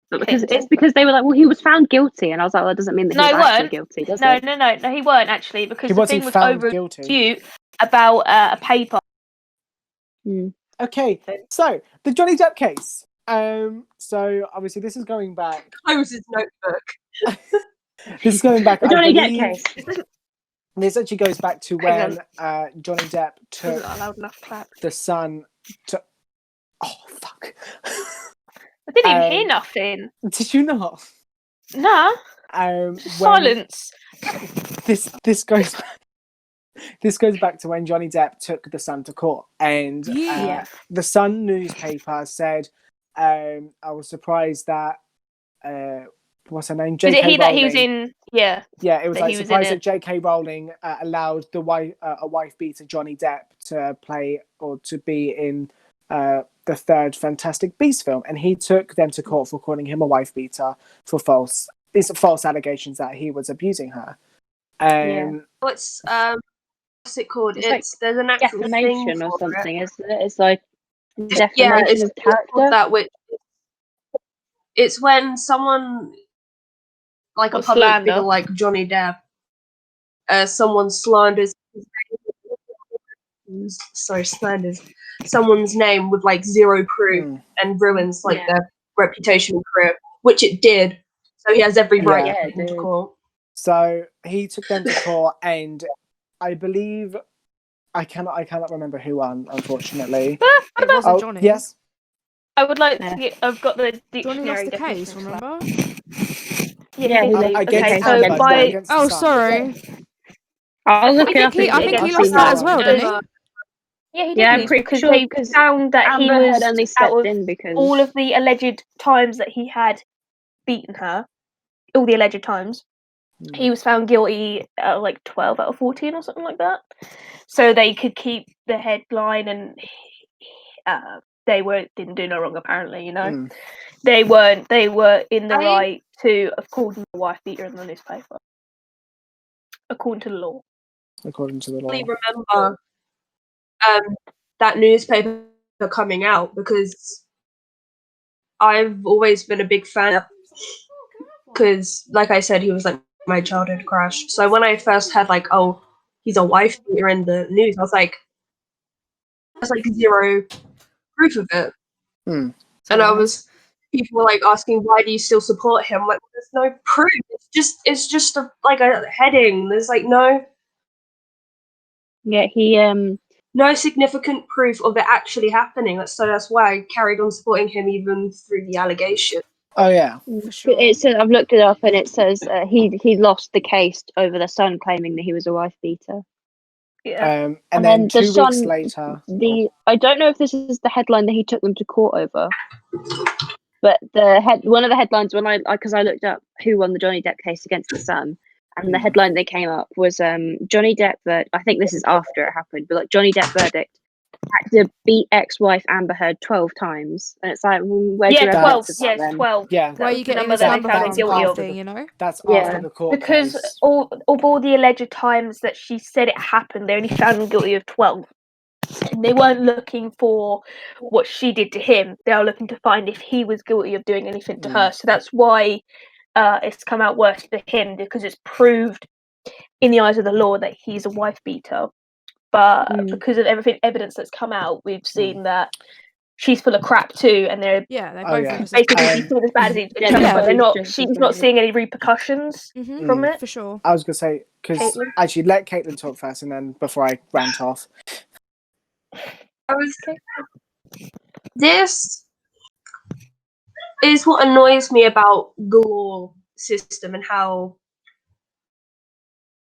but because they were like, well, he was found guilty, and I was like, well, that doesn't mean that No, he he was actually weren't. guilty, does No, it? no, he weren't actually, because He the wasn't thing was found over a guilty. dispute about a paper. Okay, so the Johnny Depp case. So obviously this is going back. Close his notebook. This is going back. The I Johnny Depp believe case. this actually goes back to Hang when Johnny Depp took Wasn't that loud enough clap? the son to. Oh fuck! I didn't even hear nothing. Did you not? Nah, When silence. this goes. This goes back to when Johnny Depp took the Sun to court, and Yeah. the Sun newspaper said, "I was surprised that what's her name, Was J.K. it he that he Rowling." was in? Yeah. Yeah, it was that like he was in surprised it? that J.K. Rowling allowed a wife beater Johnny Depp to play or to be in the third Fantastic Beasts film, and he took them to court for calling him a wife beater for false allegations that he was abusing her. What's it called? It's like There's an actual thing defamation or for something, isn't it? It's like Yeah, defamation of it's called character. that. Which it's when someone like a What, public slander? figure like Johnny Depp, someone slanders. Slanders someone's name with like zero proof and ruins like their reputation and career, which it did. So he has every right to take them to court. So he took them to court, and I believe I cannot remember who won, unfortunately. It wasn't Johnny. Yes. I would like to get. I've got the Johnny lost dictionary the definition case, of slap. remember? Yeah, he did. Against Okay, so Amber, not by against the Oh, Sun. sorry. I'll look it I up. think he I'll lost see that who as won. well, didn't he? yeah, he did Yeah, I'm lose pretty because sure they because found that he Amber was had only out stepped of in because all of the alleged times that he had beaten her, all the alleged times. He was found guilty like 12 out of 14 or something like that. So they could keep the headline, and they didn't do no wrong apparently. They were in the right to have called him a wife beater in the newspaper, according to the law. According to the law. I remember that newspaper coming out because I've always been a big fan. Because, like I said, he was like my childhood crush. So when I first heard like, oh, he's a wife beater in the news, I was like, there's like zero proof of it. And people were like asking, why do you still support him? Like, there's no proof. It's just like a heading. There's like no significant proof of it actually happening. So that's why I carried on supporting him even through the allegation. Oh yeah, for sure. It says, I've looked it up, and it says he lost the case over the Sun claiming that he was a wife beater. Yeah. And then the 2 weeks son, later, I don't know if this is the headline that he took them to court over, but one of the headlines when because I looked up who won the Johnny Depp case against the Sun, and the headline that came up was Johnny Depp I think this is after it happened, but like Johnny Depp verdict: actor beat ex-wife Amber Heard 12 times, and it's like, where's your Yeah, evidence 12. of that Yes, then? 12. yeah, Where are you was the getting number this that they number found him from, guilty kind of of. thing, you know? that's Yeah. after the court Because case. of all the alleged times that she said it happened, they only found him guilty of 12. And they weren't looking for what she did to him. They were looking to find if he was guilty of doing anything to her. So that's why it's come out worse for him, because it's proved in the eyes of the law that he's a wife beater. But because of evidence that's come out, we've seen that she's full of crap too, and they're Yeah, they Oh, both yeah. are just as basically bad. she's doing as bad as each Yeah, other, yeah. but they're not. just as She's not bad. seeing any repercussions from it. For sure. I was gonna say, because Caitlyn? actually let Caitlyn talk first, and then before I rant off. This is what annoys me about the law system and how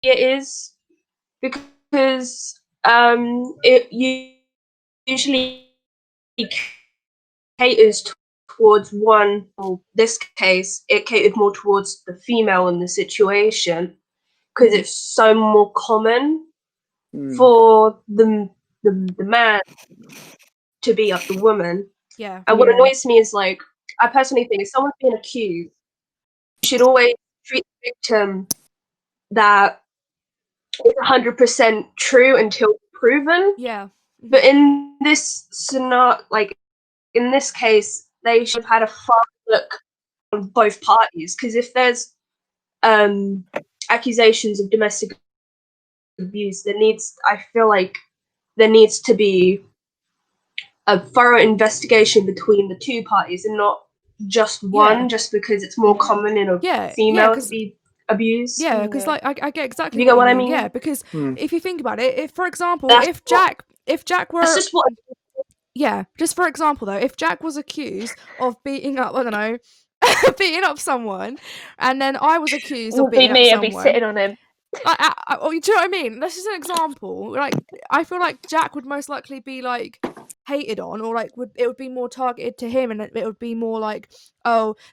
it is, because it usually caters towards one. Or this case, it catered more towards the female in the situation because it's so more common for the man to beat up the woman. Yeah. And what annoys me is, like, I personally think if someone's being accused, you should always treat the victim that is 100% true until proven. Yeah. But in this scenario, like in this case, they should have had a far look on both parties, because if there's accusations of domestic abuse, I feel like there needs to be a thorough investigation between the two parties and not just one, just because it's more common in a female to be abused. Yeah, because like I get exactly You get what you what I mean. mean? Yeah, because if you think about it, if for example, That's if Jack were That's just what. yeah, just for example though, if Jack was accused of beating up, I don't know, beating up someone, and then I was accused of Would be beating up me. I'd be someone, sitting on him. like, do you know what I mean? This is an example. Like, I feel like Jack would most likely be like hated on, or like it would be more targeted to him, and it would be more like,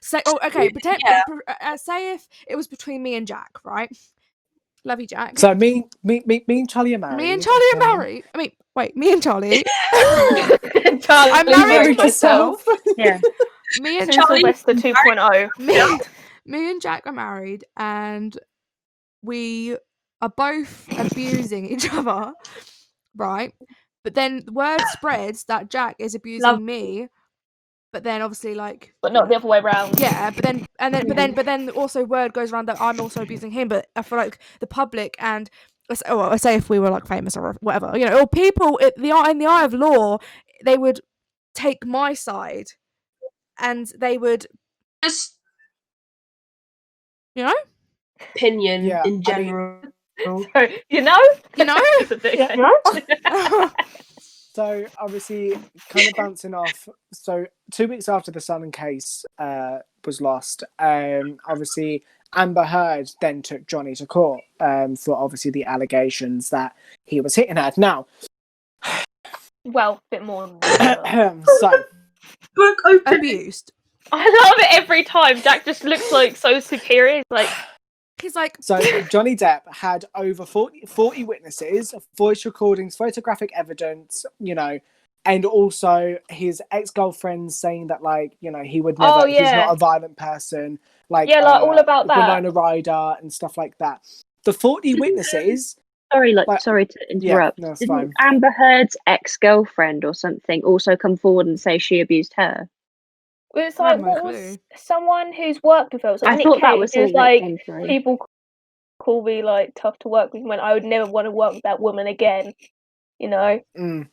say if it was between me and Jack, right? Love you, Jack. So me and Charlie are married. Me and Charlie are married. I mean, wait, me and Charlie. Charlie, I'm married to myself. Yeah. Me and Charlie, Sylvester 2.0. Me and Jack are married, and we are both abusing each other, right? But then word spreads that Jack is abusing Love. me, but then obviously like But not the other way around. yeah, but then also word goes around that I'm also abusing him. But I feel like the public and I say if we were like famous or whatever, you know, or people in the eye of law, they would take my side, and they would Just you know opinion Yeah, in I mean, general. So, you know? It's a big thing. so obviously, kind of bouncing off. So 2 weeks after the Sun case was lost, obviously Amber Heard then took Johnny to court for obviously the allegations that he was hitting her. Now, Well, a bit more than that. so Book open. abused. I love it every time. Jack just looks like so superior. He's like So Johnny Depp had over 40 witnesses, voice recordings, photographic evidence, you know, and also his ex-girlfriend saying that, like, you know, he would never, he's not a violent person, like, all about that. Winona Ryder and stuff like that. The 40 witnesses. Sorry to interrupt. No, it's Didn't fine. Amber Heard's ex-girlfriend or something also come forward and say she abused her? It's I like, have no what clue. was someone who's worked with her? Was it I Nick thought that Cage? was It was something that like, came through. people call me like tough to work with, when I would never want to work with that woman again. You know,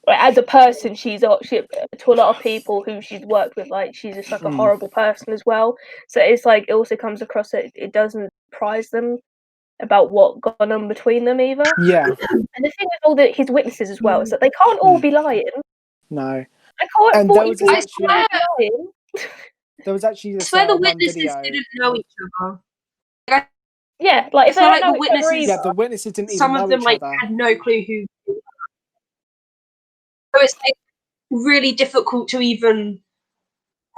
like, as a person, she to a lot of people who she's worked with, like, she's just like a horrible person as well. So it's like, it also comes across that it doesn't surprise them about what gone on between them either. Yeah. And the thing with all his witnesses as well is that they can't all be lying. No. I can't. And there was actually lying. there was actually I this swear the one witnesses video. didn't know each other. Yeah, like if I they feel don't like know the each other witnesses. Yeah, the witnesses didn't even Some know of them each like other. had no clue who So it's like really difficult to even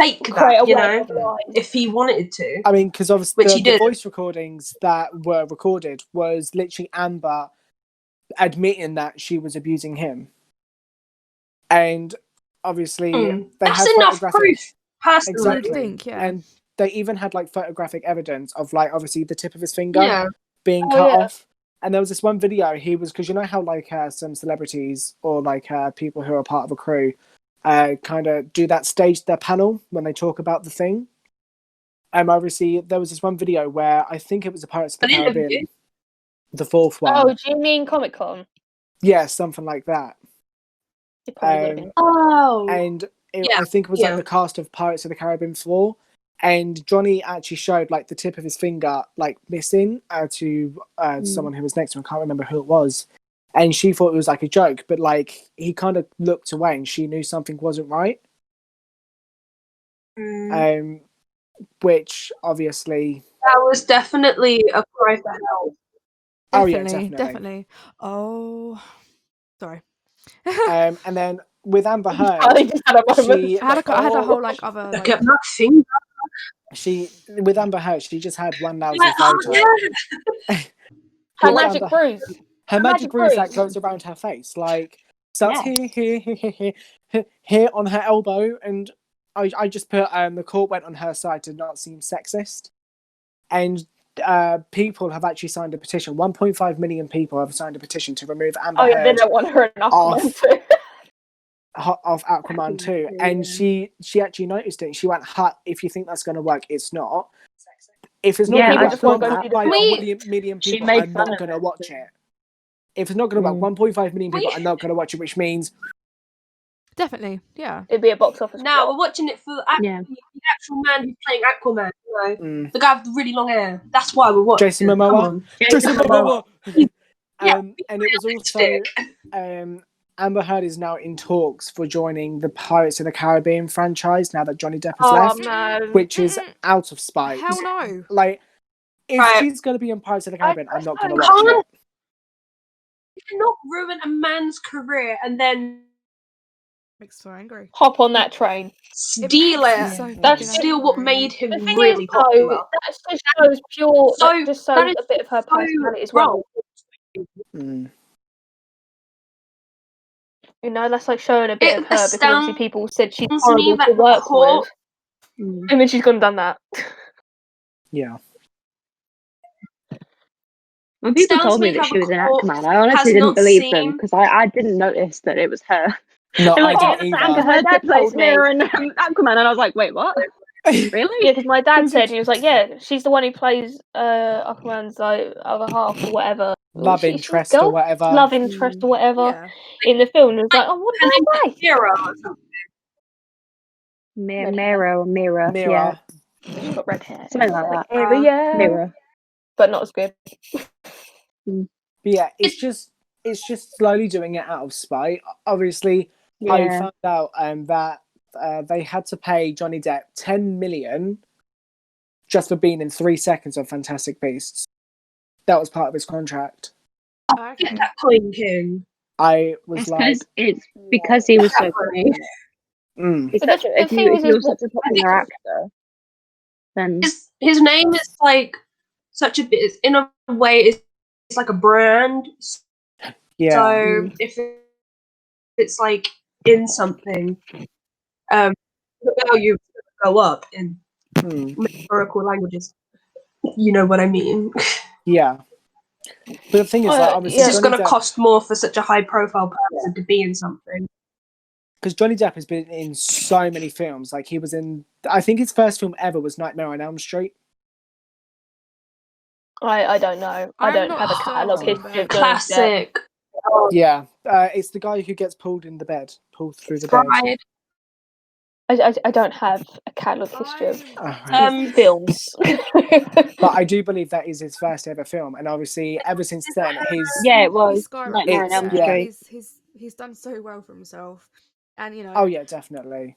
fake Create a that, you way know, of lying. if he wanted to. I mean, because obviously Which he the did. voice recordings that were recorded was literally Amber admitting that she was abusing him, and obviously they That's had enough photographic proof, personally. exactly, You'd think, yeah. and they even had like photographic evidence of like obviously the tip of his finger Yeah. being Oh, cut yeah. off. And there was this one video he was, because you know how like some celebrities or like people who are part of a crew kind of do that stage their panel when they talk about the thing. Obviously there was this one video where I think it was the Pirates of the An interview? Caribbean, the fourth one. Oh, do you mean Comic Con? Yeah, something like that. It probably would have been. Oh. And Yeah, I think it was yeah. like the cast of Pirates of the Caribbean 4. And Johnny actually showed like the tip of his finger like missing to someone who was next to him. I can't remember who it was. And she thought it was like a joke, but like he kind of looked away and she knew something wasn't right. Which obviously That was definitely a cry for help. Oh yeah, Definitely, definitely. definitely. Oh, sorry. And then with Amber Heard, I just had a moment. she I had a whole like other Look like at my finger. with Amber Heard, she just had one lousy Like, oh, photo. yeah. Her With magic Amber- bruise. Her Magic magic bruise that bruise. goes around her face, like starts Yeah. here on her elbow, and I just put the court went on her side to not seem sexist, and people have actually signed a petition. 1.5 million people have signed a petition to remove Amber Oh yeah, they Heard don't want her in Aquaman too. of Aquaman 2, and she actually noticed it. She went, if you think that's going to work, it's not. If it's not Yeah, going to I work, just won't go see the 1.5 million She people made are fun not of going to it. watch it. If it's not going to work, 1.5 million people are not going to watch it, which means definitely, yeah. It'd be a box office. Now flop. we're watching it for the actual man who's playing Aquaman, you know, the guy with the really long hair. That's why we're watching. Jason it. Come Momoa. on. Jason Momoa. Yeah, and it was also Amber Heard is now in talks for joining the Pirates of the Caribbean franchise now that Johnny Depp has left, man. which is out of spite. Hell no. Like, if Right. she's going to be in Pirates of the Caribbean, I'm not going to I watch can't- it. You cannot ruin a man's career and then Makes so angry. Hop on that train. steal makes it. me so That's fucking still what angry. made him The thing really is, popular. though, that just shows pure. So- that just shows that is a bit of her so personality as well. Mm. You know, that's like showing a bit It of her because obviously people said she's astounds me horrible that to the work court- with, and then she's gone and done that. Yeah. When people Sounds told me like that how she was the in court Aquaman, I has honestly didn't not believe them seen- because I didn't notice that it was her. No, They're like, I oh, didn't it's Amber either. Heard My that dad plays told me. Mira and Aquaman, and I was like, wait, what? Really? Yeah, because my dad said, he was like, yeah, she's the one who plays Aquaman's like other half or whatever. Love She's interest or girl- whatever. Love interest or whatever Yeah. in the film. And it was like, oh, what Her the name's way? Mira or something. Mira, Mira. yeah, She's got red hair. something like that. Area. Mira. But not as good. But yeah, it's just slowly doing it out of spite. Obviously, I Yeah. found out that they had to pay Johnny Depp 10 million just for being in 3 seconds of Fantastic Beasts. That was part of his contract. Okay. Get that coin, King. I was It's like, because he was so funny. mm. He's The- such a, the if thing you is, if you're is such a popular think- actor, then His name is like such a bit. In a way, it's like a brand. Yeah. So if it's like in something, the value will go up in Mm. metaphorical languages. You know what I mean? Yeah. But the thing is, like, obviously, It's just Johnny going to Depp, cost more for such a high-profile person to be in something. because Johnny Depp has been in so many films. Like, he was in, I think his first film ever was Nightmare on Elm Street. I don't know. I I'm don't not have a certain, catalogue but- history of Johnny Depp. Classic. Yeah. It's the guy who gets pulled through the bed. Pride. I don't have a catalogue history of Alright. films. But I do believe that is his first ever film, and obviously ever since then, his yeah, it was He's skyrocketed, Nightmare on Elm yeah. Street. He's done so well for himself, and you know. oh yeah, definitely.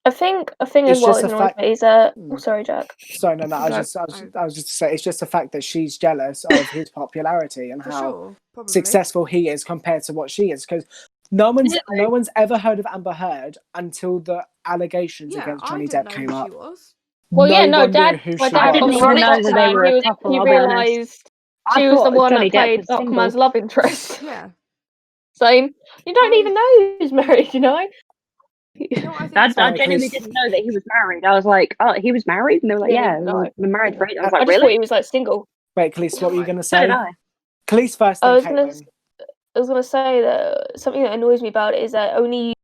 I think a thing It's as well just that a annoys fact- me is oh, Mm. sorry, Jack. So no, I Go. was just to say it's just the fact that she's jealous of his popularity and for how sure, probably. successful he is compared to what she is. Because no one's ever heard of Amber Heard until the allegations Yeah, against I Johnny didn't Depp know came who up. she was. Well, yeah, no, one knew Dad. who My she dad I got didn't me was. even on it know that they yesterday. were a He couple, I'll be honest. realised I she was the thought one Johnny that Depp played was single. Aquaman's love interest. Yeah. So you don't even know who's married, you know? You know what I think I is funny? genuinely didn't know that he was married. I was like, oh, he was married? And they were like, Yeah, yeah, no. we've been married for 8. I was I I like, just thought really? he was like single. Wait, Khalees, what were you going to So did say? I. Khalees first, I then was gonna, Caitlin. I was gonna say that something that annoys me about it is that only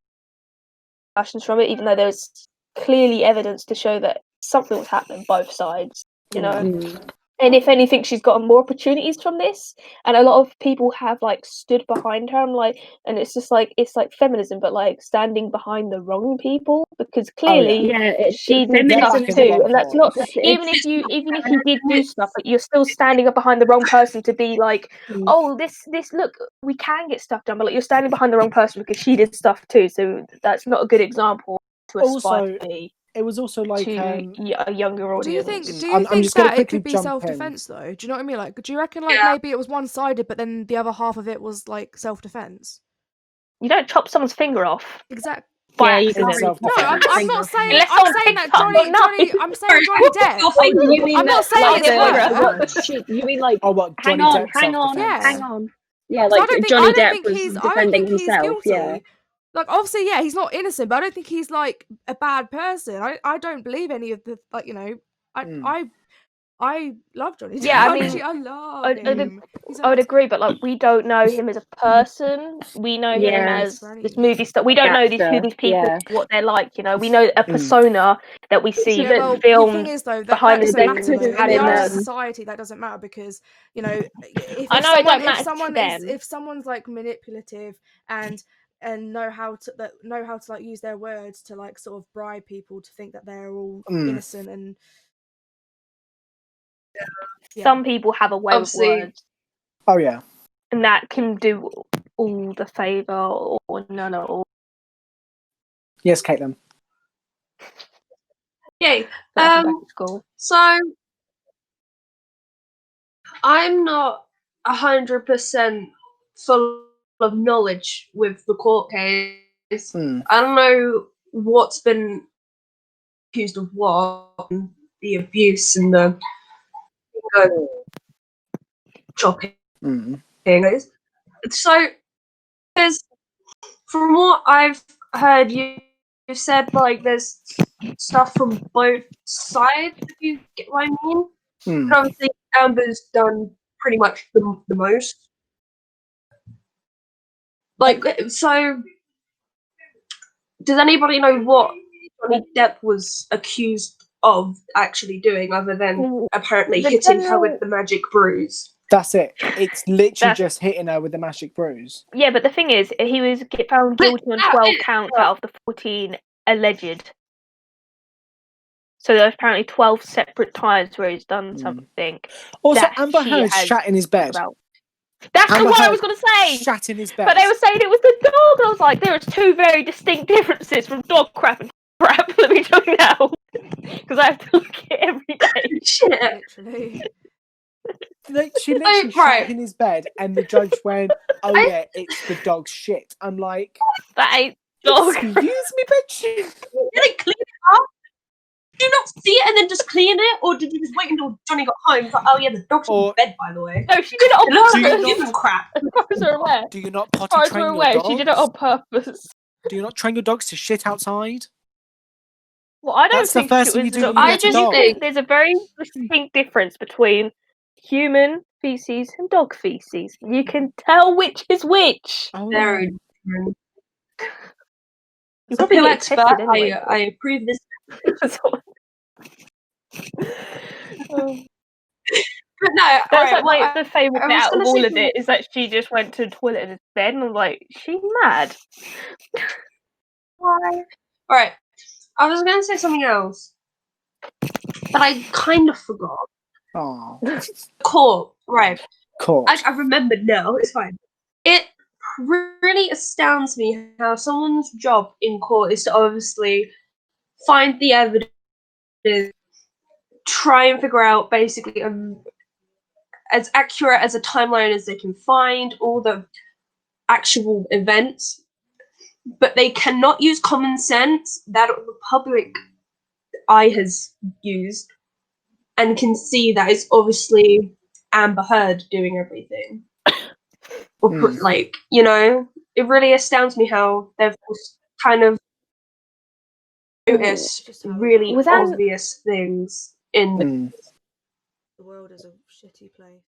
repercussions from it, even though there's clearly evidence to show that something was happening both sides. You know. Mm. And if anything, she's gotten more opportunities from this, and a lot of people have like stood behind her. I'm like, and it's just like it's like feminism, but like standing behind the wrong people because clearly Yeah, it's she did Get stuff back in feminism. the too, wrong and that's not horse. even if you did do stuff, but you're still standing up behind the wrong person to be like, Mm. oh, this look, we can get stuff done, but like you're standing behind the wrong person because she did stuff too. So that's not a good example to aspire Also, to be it was also like to a younger Do you audience. think? Do you I'm think just gonna that it quickly could be jump in. self-defense though? Do you know what I mean? Like, do you reckon like Yeah. maybe it was one-sided, but then the other half of it was like self-defense? You don't chop someone's finger off Exactly. by Yeah, you can accident. self-defense. No, I'm Finger not off. saying. Unless I'm someone saying picks that up Johnny. a knife. I'm saying Johnny Depp. Your Oh, finger. you mean I'm not saying like it's her. you mean like, Oh, what? hang Johnny on, Depp hang on, self-defense? Yeah. hang on. Yeah, 'Cause like I Johnny don't Depp think was he's. I don't defending think he's himself. guilty. Yeah. Like obviously, yeah, he's not innocent, but I don't think he's like a bad person. I don't believe any of the like you know. I love Johnny Depp. Yeah, I mean, Actually, I love I'd him. He's I would agree, but like we don't know him as a person. We know him Yeah. as this movie stuff. We don't know Actor, who these people, yeah. what they're like. You know, we know a persona that we see Yeah, well, the film thing is though that behind the doesn't They scenes matter could though. have In the added eyes of been. society, that doesn't matter because you know I know it don't if matter to someone them. if someone's like manipulative and know how to like use their words to like sort of bribe people to think that they're all innocent and yeah. Some people have a way with Obviously. words, Oh yeah. and that can do all the favor or none at all. Yes, Caitlin. Okay. Back to school. So I'm not 100% full of knowledge with the court case. I don't know what's been accused of what, and the abuse and the chopping. So there's, from what I've heard, you said like there's stuff from both sides. If you get what I mean. But obviously, Amber's done pretty much the most. Like, so does anybody know what Johnny Depp was accused of actually doing, other than apparently The hitting her general- with the magic bruise? That's it. It's literally That's- just hitting her with the magic bruise. Yeah, but the thing is, he was found guilty on 12 counts out of the 14 alleged. So there's apparently 12 separate times where he's done something. Also, that Amber she Heard has shat in his bed. about. That's Amber the one I Heard was going to say! Shat in his bed. But they were saying it was the dog, and I was like, there are two very distinct differences from dog crap and crap, let me tell you now. Because I have to look at it every day. Shit. Literally. She literally right. shat in his bed, and the judge went, "Oh yeah, it's the dog's shit." I'm like, That ain't dog. excuse me, bitch. Did it clean it up? Did you not see it and then just clean it, or did you just wait until Johnny got home? It's like, oh yeah, the dog's in Or- bed, by the way. No, she did it It looks on Do like you a purpose. not- human crap. As far as we're aware. Do you not As potty far as train we're your aware, dogs? she did it on purpose. Do you not train your dogs to shit outside? Well, I don't That's the think first it thing was you do the when dog. you I get a just dog. think there's a very distinct difference between human feces and dog feces. You can tell which is which. Oh, Very different. You As a probably pill get it expert, tested anyway. I approve this. But no, That's alright, like the favourite I bit was out of gonna all say of it is that she just went to the toilet in his bed, and I'm like, she's mad. why? Alright, I was gonna say something else, but I kind of forgot. oh, Court, right. cool. I remembered now, it's fine. It really astounds me how someone's job in court is to obviously find the evidence, try and figure out basically as accurate as a timeline as they can find, all the actual events. but they cannot use common sense that the public eye has used and can see that it's obviously Amber Heard doing everything. Or like, you know, it really astounds me how they've just kind of noticed Just how it really Was that- obvious things in The world is a shitty place.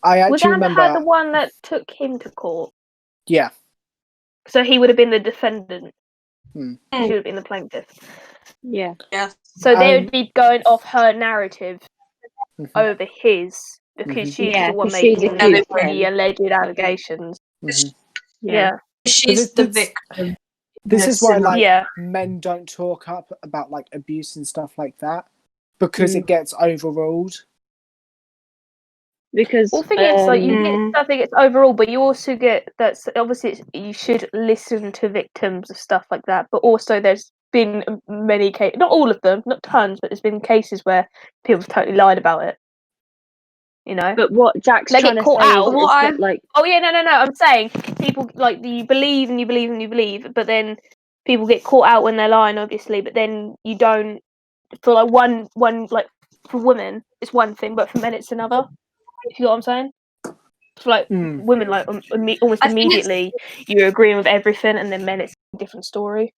I Was actually Amber remember. Heard the one that took him to court? Yeah. So he would have been the defendant. Hmm. She would have been the plaintiff. Yeah. So they Um, would be going off her narrative Mhm. over his because she's Yeah, the one 'cause she's making accused the him. alleged allegations. Mhm. Yeah. she's But the this- victim. This is why, like, Yeah. men don't talk up about like abuse and stuff like that because it gets overruled. Because Well, the thing is, like, you Mm. get something it's overall, but you also get that obviously you should listen to victims of stuff like that. But also, there's been many cases, not all of them, not tons, but there's been cases where people have totally lied about it. You know, But what Jack's They get trying to caught say out. is Well, that, like, oh yeah, no. I'm saying people like you believe and you believe and you believe, but then people get caught out when they're lying, obviously. But then you don't for like one like for women it's one thing, but for men it's another. If you know what I'm saying. For like women, like almost I think it's- immediately you're agreeing with everything, and then men it's a different story.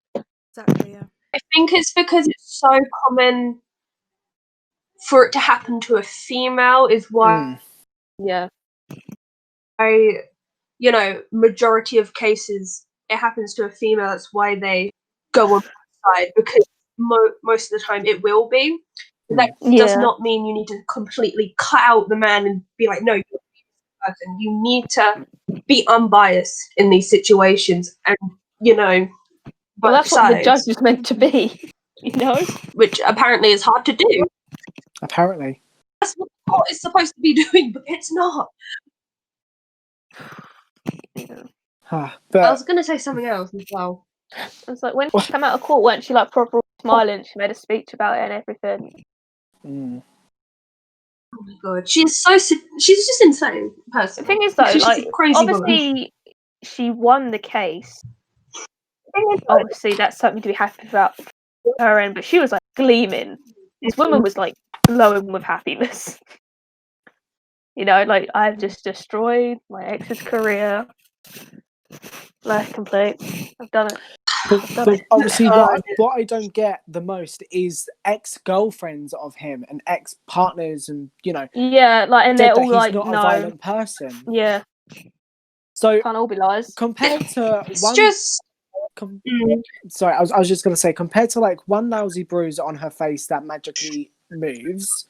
Exactly, yeah. I think it's because it's so common for it to happen to a female is why Yeah, you know, majority of cases it happens to a female. That's why they go on that side because most of the time it will be. That does Yeah. not mean you need to completely cut out the man and be like, no, you're a person. You need to be unbiased in these situations, and you know, well, both that's what the sides, judge is meant to be. You know. which apparently is hard to do. Apparently. That's what the court is supposed to be doing, but it's not. I But was going to say something else as well. It's like when she came out of court, weren't she like proper smiling? She made a speech about it and everything. Oh my god, she's just insane person. The thing is, though, She's just like a crazy woman. obviously she won the case. Obviously, that's something to be happy about her end, but she was like gleaming. This woman was like glowing with happiness. You know, like I've just destroyed my ex's career. Life complete. I've done it. but obviously, what I don't get the most is ex-girlfriends of him and ex-partners, and you know, Yeah, like and said they're that all he's like, not no, a violent person. yeah, So can't all be lies. compared to It's one, just sorry, I was just gonna say, compared to like one lousy bruise on her face that magically moves,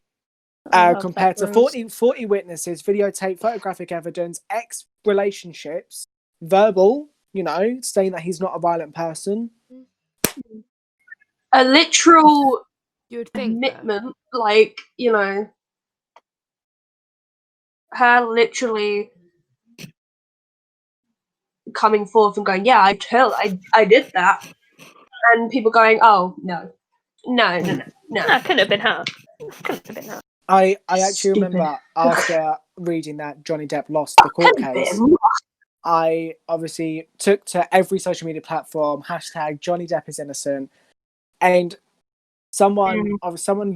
compared to 40 witnesses, videotape, photographic evidence, ex-relationships, verbal, you know, saying that he's not a violent person. a literal You would think that. commitment, like, you know, her literally coming forth and going, yeah, I did that. And people going, oh, no. No, No, couldn't have been her. Couldn't have been her. I actually Stupid. remember after reading that Johnny Depp lost the court Could have case, been. I obviously took to every social media platform, hashtag Johnny Depp is innocent, and someone I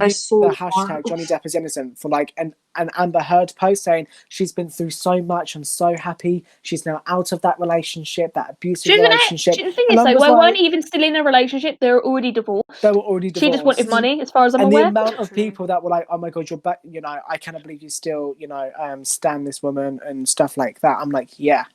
used saw the that. hashtag Johnny Depp is innocent for like an Amber Heard post saying she's been through so much and so happy she's now out of that relationship, that abusive relationship. The thing And is, I though, was they like, weren't even still in a relationship. They were already divorced. they were already divorced. She just wanted money, as far as I'm and aware. the amount of people that were like, oh my god, you're back, you know, I cannot believe you still, you know, stand this woman and stuff like that. I'm like, yeah,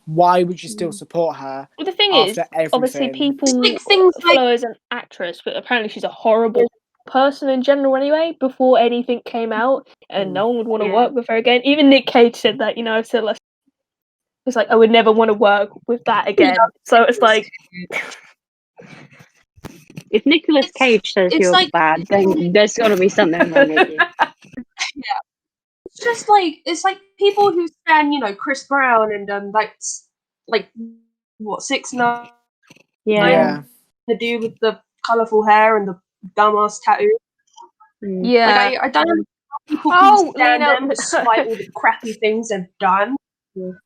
why would you still support her Well, the thing is, after everything? obviously, people Like, things like follow her as an actress, but apparently she's a horrible person in general anyway, before anything came out, and no one would want to work with her again. Even Nick Cage said that, you know, I've said, like, it's like, I would never want to work with that again. So it's like... if Nicolas Cage says it's you're like- bad, then there's got to be something wrong with you. It's just like, it's like people who stand, you know, Chris Brown and like what, 6ix9ine, Yeah. the dude with the colourful hair and the dumbass tattoo. Yeah. Like, I don't know how people Oh, can stand Lena. them despite all the crappy things they've done. Mm.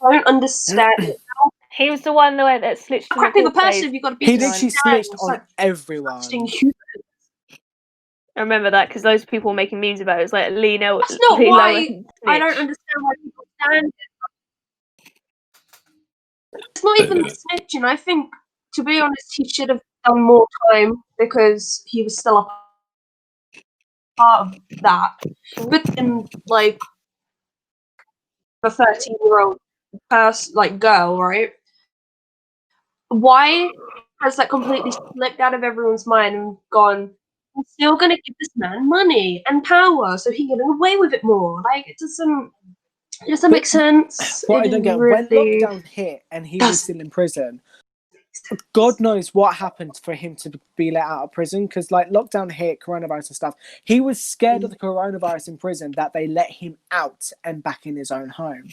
I don't understand how He was the one that snitched A on the crappy of a court person case. if you've got to be He down, literally snitched it's on like everyone. trusting humans. I remember that because loads of people were making memes about it. It was like Lino. That's not Lilo why and I don't snitch. understand why people stand it. It's not even the snitching. I think, to be honest, he should have done more time because he was still a part of that. But then, like, a 13-year-old person, like, girl, right? Why has that completely slipped out of everyone's mind and gone, I'm still going to give this man money and power so he can get away with it more? Like, it doesn't make sense. What I It don't get, when really lockdown hit and he was doesn't. still in prison, God knows what happened for him to be let out of prison, because like lockdown hit, coronavirus and stuff. He was scared of the coronavirus in prison that they let him out and back in his own home.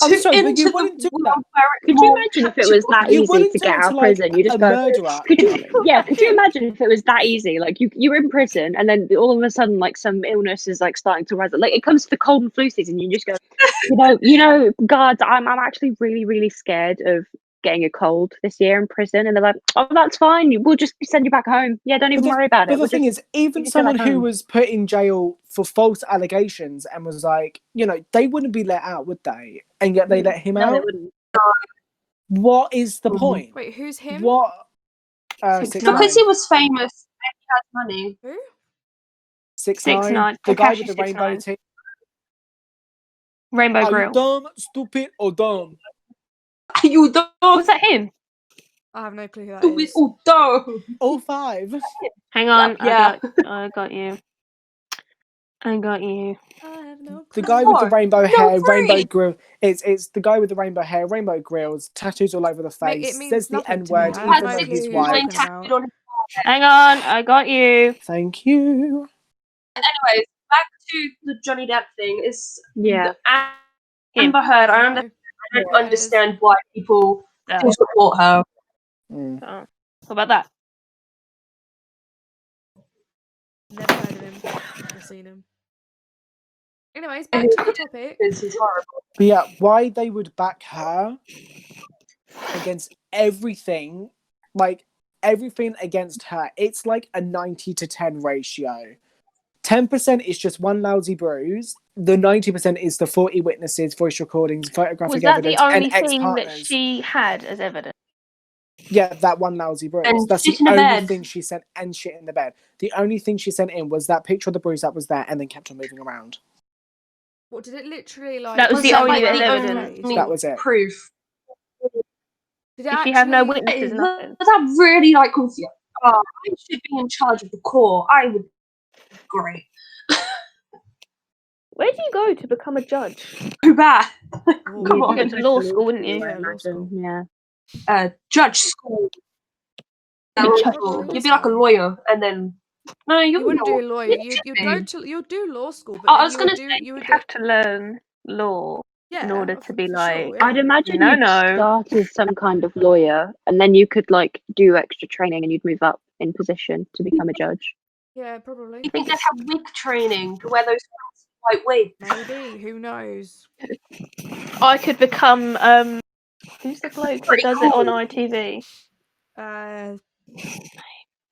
I'm sorry, but you wouldn't do that. Could you imagine if it was that You easy wouldn't to do get it out to of like prison? You just a go. murderer. Could you imagine if it was that easy? Like you were in prison, and then all of a sudden, like some illness is like starting to rise. Like it comes to the cold and flu season, you just go, guards, I'm actually really, really scared of getting a cold this year in prison, and they're like, oh, that's fine. We'll just send you back home. Yeah, don't even worry about But it. the thing is, even just go someone back who home. was put in jail for false allegations and was like, they wouldn't be let out, would they? And yet they let him No, they out. wouldn't. What is the point? Wait, who's him? What? 6ix9ine. Because he was famous and he had money. Who? 6ix9ine, the guy with the rainbow teeth. Rainbow Are you Grill. dumb, stupid, or dumb? You don't Was that him? I have no clue who that do it is. all dumb. All five. Hang on, Yeah. I got you. I got you. I have no The clue. guy with the rainbow hair, rainbow three. grill. It's the guy with the rainbow hair, rainbow grills, tattoos all over the face. It means Says the nothing N to me. word, I even have though no he's clue who you're white. talking about. On his Hang on, I got you. Thank you. Anyways, back to the Johnny Depp thing. Is Yeah. Amber Heard. I No. don't understand why people Yeah. still support her. Mm. What about that? Never heard of him or seen him. Anyways, back to the topic. This is horrible. But yeah, why they would back her against everything, like everything against her. It's like a 90-10 ratio. 10% is just one lousy bruise. The 90% is the 40 witnesses, voice recordings, photographic Was that evidence, the only and thing that ex-partners. she had as evidence? Yeah, that one lousy bruise. And That's shit the in the only bed. thing she sent, and shit in the bed. The only thing she sent in was that picture of the bruise that was there, and then kept on moving around. What did it literally like? That was Was the that only like bit of the evidence. only That was it. proof? Did it If she had no actually? witnesses, nothing. That really like confused. Oh, I should be in charge of the court. I would. Great. Where do you go to become a judge? Too bad. Oh, Come You'd on. go to law school, wouldn't you? Yeah, law school. Yeah. Judge school. Be Law judge school. school. You'd be like a lawyer, and then no, You wouldn't do a lawyer. You'd do law school, but I then was you gonna would do say, you would You do have to learn law in order to be for like. sure, yeah. I'd imagine No, you'd no. start as some kind of lawyer, and then you could like do extra training, and you'd move up in position to become a judge. Yeah, probably. you think they'd have wig training to wear those white wigs? Maybe. Who knows? I could become who's the bloke that Pretty does it on cool. ITV?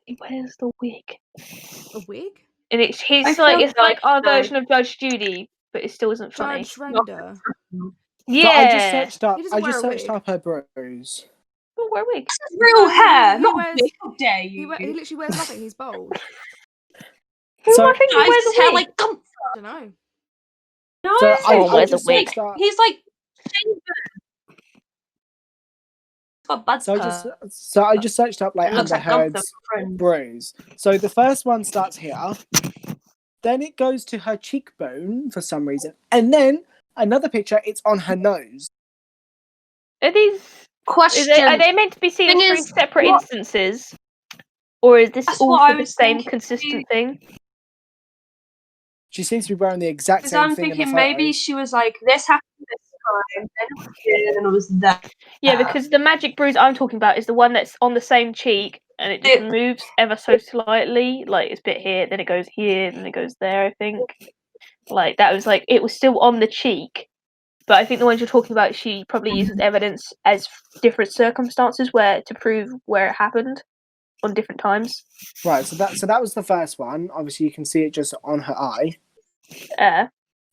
He wears the wig. A wig? And it's I feel it's like our no. version of Judge Judy, but it still isn't funny. Judge Render. Yeah. So I just searched up. He doesn't I wear just a searched wig. up her bruise. Oh, wear a wig. This is real hair, he not wears- a wig. How dare you? He literally wears nothing. He's bald. Who So- am I thinking Guys, wears his a hair wig? like comfort. I don't know. No, So I wears a just wig. searched up. he's like shaven. He's got bud So I just searched up like It looks Amber like both of them Heard's are friends. bruise. So the first one starts here, then it goes to her cheekbone for some reason, and then another picture. It's on her nose. Are these Question. are they meant to be seen Thing as three is, separate what- instances? Or is this That's all what I for the was same thinking. consistent thing? She seems to be wearing the exact Because same I'm thing in the thinking photos. maybe she was like, this happened this time, then it was here, then it was that. Yeah, because the magic bruise I'm talking about is the one that's on the same cheek and it just moves ever so slightly. Like it's a bit here, then it goes here, then it goes there, I think. Like that was like it was still on the cheek, but I think the ones you're talking about, she probably uses evidence as different circumstances where to prove where it happened on different times. Right, so that was the first one. Obviously, you can see it just on her eye.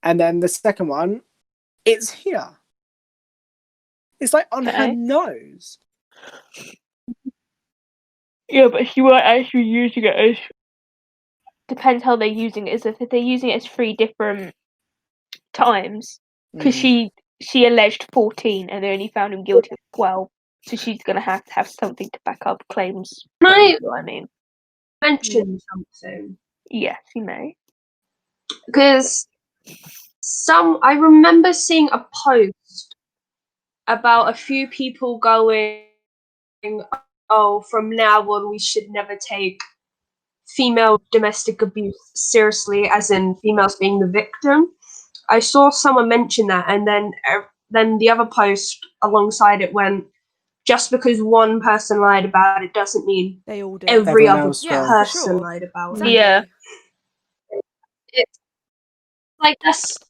And then the second one, it's here. It's like on her nose. Yeah, but she weren't actually using it as. Depends how they're using it. Is if they're using it as 3 different times, because she alleged 14 and they only found him guilty of 12, so she's gonna have to have something to back up claims. Can I I mean, mention something? yes, you may. Because I remember seeing a post about a few people going, "Oh, from now on, we should never take female domestic abuse seriously," as in females being the victim. I saw someone mention that, and then the other post alongside it went, "Just because one person lied about it doesn't mean They all do. every Everyone other else will. person lied about it." Exactly. Yeah.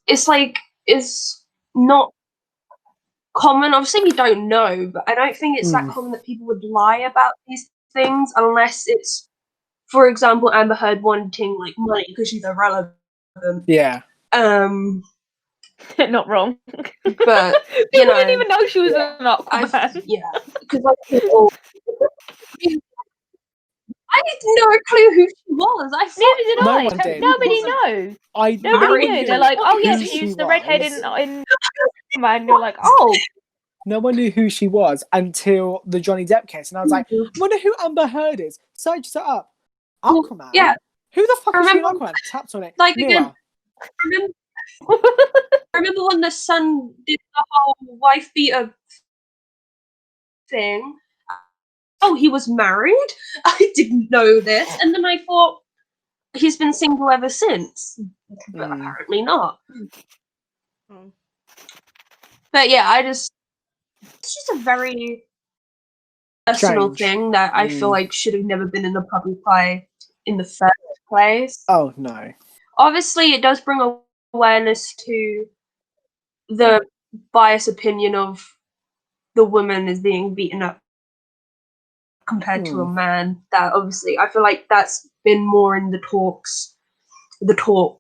It's like it's not common. Obviously, we don't know, but I don't think it's that common that people would lie about these things unless it's, for example, Amber Heard wanting like money because she's irrelevant. Yeah. Not wrong. But People didn't even know she was an Aquaman. Because I had no clue who she was. Neither did No I. one did. Nobody knows. I Nobody knew. They're like, oh yeah, who she's she the redhead in was. Aquaman. You're like, oh. No one knew who she was until the Johnny Depp case, and I was like, I wonder who Amber Heard is. So I just set up Aquaman. Yeah. Who the fuck is she in Remember- Aquaman? Tapped on it. Like Knew again, her. I remember when the son did the whole wife beater thing. Oh, he was married? I didn't know this. And then I thought, he's been single ever since. But apparently not. But yeah, it's just a very personal Strange. thing that I feel like should have never been in the public eye in the first place. Oh, no. Obviously, it does bring awareness to the biased opinion of the woman is being beaten up compared to a man. That obviously, I feel like that's been more in the talk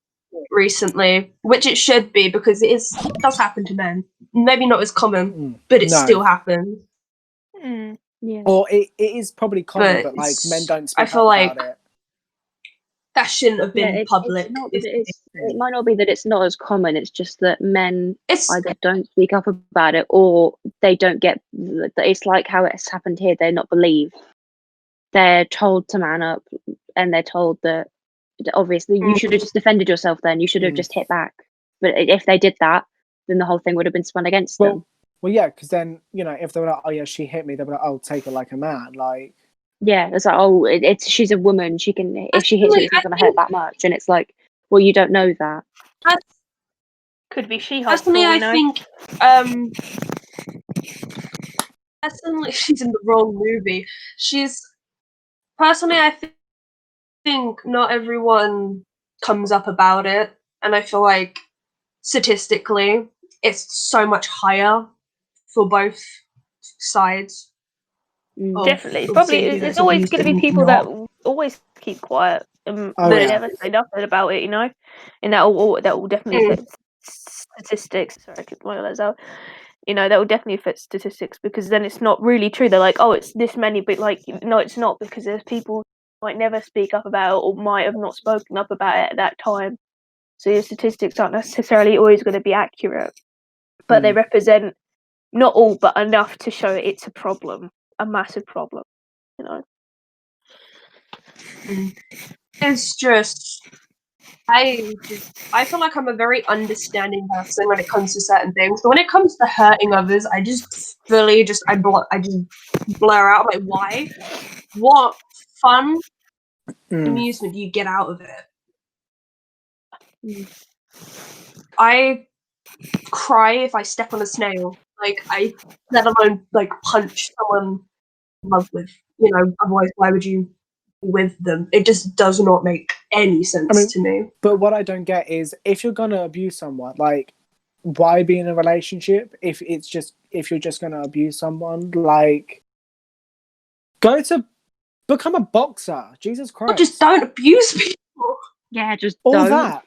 recently, which it should be because it does happen to men. Maybe not as common, but it still happens. Yeah. Or it is probably common, but like men don't speak up about it. That shouldn't have been public. It's not that it might not be that it's not as common. It's just that men either don't speak up about it or they don't get. It's like how it's happened here. They're not believed. They're told to man up, and they're told that obviously you should have just defended yourself. Then you should have just hit back. But if they did that, then the whole thing would have been spun against them. Well, yeah, because then if they were like, "Oh yeah, she hit me," they'd be like, "Oh, take her like a man." Like, yeah, it's like, oh, she's a woman. She can, if she hits you, it's not going to hurt that much. And it's like, well, you don't know that. Could be She-Hulk. Personally, I think personally, she's in the wrong movie. I think not everyone comes up about it, and I feel like statistically, it's so much higher for both sides. Definitely. Probably there's always going to be people that always keep quiet and never say nothing about it, and that will definitely affect statistics. Sorry, I keep my words out. That will definitely affect statistics because then it's not really true. They're like, oh, it's this many, but like, no, it's not because there's people who might never speak up about it or might have not spoken up about it at that time. So your statistics aren't necessarily always going to be accurate, but they represent not all, but enough to show it's a problem. A massive problem, It's just I feel like I'm a very understanding person when it comes to certain things, but when it comes to hurting others, I just really I just blur out. I'm like, why? What fun amusement do you get out of it? I cry if I step on a snail. Like let alone like punch someone in love with. Otherwise, why would you be with them? It just does not make any sense to me. But what I don't get is if you're gonna abuse someone, like, why be in a relationship if you're just going to abuse someone? Like, become a boxer. Jesus Christ! Or just don't abuse people. Yeah, just all don't. that.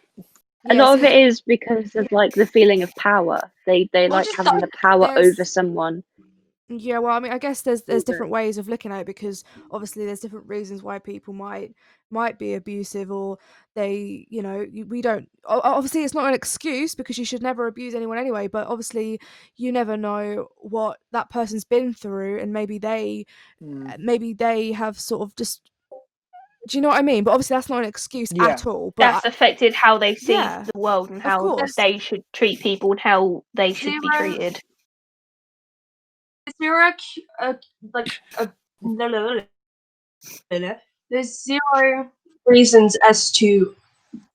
A Yeah, lot of see, it is because of like the feeling of power. They like just having don't- the power there's- over someone. yeah, well, I mean, I guess there's different ways of looking at it because obviously there's different reasons why people might be abusive or they, we don't. Obviously, it's not an excuse because you should never abuse anyone anyway. But obviously, you never know what that person's been through, and maybe they have sort of just. Do you know what I mean? But obviously, that's not an excuse Yeah. at all. That's But affected how they see yeah, the world and of how course. they should treat people and how they should be Zero. treated. Is there there's zero reasons as to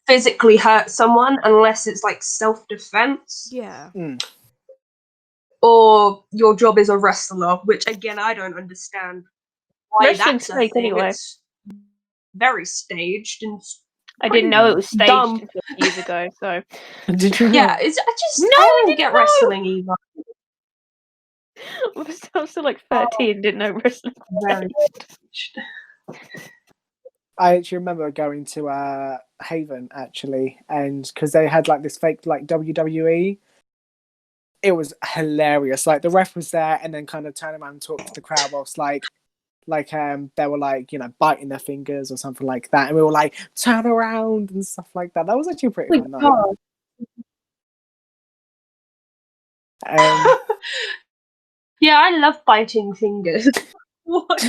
physically hurt someone unless it's like self-defense Yeah. or your job is a wrestler, which again I don't understand why Wrestling's that's a fake thing. anyway. It's very staged and I didn't know it was staged dumb. until years ago. So Did you? Yeah, I don't didn't get know. wrestling either. I was still like 13, didn't know wrestling. Very staged. I actually remember going to Haven actually, and because they had like this fake like WWE. It was hilarious. Like the ref was there, and then kind of turned around and talked to the crowd whilst they were like biting their fingers or something like that, and we were like turn around and stuff like that. That was actually pretty fun. God. Yeah, I love biting fingers. What?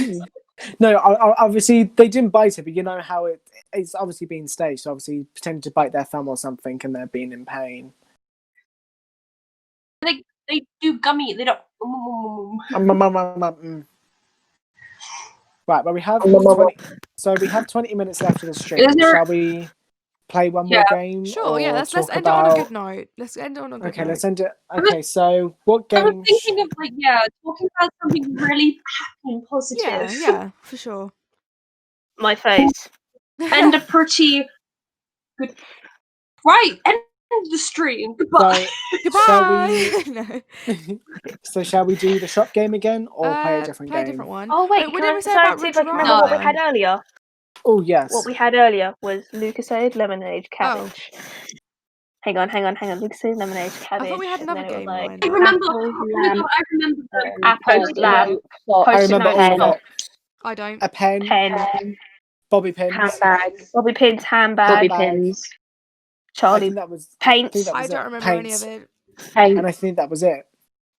No, obviously they didn't bite it, but you know how it's obviously being staged. So obviously pretending to bite their thumb or something, and they're being in pain. They do gummy. They don't. Right, but we have 20. So we have 20 minutes left of the stream. Is there- Shall we play one more game? Sure, yeah, or let's talk end it on a about... good note. Let's end it on a good Okay, note. let's end it. Okay, so what I was game? thinking of talking about something really happy and positive. Yeah, for sure. My face. And a pretty good. Right, end the stream. Goodbye. Goodbye. So shall we do the shop game again, or play a different play game? a different one. Oh wait, what can did I we say about see if Ridge I can remember what we Run? had earlier? Oh yes. What we had earlier was Lucasade, lemonade, cabbage. Hang on. Lucasade, lemonade, cabbage. I thought we had and then another it was game like lined I up. remember. Apple, Oh my lamb, God, I remember. apple, post-it lamb, note, box, I post-it remember note, all of box, it. I don't. A pen, pen, bobby pins, handbag, bobby pins, handbag, bobby handbag. pins, I Charlie think that was. paints. I don't remember any of it. paint. And I think that was it.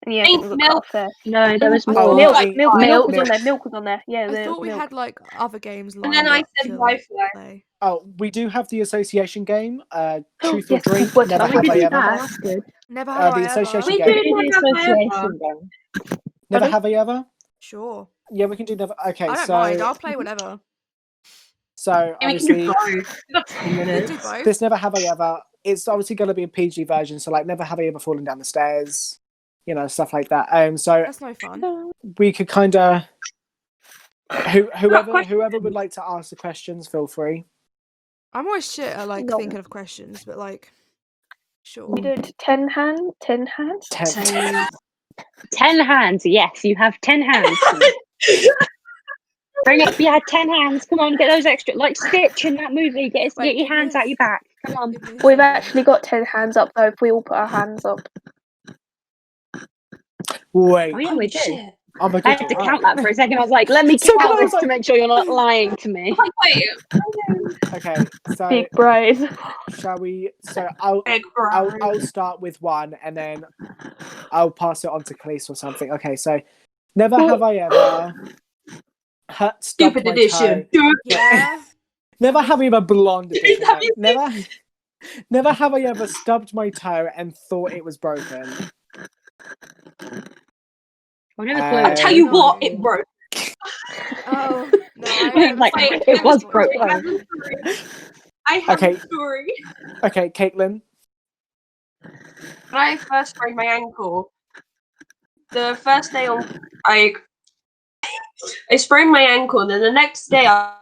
Yeah, I think we got cut Milk. off there. No, there was I more. thought- Milk, Like, milk milk. was on there. Milk was on there. Yeah, I thought we milk. had like other games And lined then I up said to Wi-Fi. play. Oh, we do have the association game. Truth or Yes, drink. what Never time have We I did ever. that. That's good. Never have The I association ever. We game. did The have Wi-Fi. association game. Never Pardon? have I ever. Sure. Yeah, we can do never. Okay, I don't so mind. I'll play whatever. so Yeah, we can do obviously both. We've got 10 We could minutes. do both. this never have I ever. It's obviously going to be a PG version, so like never have I ever fallen down the stairs, stuff like that. So That's no fun. we could kind of whoever would like to ask the questions, feel free. I'm always shit at like No. thinking of questions, but like, sure. We did 10 hands. 10. 10 hands. Yes, you have 10 hands. Bring up. You had 10 hands. Come on, get those extra. Like Stitch in that movie. Get Wait, your hands out your back. Come on. Give me a We've second. actually got 10 hands up though. If we all put our hands up. Wait, Oh yeah, we do. Shit. oh my I god, had to count that for a second. I was like, let me So count I was this to make sure you're not lying to me. Wait. Okay, so Big brain. shall we? So Big I'll start with one, and then I'll pass it on to Cleese or something. Okay, so never have I ever stubbed Stupid my edition. toe. Yeah. Never have I ever blonde edition. Have you Never have I ever stubbed my toe and thought it was broken. I never I'll Tell you No. what, it broke. Oh no! It's like, I it was broke. I have a story. I have Okay. a story. Okay, Caitlyn. When I first sprained my ankle, the first day I sprained my ankle, and then the next day I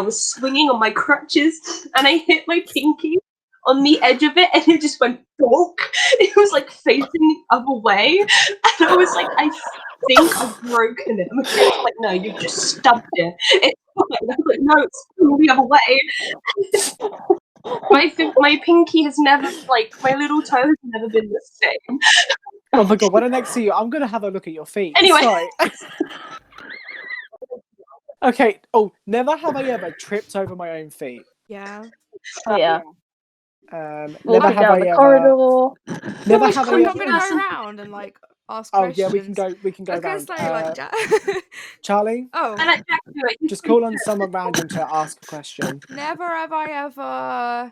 was swinging on my crutches, and I hit my pinky on the edge of it, and it just went bonk. It was like facing the other way, and I was like, I think I've broken it. And my parents were like, no, you've just stubbed it. It's fine. I was like, no, it's still the other way. My pinky has never, like, my little toe has never been the same. Oh my god, when I next see you, I'm gonna have a look at your feet. Anyway. Sorry. Okay. Oh, never have I ever tripped over my own feet. Yeah. Yeah. Never Walking have down I the ever. corridor. Never Always have I I'm not ever. gonna go around and like ask Oh questions. yeah, we can go. We can I go was gonna round. say like Charlie, Oh. I let Jack do it. just call on someone random to ask a question. Never have I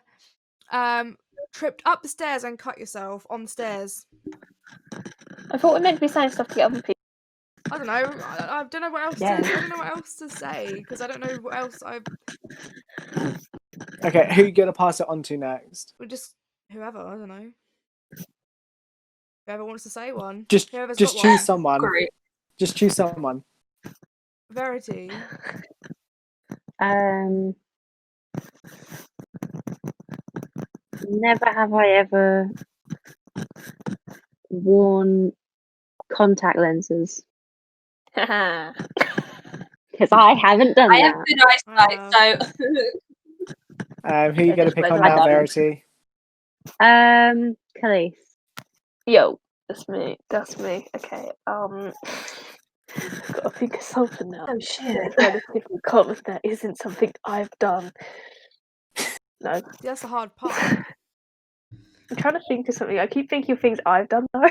ever tripped up the stairs and cut yourself on the stairs. I thought we meant to be saying stuff to get other people. I don't know. I don't know what else Yeah. to. I don't know what else to say because I don't know what else I. Okay, who you gonna pass it on to next? Well, just whoever. I don't know. Whoever wants to say one. Just Whoever's choose got one. someone. Great. Just choose someone. Verity. Never have I ever worn contact lenses because I haven't done I have that. good eyesight, so. Who you gonna just pick on like now, that. Verity? Khalees. Yo, that's me. That's me. Okay. Gotta think of something now. Oh shit. It's relatively common that isn't something I've done. No. That's the hard part. I'm trying to think of something. I keep thinking of things I've done though.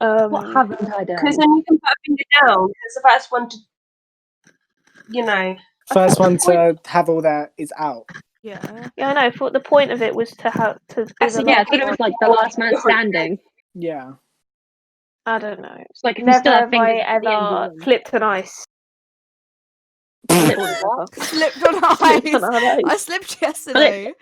What haven't I done? Because then you can put a finger down. Because the first one to, you know. First one to have all that is out. Yeah. Yeah, I know. I thought the point of it was to have to. Be I the yeah, I last thought it one. was like the last man standing. Yeah. I don't know. It's like if you Never still have have fingers I at the end, ever you win. flipped on ice. Slipped on Slipped on ice. ice. I slipped yesterday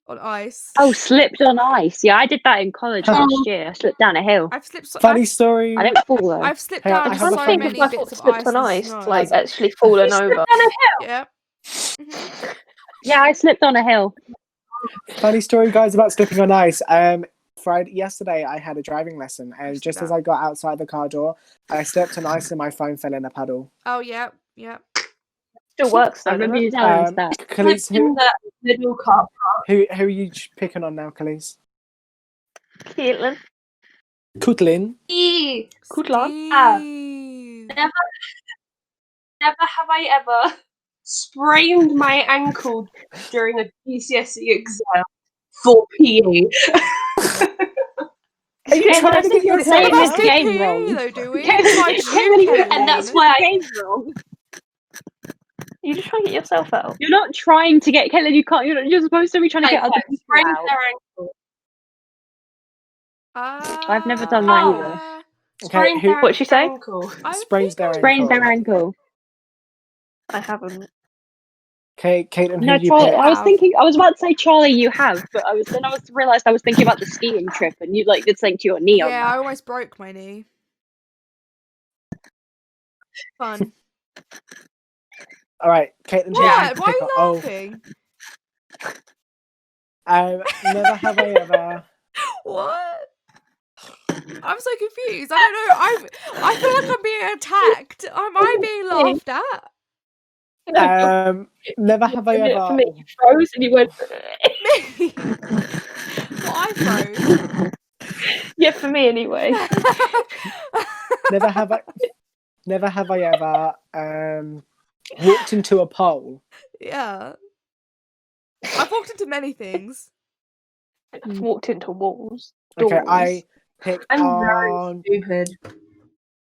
on ice. Oh, slipped on ice. Yeah, I did that in college last year. I slipped down a hill. I've slipped. Funny story. I didn't fall though. I've slipped Hang on, down I I'm have trying a to so think funny- if many I've bits of slipped ice on and ice, snow. like actually fallen over. Yeah. Mhm. Yeah, I slipped on a hill. Funny story, guys, about slipping on ice. Yesterday I had a driving lesson, and just as I got outside the car door, I slipped on ice and my phone fell in a puddle. Oh yeah, yeah. Still works though. I remember doesn't you it? telling us that. Khalees, In the middle car. who are you picking on now, Khalees? Caitlyn. Caitlyn. Good luck. Steve. Never have I ever sprained my ankle during a GCSE exam for PE. Are you Yeah, but I trying to think get you're yourself playing None of this us out? do game PE wrong. though, do we? Kevin, Besides you, Kevin, Caitlyn. And that's why I- game wrong. You just trying to get yourself out. You're not trying to get Caitlyn. You can't. You're supposed to be trying to get other people sprained out. their ankle. I've never done that either. Okay, Sprained who their What'd she say? ankle. I sprains their ankle? Sprained their ankle. I haven't. Okay, Caitlyn, who No, you Charlie. pick? I was Have. thinking. I was about to say Charlie. You have, but I realised I was thinking about the skiing trip, and you like did something to your knee on Yeah, I that. almost broke my knee. Fun. All right, Caitlyn, who What? you Why pick are on? you laughing? Never have I ever. What? I'm so confused. I don't know. I feel like I'm being attacked. Am I being laughed at? Never have I ever. For me, you froze and you went. Me? Well, I froze. Yeah, for me anyway. Never have I ever walked into a pole. Yeah. I've walked into many things. I've walked into walls. Okay, Doors. I pick I'm very on stupid.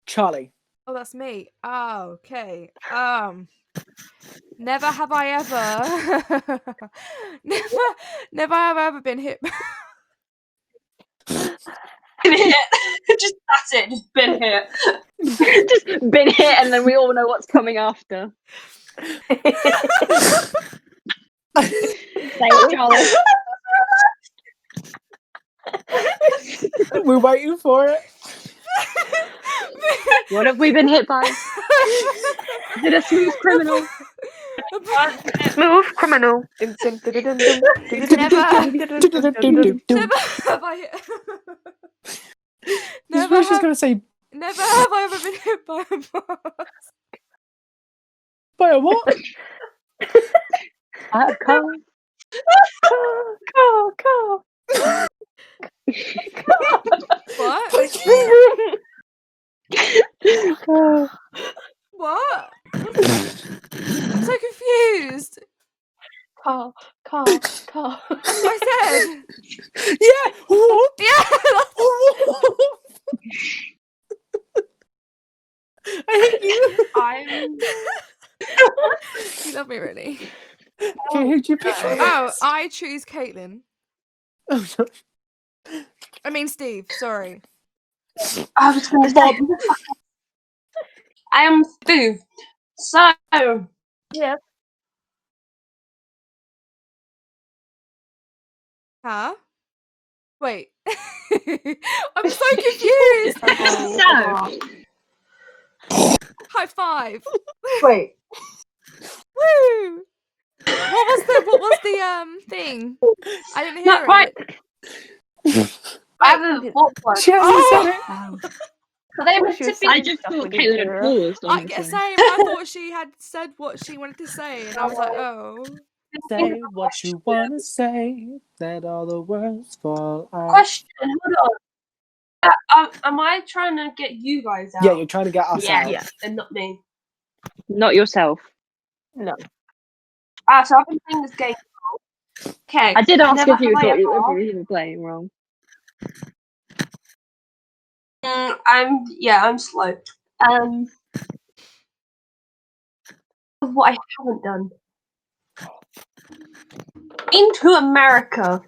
Charlie. Oh, that's me. Oh, okay. Never have I ever never have I ever been hit. Been hit. Just that's it. Just been hit. Just been hit, and then we all know what's coming after. Say it, Charlie. We're waiting for it. What have we been hit by? Is it a smooth criminal? Smooth criminal. Never have I. This Never was just have. gonna say Never have I ever been hit by a bus. by a what? Car. Car. What? Oh, What? I'm so confused. Car. I said. Yeah. What? Yeah. I hate you. I'm. You love me, really. Okay, who'd you pick? Oh, I choose Caitlyn. Oh, no. I mean Steve. Sorry. I was going to Bob. say, I am Steve. So, Yeah. Huh? Wait. I'm so confused. So, High five. wait. Woo. What was the thing? I didn't hear No, right. it. I haven't thought one. She hasn't said it. But they were She was to be. I saying just stuff thought with Caitlin each had other. paused. I Honestly. same. I thought she had said what she wanted to say, and I was like, oh. Say what you wanna say. Let all the words fall out. Question, hold on. Am I trying to get you guys out? Yeah, you're trying to get us Yeah. out. Yeah. And not me. Not yourself. No. So I've been playing this game. Okay. I did ask never if you have I thought you ever- were playing wrong. I'm slow. What I haven't done. Into America.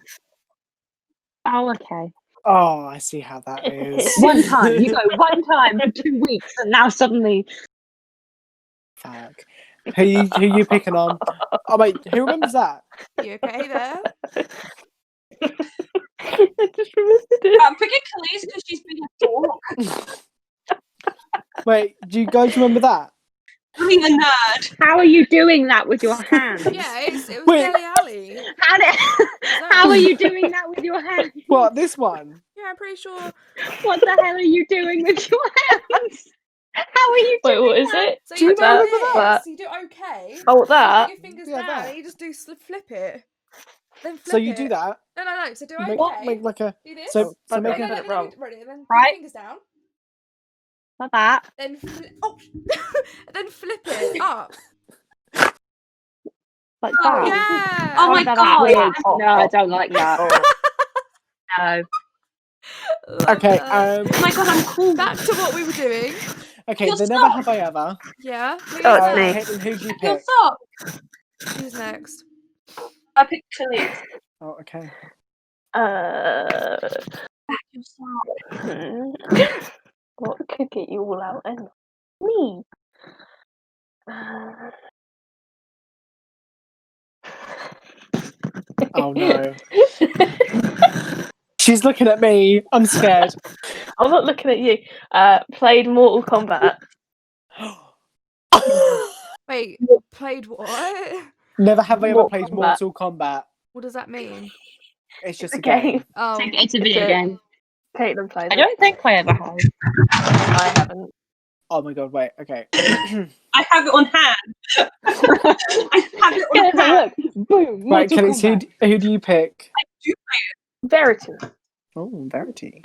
Oh, okay. Oh, I see how that is. One time. You go one time for 2 weeks, and now suddenly. Fuck. Who you picking on? Oh wait, who remembers that? You okay there? I just remembered it. I'm picking Khalees because she's been a dork. Wait, do you guys remember that? Being a nerd. How are you doing that with your hands? Yeah, it was Wait. Deli Alley. How are you doing that with your hands? What, this one? Yeah, I'm pretty sure. What the hell are you doing with your hands? How are you Wait, doing what is that? it? So Do you you do remember this. that? You do okay. Oh, You that. put your fingers Yeah, down, that. and you just do flip it. Then flip So you it. do that? No. So do Make, okay. make like a Do this. so I make got a it wrong. Ready. Then put Right. your fingers down. Like that. Then then flip it up. Like Oh. that. Yeah. Oh my that's god. weird. No, I don't like that. No. Love Okay, that. Oh my god, I'm cool. Back to what we were doing. okay, Your the never sock. have I ever. Yeah. Who's Oh, it's Uh, me. next? Caitlin, who do you Your pick? sock. Who's next? I picked Khalees. Oh, okay. Your sock. What could get you all out and me? Oh no. She's looking at me. I'm scared. I'm not looking at you. Played Mortal Kombat. Wait, played what? Never have I ever Mortal played Kombat. Mortal Kombat. What does that mean? It's just It's a game. game. Oh, It's a video It's a- game. Caitlin plays I it. don't think I ever have. I haven't. Oh my god, wait, okay. I have it on hand. I have it on hand. Look, boom. Right, Mortal Kelly, Kombat. who do you pick? Verity. Oh, Verity.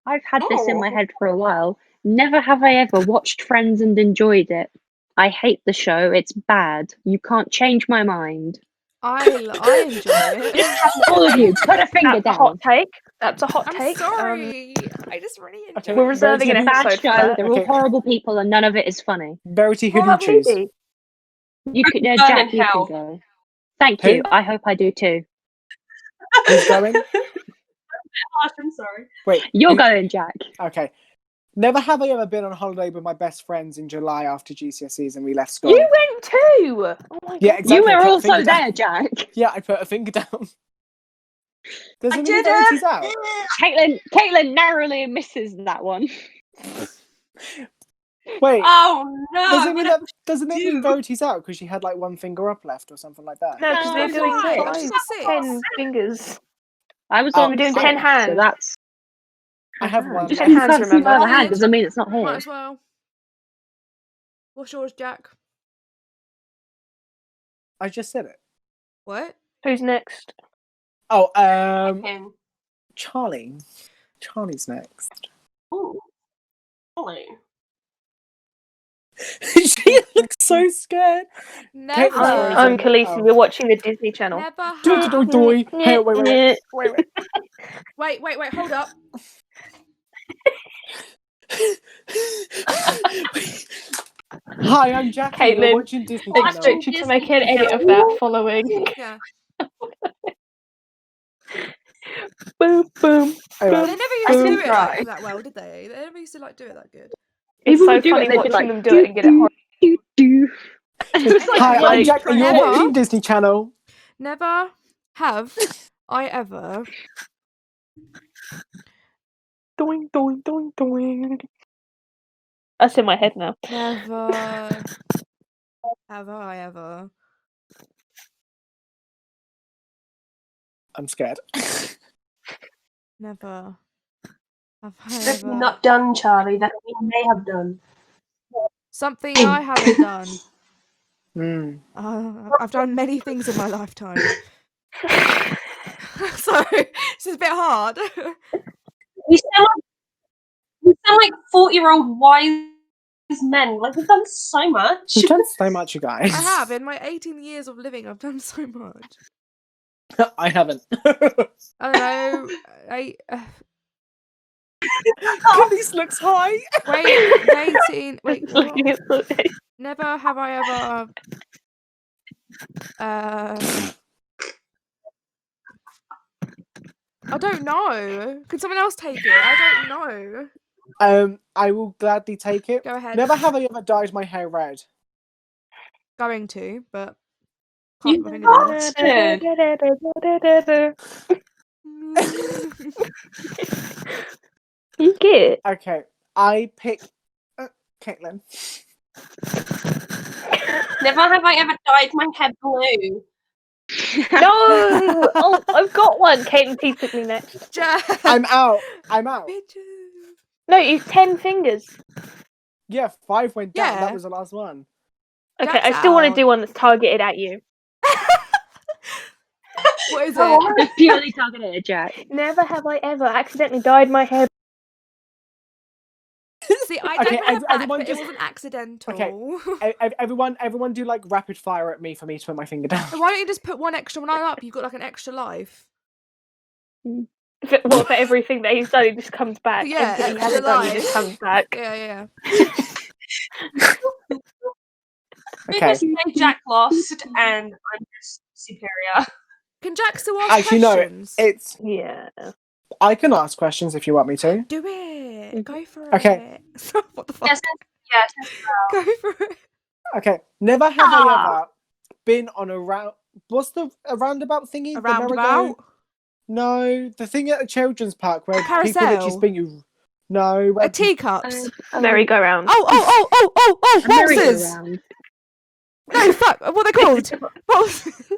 I've had this in my Oh. head for a while. Never have I ever watched Friends and enjoyed it. I hate the show. It's bad. You can't change my mind. I enjoy it. All of you, put a finger That's a hot down. take. That's a hot I'm take. sorry. I just really enjoy Okay, it. We're reserving Verity, an who- Bad episode for show. that. They're all Okay. horrible people, and none of it is funny. Verity, who do you What choose? movie? You could, Burn Jack, in you can hell. go. Thank Who? you. I hope I do too. Who's going? I'm sorry. Wait. You're who- going, Jack. Okay. Never have I ever been on holiday with my best friends in July after GCSEs and we left school. You went too. Oh my Yeah, god. exactly. You I were put a also finger down. there, Jack. Yeah, I put a finger down. Does I any of didn't. Verity's out? Caitlin narrowly misses that one. Wait, Oh no! doesn't it mean Verity's out because she had like one finger up left or something like that? No, because we're doing Why? five, She's a 10 fingers. I was Oh, on we're doing 6, 10 hands. so that's. I have one. Just left. hands, Can't see my remember? other hand doesn't mean it's not Might here. as well. What's yours, Jack? I just said it. What? Who's next? Oh, Him. Charlie. Charlie's next. Ooh. Ollie. She looks so scared. Never. Caitlin's frozen. I'm Khaleesi. Oh. We're watching the Disney Channel. Never Doi, have. doi, doi. Hey, wait. Wait, hold up. Hi, I'm Jackie. We're Caitlyn, watching Disney Channel. expect you to make an edit of that following. Yeah. Boom, boom. Oh, They well. never used to do it try. like, that well, did they? They never used to like do it that good. It's Even so would do funny it, they'd be watching like, them do it and get it horrible. do. Hi, I'm like, Jack, and you're never- watching Disney Channel. Never have I ever. Doing, doing, doing, doing. That's in my head now. Never have I ever. I'm scared. Never have I Definitely ever. not done, Charlie. That we may have done. Something I haven't done. Mm. I've done many things in my lifetime. Sorry, this is a bit hard. We sound like 40-year-old wise men. Like we've done so much. You've done so much, you guys. I have. In my 18 years of living, I've done so much. I haven't. I don't know. Khaleesi looks high. Wait, 18. Wait, Just what? looking at the... Never have I ever. I don't know. Can someone else take it? I don't know. I will gladly take it. Go ahead. Never have I ever dyed my hair red. Going to, but can't You put my finger down. bastard. You get Okay, I pick Caitlyn. Never have I ever dyed my hair blue. No! Oh, I've got one. Caitlyn, please pick me next. Jack. I'm out. Bitches. No, it's 10 fingers. Yeah, 5 went down. Yeah. That was the last one. Okay, Jack's I still want to out. do one that's targeted at you. What is Oh. it? It's purely targeted, Jack. Never have I ever accidentally dyed my hair. See, I Okay, don't have that, everyone but just- it wasn't accidental. Okay. Everyone do like rapid fire at me for me to put my finger down. Why don't you just put one extra one up? You've got like an extra life. For everything that he's done, he just comes back. Yeah, Everything he extra hasn't done, he life. just comes back. Yeah. Okay. Because Jack lost and I'm just superior. Can Jack still ask Actually, no. questions? It's. Yeah. I can ask questions if you want me to. Do it. Go for Okay. it. What the fuck? Yes. Go for it. Okay. Never have I ever been on a round. What's a roundabout thingy? A The merry-go? roundabout? No, the thing at the children's park where A people literally carousel? spin you. No, where A teacups. Merry-go-round. Oh, waltzes. Merry-go-round. No, fuck. What are they called? Waltzes.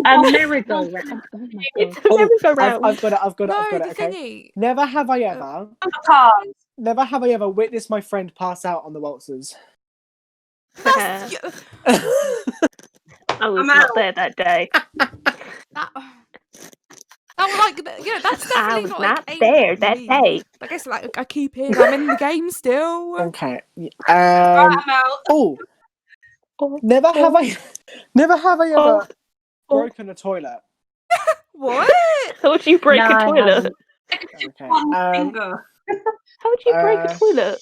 A merry-go-round. Oh my It's god. a merry-go-round. I've got it. No, I've got the it. Okay. thingy. Never have I ever. Cars. Never have I ever witnessed my friend pass out on the waltzers. That's, I was I'm not out. there that day. that was like, that's I definitely was not not like, there aimed that at me. day. I guess like I keep in. I'm in the game still. Okay. I'm out. Oh. Never have I ever broken a toilet. What? How would you break No, a I toilet? haven't. Okay. One finger. How would you break a toilet?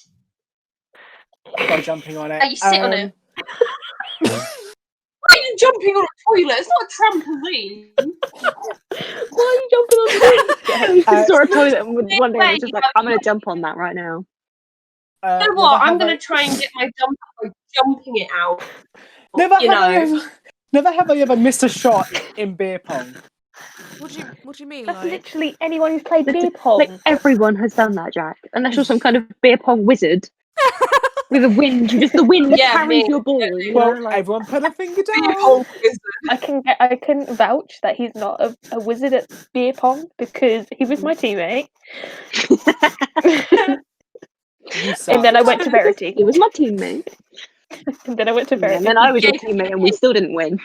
By jumping on it. You sit on it. Why are you jumping on a toilet? It's not a trampoline. Why are you jumping on the toilet? I saw a toilet and one day I way was just like, I'm gonna jump on that right now. You know what? I'm going to try and get my jump by jumping it out. Never You have I ever missed a shot in beer pong. What do you mean? That's Like, literally anyone who's played beer pong. Like everyone has done that, Jack. Unless you're some kind of beer pong wizard. With the wind, the wind Yeah, carries me. your ball. You Well, know, like, everyone put a finger Beer down. pong wizard. I can vouch that he's not a wizard at beer pong because he was my teammate. You suck. And then I went to Verity. he was my teammate. And then I went to Verity. And then I was your Yeah. teammate, and we still didn't win.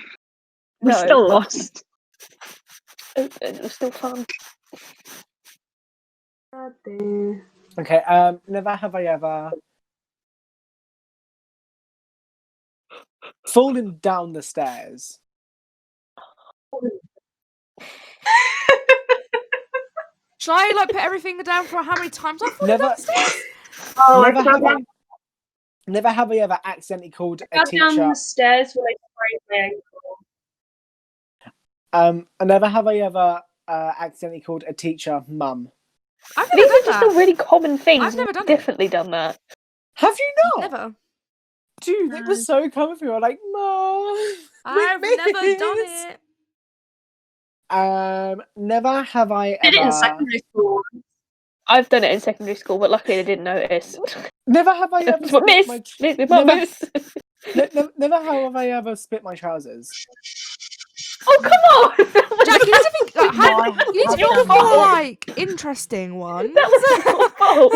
We No, still but- lost. It was still fun. Okay, never have I ever fallen down the stairs. Should I like put everything down for how many times I've fallen Never, downstairs? Oh, never have I ever accidentally called a I fell down teacher. the stairs when I sprained my ankle. Never have I ever accidentally called a teacher mum. I've These never are done just that. all really common things. I've never done it. Definitely done that. Have you not? Never. Dude, it was so common for me. I'm like, Mum. I've never done it. Never have I Did it in ever. secondary school. I've done it in secondary school, but luckily I didn't notice. Never have I ever. But split miss, my- miss. Never have I ever split my trousers. Oh come on! Jack, you need to think. Like, how, you need to I've think done of more that. like interesting ones. That was your fault.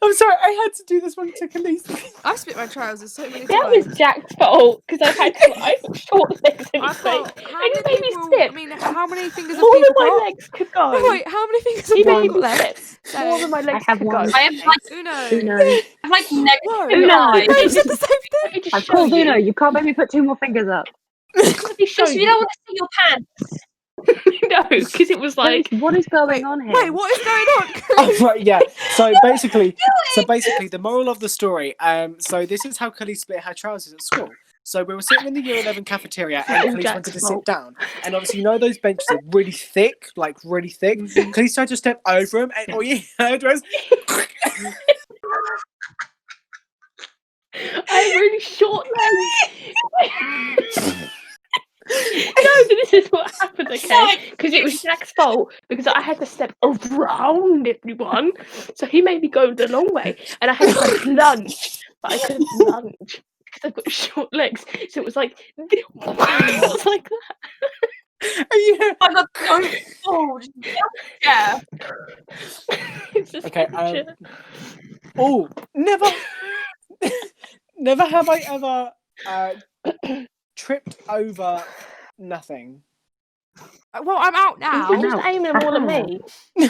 I'm sorry, I had to do this one to Khalees. I've split my trousers so many That times. was Jack's fault because I've had short legs and I've got how and you many made me people? slip. I mean, how many fingers have More than people my got? legs could go. Oh, wait, how many fingers have He people made got me left? slip. More than my legs have could one. go. I have like Uno. Uno. I have like negative Whoa. Uno. eyes. No, you said the same thing. Let me just I've show called you. Uno. You can't make me put 2 more fingers up. Let me show Just we you. don't want to see your pants. No, because it was like What is going on here? Wait, what is going on? Oh, right, yeah. So basically, the moral of the story. So this is how Khalees split her trousers at school. So we were sitting in the Year 11 cafeteria, and all Khalees Jack's wanted to fault. sit down. And obviously, you know those benches are really thick, like really thick. Khalees tried to step over them, and all you heard was. I have really short legs. No, but this is what happened, okay? Because it was Jack's fault because I had to step around everyone, so he made me go the long way, and I had to like lunge, but I couldn't lunge because I've got short legs. So it was like, it was like that. And you hear- I got so cold. Yeah. It's just Okay, picture. Oh, never, never have I ever tripped over nothing. Well, I'm out now. You're just aiming more than me. You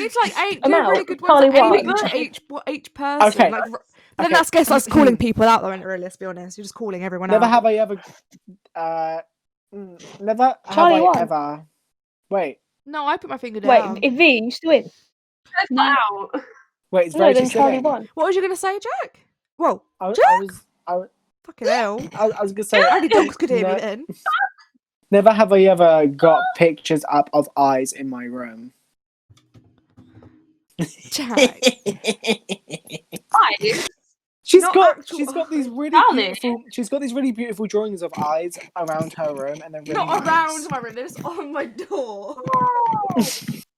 need to like I'm do out. really good Charlie ones. Like, won. aim each person. Okay. Like, then Okay. that's guess us calling people out though, isn't it, really? Let's be honest. You're just calling everyone Never out. have I ever. Never Charlie have I won. ever. Wait, No, I put my finger down. Wait, if V, you still win? That's not out. wait, it's No, very then Charlie won. What was you gonna say, Jack? Whoa, I Jack? was fucking hell. I was gonna say. Only dogs could hear me No. then. Never have I ever got pictures up of eyes in my room. Jack. Eyes. She's Not got actual these really Darling. beautiful. She's got these really beautiful drawings of eyes around her room, and then really Not nice. around my room, they're just on my door.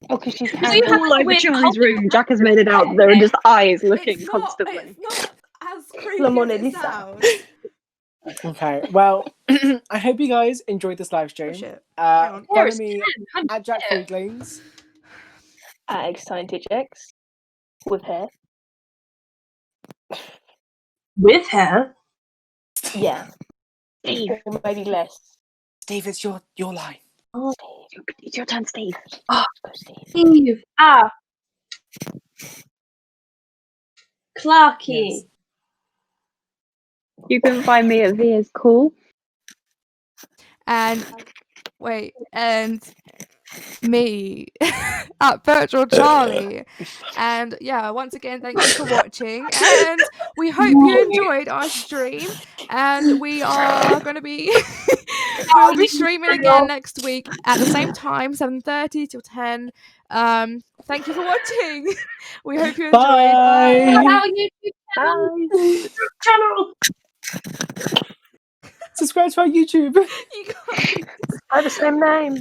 Oh, because she's So carrying you have All like over weird Charlie's colours. room. Jack has made it out. There are just eyes looking It's constantly. not as creepy Lemon as it Elisa. sounds. Okay, well, I hope you guys enjoyed this live Oh, stream. shit. Hang on. Follow Paris me 10, at Jack 100%. Freeglings. Excited X with hair. With hair. Yeah, Steve, or maybe less. Steve, it's your line. it's your turn, Steve. Oh. Go, Steve. Steve. Clarky. Yes. You can find me at Via's Cool. And wait, and me at Virtual Charlie. And yeah, once again, thank you for watching. And we hope you enjoyed our stream. And we are going to be we'll be streaming again next week at the same time, 7:30 till 10. Thank you for watching. We hope you enjoyed. Bye. Our YouTube channel. Subscribe to our YouTube. You guys. I have the same name.